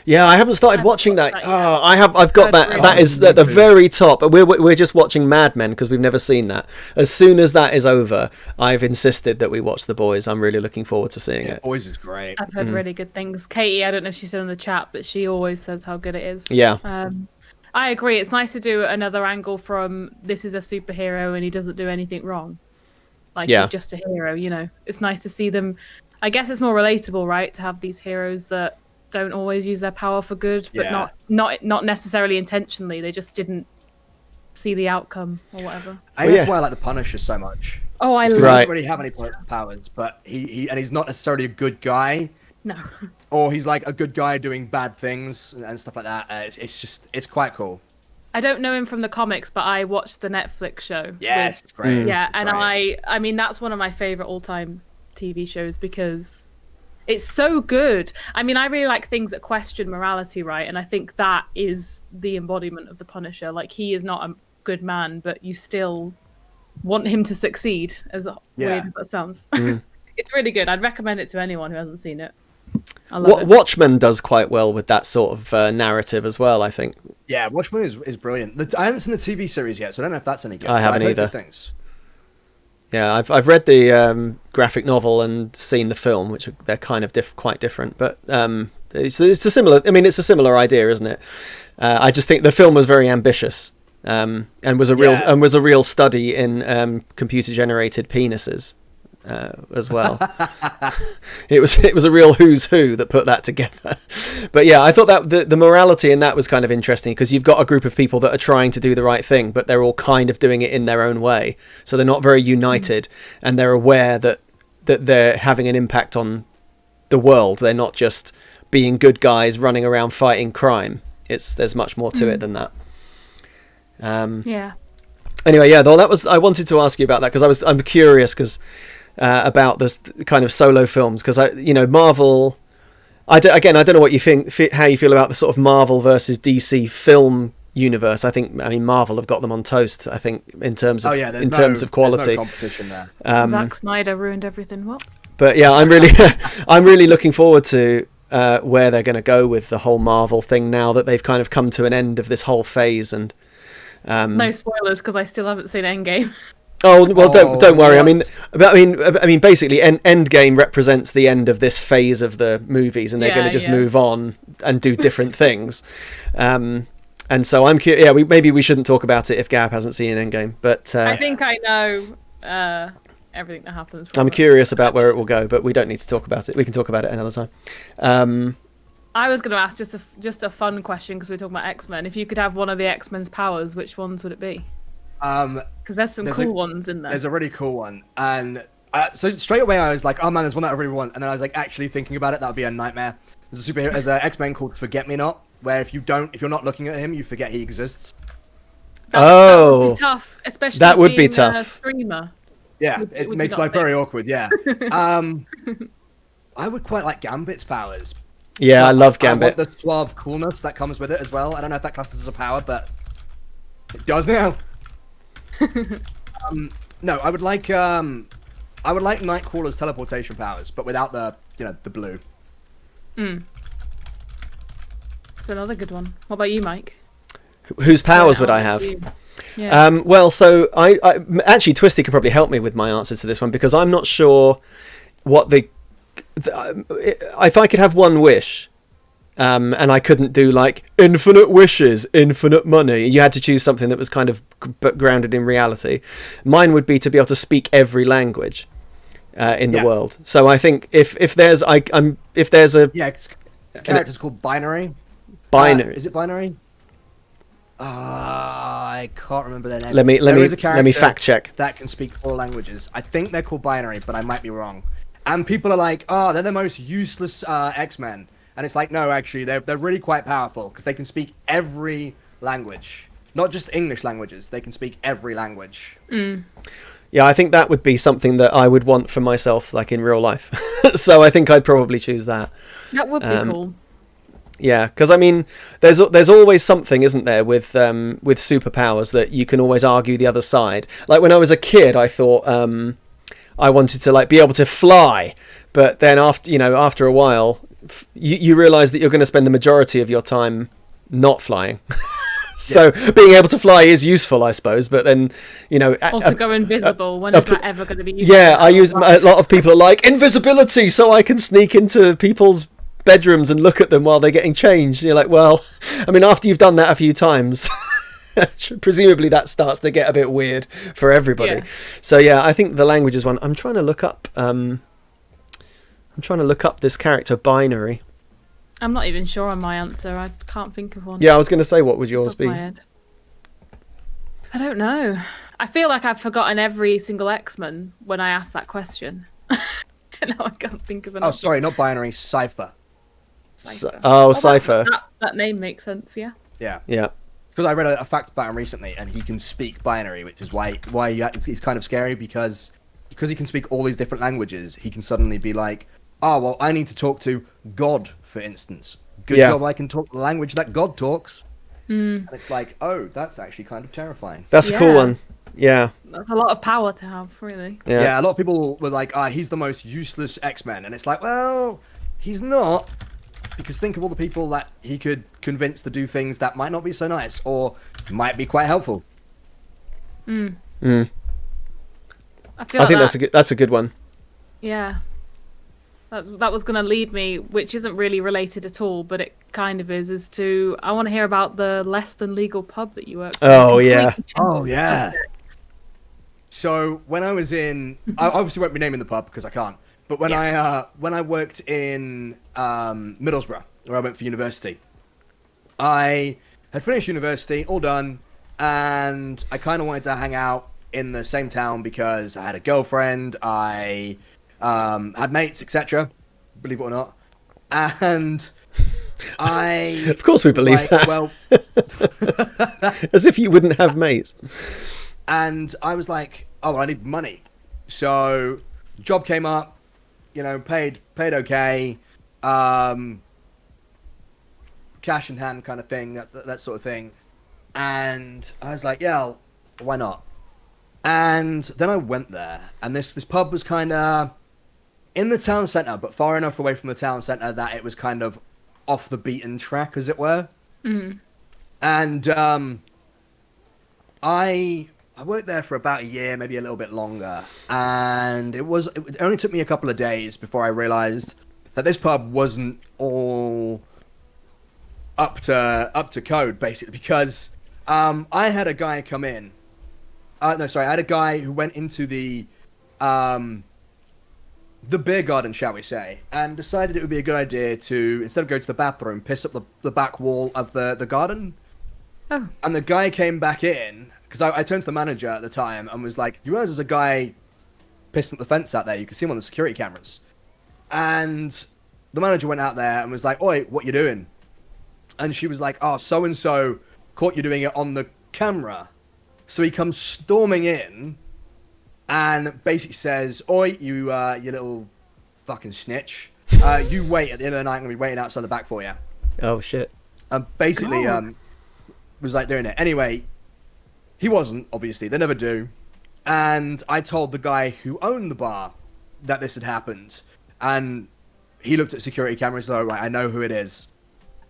Yeah, I haven't started watching that. I've got that. That is at the very top. We're just watching Mad Men because we've never seen that. As soon as that is over, I've insisted that we watch The Boys. I'm really looking forward to seeing it. Boys is great. I've heard really good things. Katie, I don't know if she's in the chat, but she always says how good it is. Yeah. I agree. It's nice to do another angle from this is a superhero and he doesn't do anything wrong. He's just a hero, It's nice to see them. I guess it's more relatable, right? To have these heroes that don't always use their power for good, but not necessarily intentionally. They just didn't see the outcome or whatever. I think that's why I like the Punisher so much. Oh, I love. He doesn't really have any powers, but he's not necessarily a good guy. No. Or he's like a good guy doing bad things and stuff like that. It's quite cool. I don't know him from the comics, but I watched the Netflix show. Yes, it's great. Yeah, it's and great. I mean, that's one of my favorite all-time TV shows because it's so good. I mean, I really like things that question morality, right? And I think that is the embodiment of the Punisher. Like, he is not a good man, but you still want him to succeed, as weird as that sounds. It's really good. I'd recommend it to anyone who hasn't seen it. I love it. Watchmen does quite well with that sort of narrative as well, I think. Yeah, Watchmen is brilliant. I haven't seen the TV series yet, so I don't know if that's any good. I haven't either. Things. Yeah, I've read the graphic novel and seen the film, which they're kind of quite different, but it's a similar. I mean, it's a similar idea, isn't it? I just think the film was very ambitious and was a real study in computer generated penises. As well. it was a real who's who that put that together. But yeah, I thought that the morality in that was kind of interesting because you've got a group of people that are trying to do the right thing, but they're all kind of doing it in their own way. So they're not very united, and they're aware that they're having an impact on the world. They're not just being good guys running around fighting crime. There's much more to it than that. Yeah. Anyway, yeah, though I wanted to ask you about that because I'm curious because about this kind of solo films, because Marvel. I don't know what you think, how you feel about the sort of Marvel versus DC film universe. I mean, Marvel have got them on toast. I think in terms of terms of quality, there's no competition there. Zack Snyder ruined everything. What? But yeah, I'm really looking forward to where they're going to go with the whole Marvel thing now that they've kind of come to an end of this whole phase. And no spoilers, because I still haven't seen Endgame. Oh well, don't worry. I mean, basically, Endgame represents the end of this phase of the movies, and they're going to just move on and do different things. And so I'm curious. Yeah, maybe we shouldn't talk about it if Gab hasn't seen Endgame. But I think I know everything that happens. I'm curious about where it will go, but we don't need to talk about it. We can talk about it another time. I was going to ask just a fun question, because we're talking about X-Men. If you could have one of the X-Men's powers, which ones would it be? Because there's some cool ones in there. There's a really cool one, and so straight away I was like, oh man, there's one that I really want, and then I was like, actually thinking about it, that would be a nightmare. There's an X-Men called Forget Me Not, where if you're not looking at him, you forget he exists. That would be tough, especially that would be being tough. A streamer. Yeah, it makes life very awkward. Yeah. I would quite like Gambit's powers. Yeah, I love Gambit. I want the suave coolness that comes with it as well. I don't know if that classes as a power, but it does now. No, I would like Nightcrawler's teleportation powers, but without the blue. It's another good one. What about you, Mike? Whose powers would I have? Yeah. Well, so I actually, Twisty could probably help me with my answer to this one, because I'm not sure what if I could have one wish. And I couldn't do like infinite wishes, infinite money. You had to choose something that was kind of grounded in reality. Mine would be to be able to speak every language in the world. So I think if there's a character's called Binary. Binary. Is it Binary? I can't remember their name. Let me fact check. That can speak all languages. I think they're called Binary, but I might be wrong. And people are like, oh, they're the most useless X-Men. And it's like, no, actually, they're really quite powerful, because they can speak every language. Not just English languages. They can speak every language. Yeah, I think that would be something that I would want for myself, like in real life. So I think I'd probably choose that. That would be cool. Yeah, because I mean, there's always something, isn't there, with superpowers that you can always argue the other side. Like when I was a kid, I thought I wanted to be able to fly, but then after a while, you realise that you're going to spend the majority of your time not flying. So being able to fly is useful, I suppose, but then also go invisible. When is that ever going to be useful? Yeah, I use a lot of people are like invisibility, so I can sneak into people's bedrooms and look at them while they're getting changed. And you're like, well, I mean, after you've done that a few times, presumably that starts to get a bit weird for everybody. Yeah. So yeah, I think the languages one. I'm trying to look up. This character Binary. I'm not even sure on my answer. I can't think of one. Yeah, I was going to say, what would yours be? I don't know. I feel like I've forgotten every single X-Men when I asked that question. Now I can't think of an. Oh, sorry, not Binary. Cypher. Cypher. That name makes sense. Yeah. Yeah. Yeah. Because I read a fact about him recently, and he can speak Binary, which is why it's kind of scary, because he can speak all these different languages. He can suddenly be like, oh, well, I need to talk to God, for instance. Good job, I can talk the language that God talks. And it's like, oh, that's actually kind of terrifying. That's a cool one. Yeah. That's a lot of power to have, really. Yeah, a lot of people were like, he's the most useless X-Men. And it's like, well, he's not. Because think of all the people that he could convince to do things that might not be so nice, or might be quite helpful. I think that's a good one. Yeah. That was going to lead me, which isn't really related at all, but it kind of is to, I want to hear about the less than legal pub that you worked in. Oh, yeah. Oh, yeah. So when I was in, I obviously won't be naming the pub because I can't, but when I worked in Middlesbrough, where I went for university, I had finished university, all done, and I kind of wanted to hang out in the same town because I had a girlfriend, I had mates, etc. Believe it or not, and I. Of course, we believe that. Well, as if you wouldn't have mates. And I was like, "Oh, I need money." So job came up, you know, paid okay, cash in hand kind of thing, that sort of thing. And I was like, yeah, why not? And then I went there, and this pub was kind of in the town centre, but far enough away from the town centre that it was kind of off the beaten track, as it were. Mm. And I worked there for about a year, maybe a little bit longer, and it only took me a couple of days before I realised that this pub wasn't all up to code, basically, because I had a guy come in. I had a guy who went into the beer garden, shall we say, and decided it would be a good idea to, instead of going to the bathroom, piss up the back wall of the garden. Oh. And the guy came back in, because I turned to the manager at the time and was like, you realize there's a guy pissing up the fence out there? You can see him on the security cameras. And the manager went out there and was like, oi, what you doing? And she was like, oh, so-and-so caught you doing it on the camera. So he comes storming in and basically says, oi, you little fucking snitch. You wait at the end of the night, I'm going to be waiting outside the back for you. Oh, shit. Basically, was like doing it. Anyway, he wasn't, obviously. They never do. And I told the guy who owned the bar that this had happened. And he looked at security cameras and was like, right, I know who it is.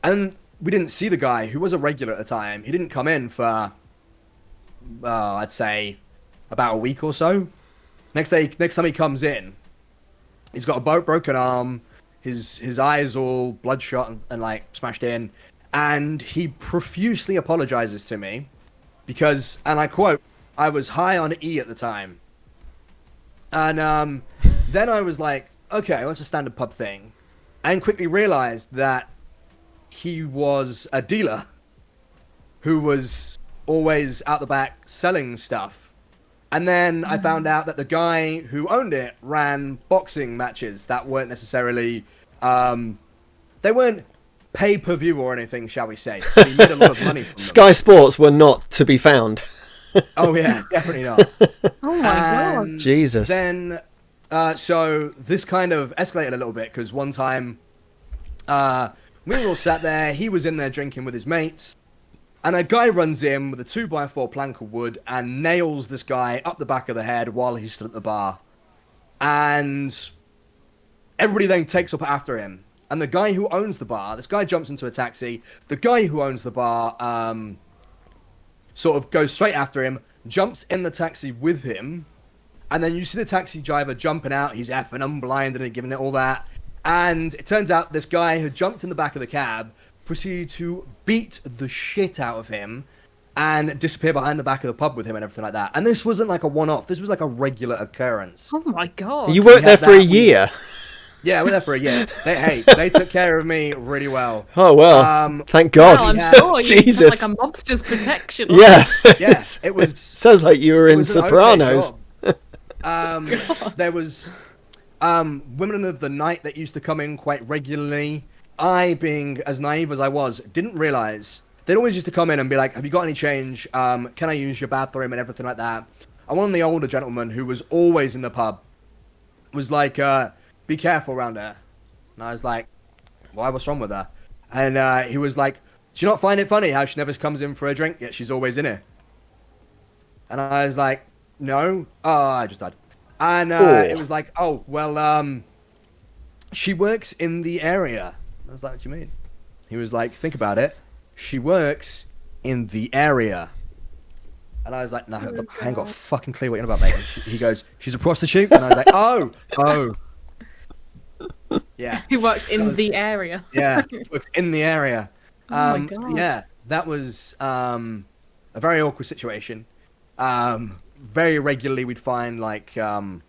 And we didn't see the guy, who was a regular at the time. He didn't come in for, I'd say, about a week or so. Next time he comes in, he's got a broken arm, his eyes all bloodshot and like smashed in, and he profusely apologizes to me because, and I quote, I was high on E at the time. And then I was like, okay, what's a standard pub thing? And quickly realized that he was a dealer who was always out the back selling stuff. And then I found out that the guy who owned it ran boxing matches that weren't necessarily, they weren't pay-per-view or anything, shall we say. But he made a lot of money from them. Sky Sports were not to be found. Oh yeah, definitely not. Oh my god. Jesus. Then, so this kind of escalated a little bit because one time, we were all sat there, he was in there drinking with his mates, and a guy runs in with a 2x4 plank of wood and nails this guy up the back of the head while he stood at the bar. And everybody then takes up after him. And the guy who owns the bar, this guy jumps into a taxi, the guy who owns the bar sort of goes straight after him, jumps in the taxi with him, and then you see the taxi driver jumping out, he's effing and blinded and giving it all that. And it turns out this guy who jumped in the back of the cab proceeded to beat the shit out of him and disappear behind the back of the pub with him and everything like that. And this wasn't like a one-off. This was like a regular occurrence. Oh my god. You worked there for a year. Yeah, we were there for a year. They took care of me really well. Oh, well. Thank God. Well, I'm sure you Jesus. had like a mobster's protection. Yeah. Yes, it was... Sounds like you were in Sopranos. There was women of the night that used to come in quite regularly. I, being as naive as I was, didn't realise. They'd always used to come in and be like, have you got any change? Can I use your bathroom and everything like that? And one of the older gentlemen who was always in the pub was like, be careful around her. And I was like, why? What's wrong with her? And he was like, do you not find it funny how she never comes in for a drink, yet she's always in here? And I was like, no. Oh, I just died. And it was like, oh, well, she works in the area. I was like, what do you mean? He was like, think about it. She works in the area. And I was like, no, I ain't got a fucking clue what you're on about, mate. He goes, she's a prostitute? And I was like, oh. Yeah. He works in the area. Yeah, works in the area. Oh my god. Yeah, that was a very awkward situation. Very regularly we'd find like the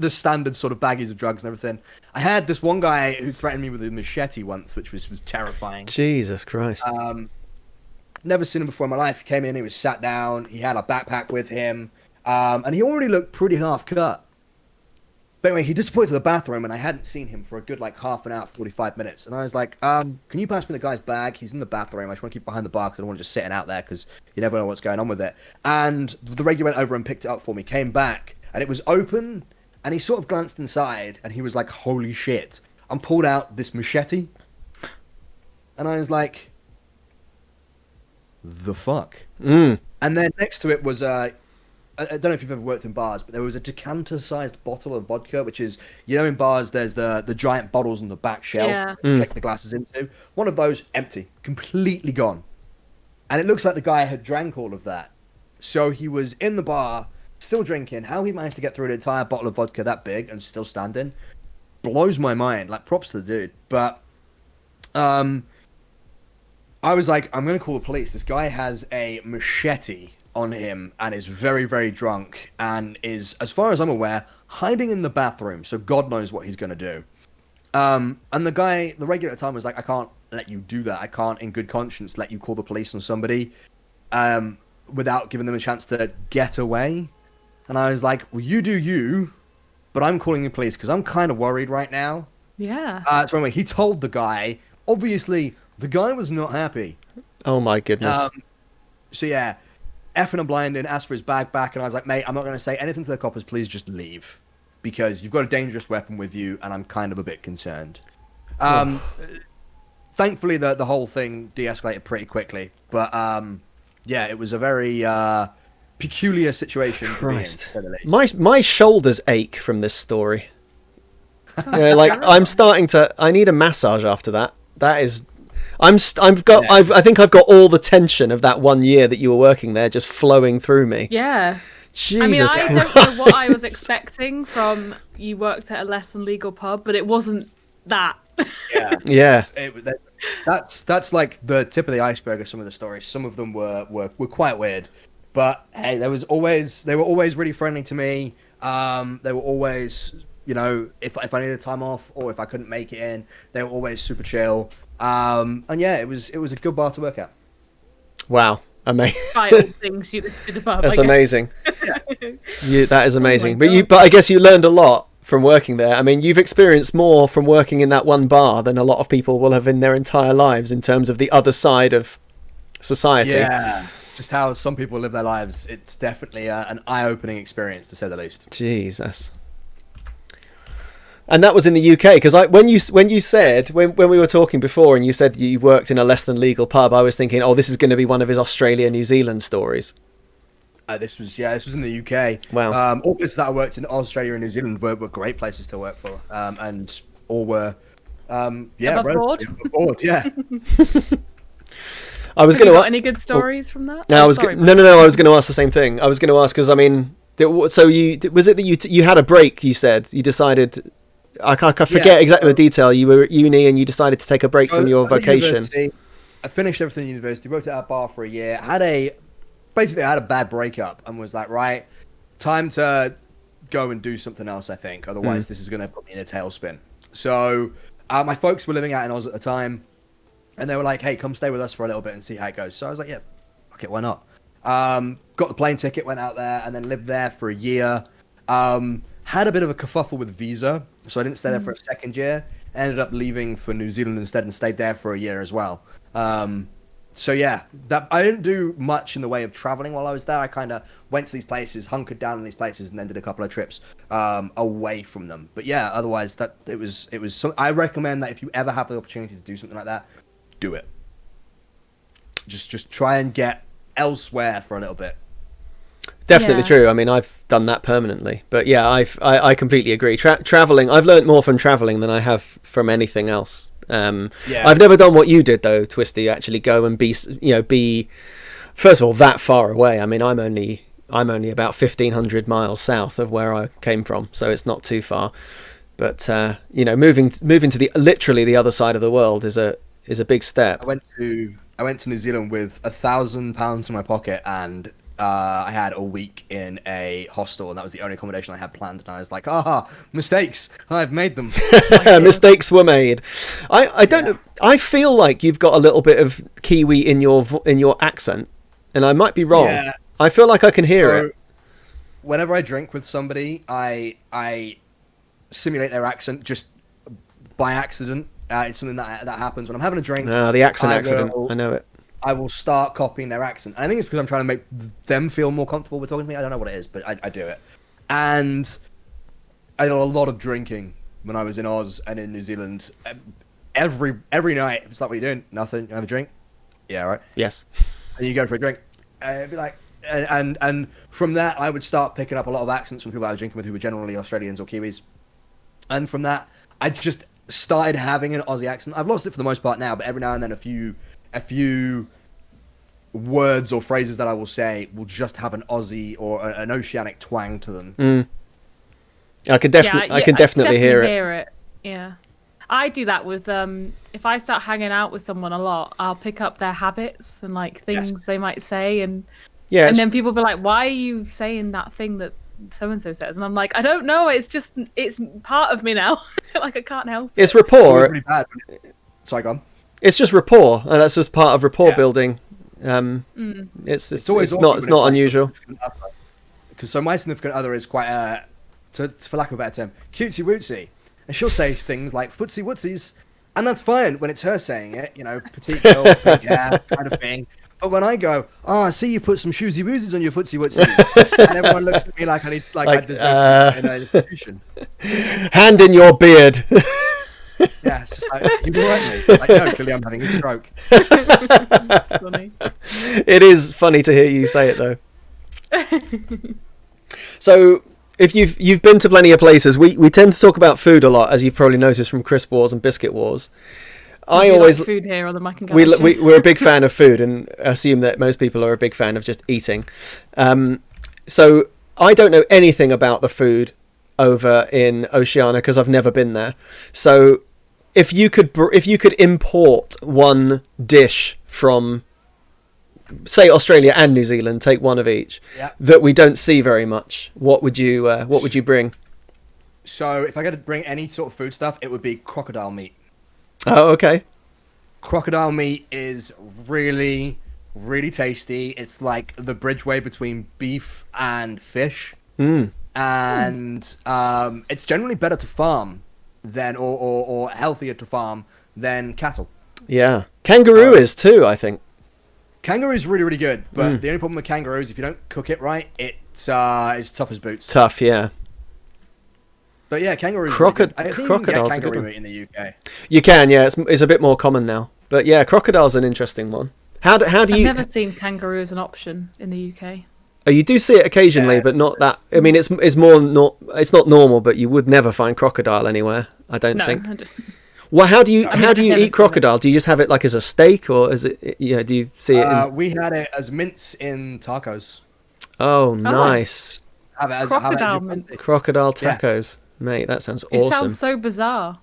standard sort of baggies of drugs and everything. I had this one guy who threatened me with a machete once, which was terrifying. Jesus Christ. Never seen him before in my life. He came in, he was sat down, he had a backpack with him, and he already looked pretty half cut. But anyway, he disappeared to the bathroom, and I hadn't seen him for a good like half an hour, 45 minutes. And I was like, can you pass me the guy's bag? He's in the bathroom. I just want to keep behind the bar because I don't want to just sitting out there because you never know what's going on with it. And the regular went over and picked it up for me, came back, and it was open, and he sort of glanced inside, and he was like, holy shit, and pulled out this machete. And I was like, the fuck? And then next to it was, I don't know if you've ever worked in bars, but there was a decanter-sized bottle of vodka, which is, you know, in bars, there's the giant bottles on the back shelf to take the glasses into. One of those, empty, completely gone. And it looks like the guy had drank all of that. So he was in the bar, still drinking. How he managed to get through an entire bottle of vodka that big and still standing blows my mind. Like, props to the dude. But I was like, I'm going to call the police. This guy has a machete on him and is very, very drunk and is, as far as I'm aware, hiding in the bathroom. So God knows what he's going to do. And the guy, the regular at the time was like, I can't let you do that. I can't, in good conscience, let you call the police on somebody without giving them a chance to get away. And I was like, well, you do you, but I'm calling the police because I'm kind of worried right now. Yeah. So anyway, he told the guy, obviously, the guy was not happy. Oh my goodness. So yeah, effing and blinding, asked for his bag back, and I was like, mate, I'm not going to say anything to the coppers, please just leave. Because you've got a dangerous weapon with you, and I'm kind of a bit concerned. Thankfully, the whole thing de-escalated pretty quickly. But, yeah, it was a very peculiar situation to be in, to say the least. My shoulders ache from this story. Yeah, like, I need a massage after that. That is... I think I've got all the tension of that 1 year that you were working there just flowing through me. Yeah. Jesus I don't know what I was expecting from you worked at a less than legal pub, but it wasn't that. Yeah. That's like the tip of the iceberg of some of the stories. Some of them were quite weird, but hey, they were always really friendly to me. They were always, you know, if I needed time off or if I couldn't make it in, they were always super chill. And yeah, it was a good bar to work at. Wow. Amazing. Things you listed above. That's amazing. That is amazing. Oh but I guess you learned a lot from working there. I mean, you've experienced more from working in that one bar than a lot of people will have in their entire lives in terms of the other side of society. Yeah, just how some people live their lives. It's definitely an eye-opening experience, to say the least. Jesus. And that was in the UK, because when we were talking before and you said you worked in a less than legal pub, I was thinking, oh, this is going to be one of his Australia, New Zealand stories. This was in the UK. Wow. All places that I worked in Australia and New Zealand were great places to work for, and all were above board. Yeah. I was going to got any good stories from that? No, I was going to ask the same thing. I was going to ask because I mean, so was it that you had a break? You said you decided. I forget exactly the detail. You were at uni and you decided to take a break from your vocation. I finished everything at university, worked at a bar for a year, I had a bad breakup and was like, right, time to go and do something else, I think. Otherwise, this is going to put me in a tailspin. So my folks were living out in Oz at the time, and they were like, hey, come stay with us for a little bit and see how it goes. So I was like, yeah, okay, why not? Got the plane ticket, went out there, and then lived there for a year. Had a bit of a kerfuffle with visa, so I didn't stay there for a second year. Ended up leaving for New Zealand instead and stayed there for a year as well. So yeah, I didn't do much in the way of traveling while I was there. I kind of went to these places, hunkered down in these places, and then did a couple of trips away from them. But yeah, otherwise it was. I recommend that if you ever have the opportunity to do something like that, do it. Just try and get elsewhere for a little bit. Definitely true. I mean, I've done that permanently, but yeah, I completely agree. Traveling, I've learned more from traveling than I have from anything else. I've never done what you did though, Twisty. Actually, go and be first of all that far away. I mean, I'm only about 1,500 miles south of where I came from, so it's not too far. But moving to literally the other side of the world is a big step. I went to New Zealand with £1,000 in my pocket and. I had a week in a hostel, and that was the only accommodation I had planned. And I was like, mistakes. I've made them. Mistakes were made. I don't know. I feel like you've got a little bit of Kiwi in your accent, and I might be wrong. Yeah. I feel like I can hear it. Whenever I drink with somebody, I simulate their accent just by accident. It's something that happens when I'm having a drink. The accent accident. I know it. I will start copying their accent. And I think it's because I'm trying to make them feel more comfortable with talking to me. I don't know what it is, but I do it. And I did a lot of drinking when I was in Oz and in New Zealand. Every night, it's like, what are you doing? Nothing. You have a drink? Yeah, right. Yes. And you go for a drink. It'd be like, and from that, I would start picking up a lot of accents from people I was drinking with who were generally Australians or Kiwis. And from that, I just started having an Aussie accent. I've lost it for the most part now, but every now and then a few words or phrases that I will say will just have an Aussie or an oceanic twang to them. I can definitely hear it. Yeah. I do that with if I start hanging out with someone a lot, I'll pick up their habits and like things they might say, and then people be like, "Why are you saying that thing that so and so says?" And I'm like, "I don't know. It's part of me now. Like I can't help it." It's rapport. It's really bad. Sorry, go on. It's just rapport, and that's just part of rapport building. It's not unusual. Because so my significant other is quite for lack of a better term, cutesy wootsy. And she'll say things like footsie wootsies, and that's fine when it's her saying it, petite girl, big hair, kind of thing. But when I go, I see you put some shoesy woosies on your footsie wootsies, and everyone looks at me like I deserve an institution. Hand in your beard. Yeah, it's just like, you all right, mate? Like, no, clearly I'm having a stroke. That's funny. It is funny to hear you say it, though. So, if you've been to plenty of places, we tend to talk about food a lot, as you've probably noticed from Crisp Wars and Biscuit Wars. I always like food here on the Mike and Gabby Show. We're a big fan of food, and assume that most people are a big fan of just eating. So I don't know anything about the food over in Oceania because I've never been there. So if you could import one dish from, say, Australia and New Zealand, take one of each, that we don't see very much, what would you bring? So if I got to bring any sort of food stuff, it would be crocodile meat. Oh, okay. Crocodile meat is really, really tasty. It's like the bridgeway between beef and fish. And it's generally better to farm than or healthier to farm than cattle. Yeah. Kangaroo is too, I think. Kangaroo is really, really good, but the only problem with kangaroo is if you don't cook it right, it's tough as boots. Tough, yeah. But yeah, kangaroo. I think you can get kangaroo meat in the UK. You can, yeah. It's a bit more common now. But yeah, crocodile's an interesting one. How do you? I've never seen kangaroo as an option in the UK. Oh, you do see it occasionally, but not that. I mean, it's not normal, but you would never find crocodile anywhere. I don't think. Well, how do you eat crocodile? Do you just have it like as a steak, or is it? Yeah, do you see it? We had it as mince in tacos. Oh, nice. Crocodile mince. Crocodile tacos. Mate, that sounds awesome. It sounds so bizarre.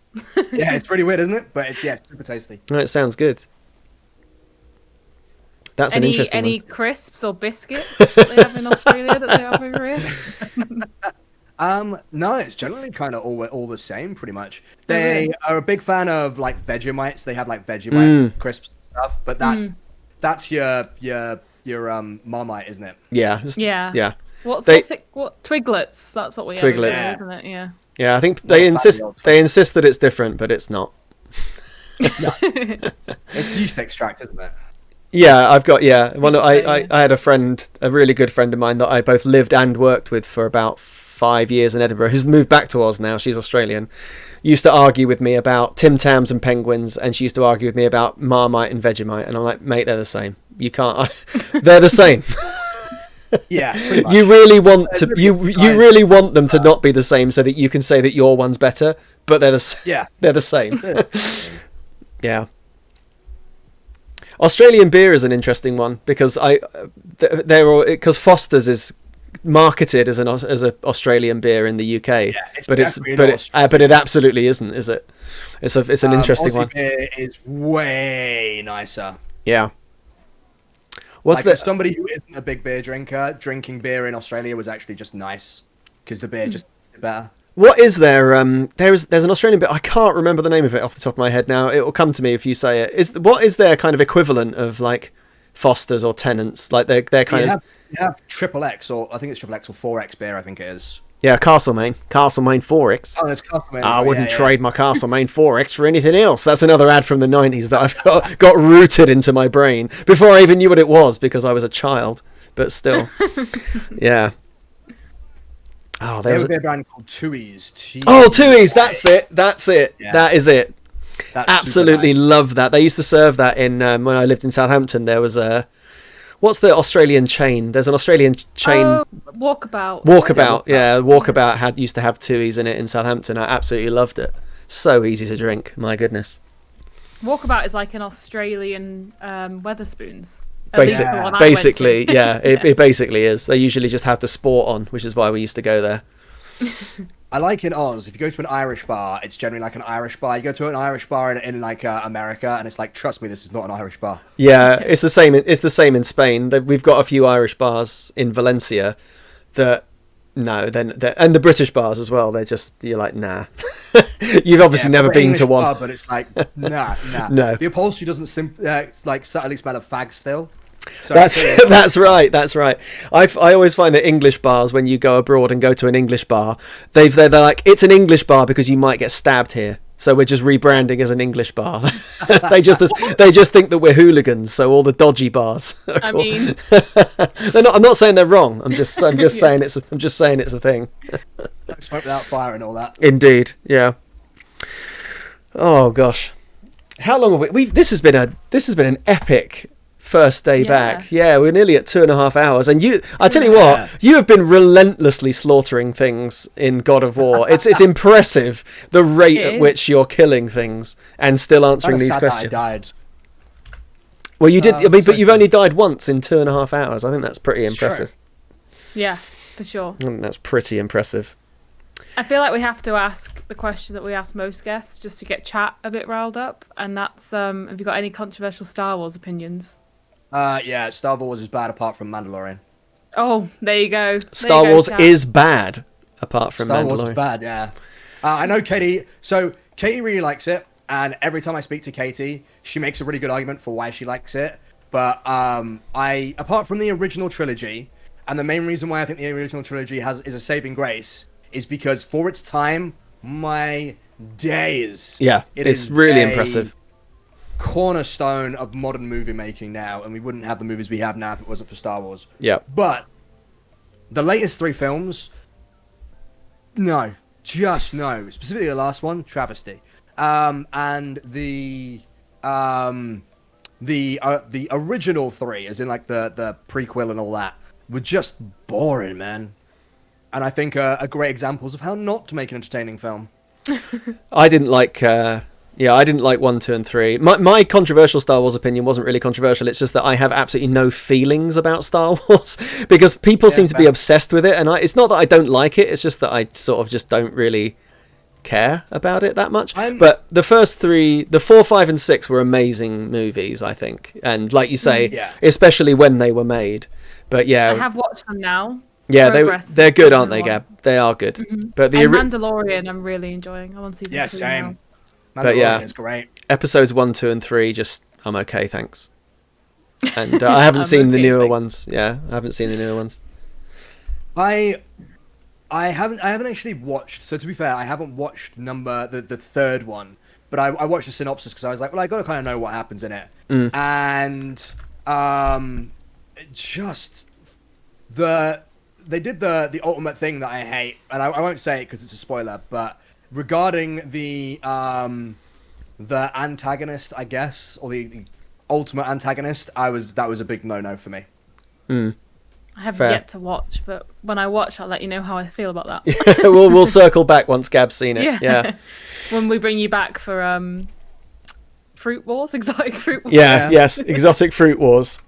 Yeah, it's pretty weird, isn't it? But it's super tasty. No, it sounds good. That's an interesting any one. crisps or biscuits that they have in Australia that they have over here? No, it's generally kind of all the same, pretty much. They are a big fan of like Vegemites. They have like Vegemite crisps and stuff, but that's your Marmite, isn't it? Yeah. Yeah. What's it? What Twiglets? That's what we have, isn't it? Yeah. Yeah, I think they insist that it's different, but it's not. No. It's yeast extract, isn't it? Yeah, I've got I had a really good friend of mine that I both lived and worked with for about 5 years in Edinburgh, who's moved back to Oz now. She's Australian. Used to argue with me about Tim Tams and penguins, and she used to argue with me about Marmite and Vegemite, and I'm like, mate, they're the same. You can't. They're the same. Yeah, pretty much. You really want them to not be the same, so that you can say that your one's better, but they're the same. Yeah. Australian beer is an interesting one because Foster's is marketed as an Australian beer in the UK, but it absolutely isn't, is it? It's an interesting Aussie one. Beer is way nicer. Yeah. As somebody who isn't a big beer drinker, drinking beer in Australia was actually just nice because the beer just better. What is there? There's an Australian beer. I can't remember the name of it off the top of my head now. It will come to me if you say it. What is their kind of equivalent of like Foster's or Tennant's? Like they're kind of. You have Triple X, or I think it's Triple X or 4X beer. I think it is. Yeah, Castlemaine 4X. Oh, there's Castlemaine. I wouldn't trade my Castlemaine 4X for anything else. That's another ad from the 90s that I've got rooted into my brain before I even knew what it was because I was a child. But still, yeah. Oh, there's a brand called Twistys. Oh, Twistys, that's it. Yeah. That is it. That's absolutely nice. love that. They used to serve that in when I lived in Southampton. There was a what's the Australian chain? There's an Australian chain. Oh, Walkabout. Walkabout used to have Twistys in it in Southampton. I absolutely loved it. So easy to drink. My goodness. Walkabout is like an Australian Weatherspoons. Basically, yeah, it basically is. They usually just have the sport on, which is why we used to go there. I like in Oz, if you go to an Irish bar, it's generally like an Irish bar. You go to an Irish bar in like America, and it's like, trust me, this is not an Irish bar. Yeah, it's the same. It's the same in Spain. We've got a few Irish bars in Valencia that and the British bars as well. They're just you're like nah. You've obviously never been English to one, bar, but it's like nah. No, the upholstery doesn't like subtly smell of fag still. So that's right. I always find that English bars, when you go abroad and go to an English bar, they're like, it's an English bar because you might get stabbed here, so we're just rebranding as an English bar. they just think that we're hooligans, so all the dodgy bars. I mean, I'm not saying they're wrong. I'm just saying it's a thing. Smoke without fire and all that. Indeed, yeah. Oh gosh, how long have we? This has been an epic first day back. Yeah, we're nearly at 2.5 hours, and I tell you what, you have been relentlessly slaughtering things in God of War. It's impressive the rate at which you're killing things and still answering these questions. That I died. Well, you did, but you've only died once in 2.5 hours. I think that's pretty impressive. True. Yeah, for sure. I think that's pretty impressive. I feel like we have to ask the question that we ask most guests just to get chat a bit riled up, and that's have you got any controversial Star Wars opinions? Yeah, Star Wars is bad apart from Mandalorian. Oh, there you go. Star Wars is bad apart from Mandalorian. Star Wars is bad, yeah. I know Katie. So Katie really likes it, and every time I speak to Katie, she makes a really good argument for why she likes it. But apart from the original trilogy, and the main reason why I think the original trilogy is a saving grace is because for its time, my days. Yeah, it's really impressive. Cornerstone of modern movie making now, and we wouldn't have the movies we have now if it wasn't for Star Wars. Yeah. But the latest 3 films, no. Specifically the last one, travesty. And the original 3, as in like the prequel and all that, were just boring, man. And I think are great examples of how not to make an entertaining film. I didn't like 1, 2, and 3. My controversial Star Wars opinion wasn't really controversial. It's just that I have absolutely no feelings about Star Wars because people seem to be obsessed with it, and it's not that I don't like it. It's just that I sort of just don't really care about it that much. But the first 3, the 4, 5, and 6 were amazing movies, I think, and like you say, especially when they were made. But yeah, I have watched them now. Yeah, they're good, aren't they, Gab? They are good. Mm-hmm. But the Mandalorian, I'm really enjoying. I'm on season 2 same. now. But yeah, it's great. Episodes 1, 2, and 3, just I'm okay, thanks. And I haven't seen the newer ones. Yeah, I haven't seen the newer ones. I haven't actually watched. So to be fair, I haven't watched the third one, but I watched the synopsis because I was like, well, I got to kind of know what happens in it. And just they did the ultimate thing that I hate, and I won't say it because it's a spoiler, but regarding the antagonist, I guess, or the ultimate antagonist, that was a big no-no for me. I haven't yet to watch, but when I watch, I'll let you know how I feel about that. Yeah, we'll circle back once Gab's seen it. Yeah. When we bring you back for Fruit Wars, Exotic Fruit Wars. Yeah, yes, Exotic Fruit Wars.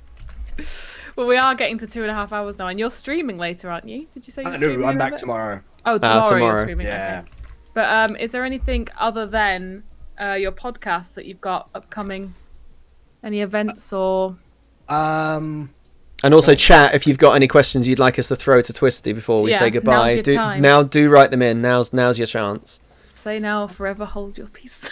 Well, we are getting to 2.5 hours now, and you're streaming later, aren't you? Did you say you're streaming? No, I'm back tomorrow. Oh, tomorrow you're streaming. Yeah. Okay. But is there anything other than your podcast that you've got upcoming? Any events or? And also chat if you've got any questions you'd like us to throw to Twisty before we say goodbye. Do write them in. Now's your chance. Say now or forever hold your peace.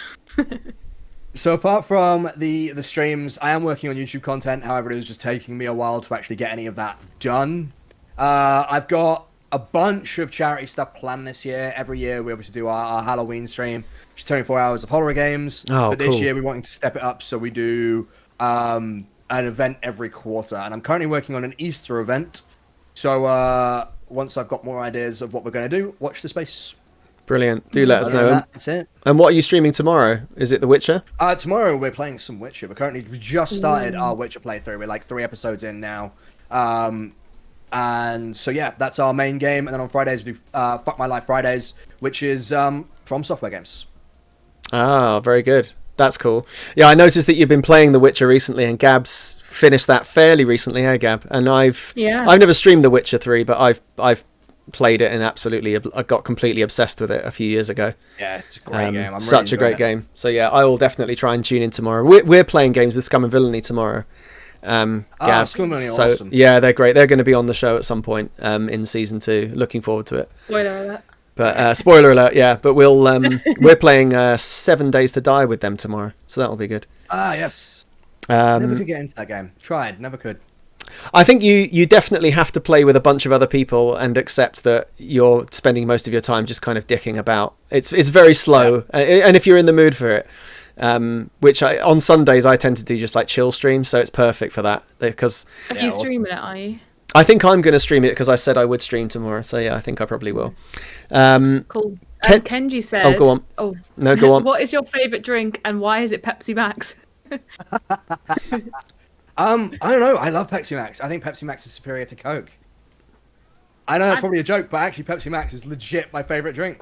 So apart from the streams, I am working on YouTube content. However, it is just taking me a while to actually get any of that done. I've got a bunch of charity stuff planned this year. Every year we obviously do our Halloween stream, which is 24 hours of horror games. But this year we're wanting to step it up, so we do an event every quarter. And I'm currently working on an Easter event. So once I've got more ideas of what we're going to do, watch the space. Brilliant. Do let us know. That's it. And what are you streaming tomorrow? Is it The Witcher? Tomorrow we're playing some Witcher. We just started our Witcher playthrough. We're like 3 episodes in now. And so yeah, that's our main game. And then on Fridays we do Fuck My Life Fridays, which is from Software Games. Ah, very good. That's cool. Yeah, I noticed that you've been playing The Witcher recently, and Gab's finished that fairly recently, hey Gab? And I've never streamed The Witcher 3, but I've played it and I got completely obsessed with it a few years ago. Yeah, it's a great game. I'm such really a great it. game. So yeah, I will definitely try and tune in tomorrow. We're playing games with Scum and Villainy tomorrow. Scum and Villainy are awesome. Yeah, they're great. They're going to be on the show at some point in season 2. Looking forward to it. Spoiler alert. But spoiler alert, yeah. But we're playing 7 Days to Die with them tomorrow, so that'll be good. Yes. Never could get into that game. Tried, never could. I think you definitely have to play with a bunch of other people and accept that you're spending most of your time just kind of dicking about. It's very slow, and if you're in the mood for it, which on Sundays I tend to do just like chill streams, so it's perfect for that. Because are you streaming it? Are you? I think I'm going to stream it because I said I would stream tomorrow. So yeah, I think I probably will. Cool. Kenji said, "Oh, go on. Oh no, go on. What is your favourite drink and why is it Pepsi Max?" I don't know. I love Pepsi Max. I think Pepsi Max is superior to Coke. I know that's probably a joke, but actually Pepsi Max is legit my favorite drink.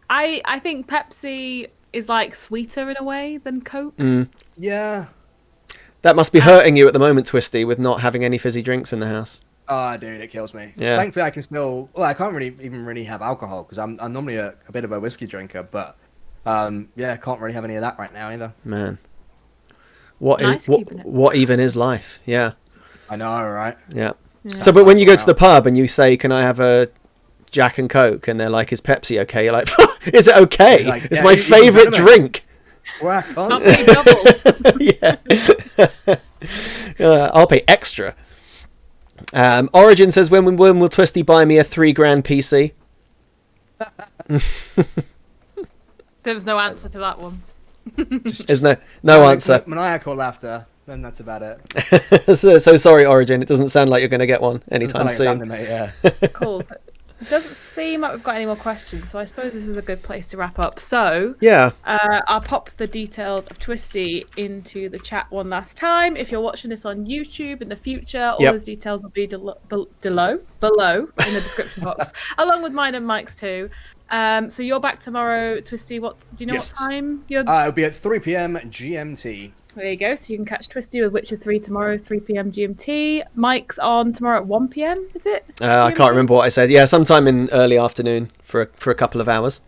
I think Pepsi is like sweeter in a way than Coke. Yeah. That must be hurting you at the moment, Twisty, with not having any fizzy drinks in the house. Oh, dude, it kills me. Yeah. Thankfully, I can still. Well, I can't really have alcohol because I'm normally a bit of a whiskey drinker, but yeah, I can't really have any of that right now either. Man, what even is life? Yeah, I know, right? Yeah. So, but when you go to the pub and you say, "Can I have a Jack and Coke?" and they're like, "Is Pepsi okay?" You're like, "Is it okay? Like, it's my favorite drink." Well, not pay double. Yeah. I'll pay extra. Origin says, when will Twisty buy me a $3,000 PC? There was no answer to that one. There's no answer. Maniacal laughter. Then that's about it. so sorry, Origin. It doesn't sound like you're going to get one anytime soon. Cool. It doesn't seem like we've got any more questions, so I suppose this is a good place to wrap up. So yeah, I'll pop the details of Twisty into the chat one last time. If you're watching this on YouTube in the future, all those details will be below in the description box, along with mine and Mike's too. So you're back tomorrow, Twisty. Do you know what time? It'll be at 3 p.m. GMT. There you go. So you can catch Twisty with Witcher 3 tomorrow, 3 p.m. GMT. Mike's on tomorrow at 1 p.m. Is it? I can't remember what I said. Yeah, sometime in early afternoon for a couple of hours.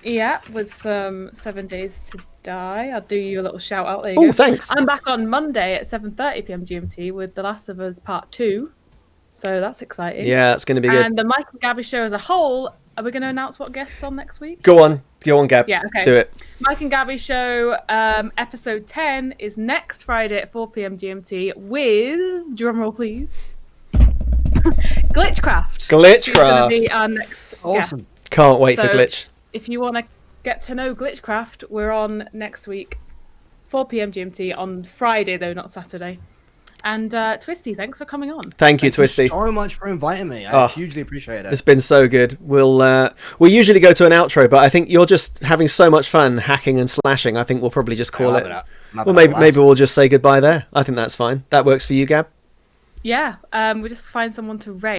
Yeah, with some 7 Days to Die. I'll do you a little shout out. There you go. Thanks. I'm back on Monday at 7:30 p.m. GMT with The Last of Us Part 2. So that's exciting. Yeah, it's going to be good. And the Mike and Gabby Show as a whole, are we going to announce what guests on next week? Go on, Gab. Yeah, okay. Do it. Mike and Gabby Show, episode 10 is next Friday at 4 p.m. GMT with, drumroll please, Glitchcraft. Glitchcraft. Going to be our next Awesome. guest. Can't wait for Glitch. If you want to get to know Glitchcraft, we're on next week, 4 p.m. GMT on Friday though, not Saturday. And Twisty, thanks for coming on. Thank you, Twisty. Thank you so much for inviting me. I hugely appreciate it. It's been so good. We usually go to an outro, but I think you're just having so much fun hacking and slashing. I think we'll probably just call it. Well, maybe we'll just say goodbye there. I think that's fine. That works for you, Gab? Yeah. We'll just find someone to rate.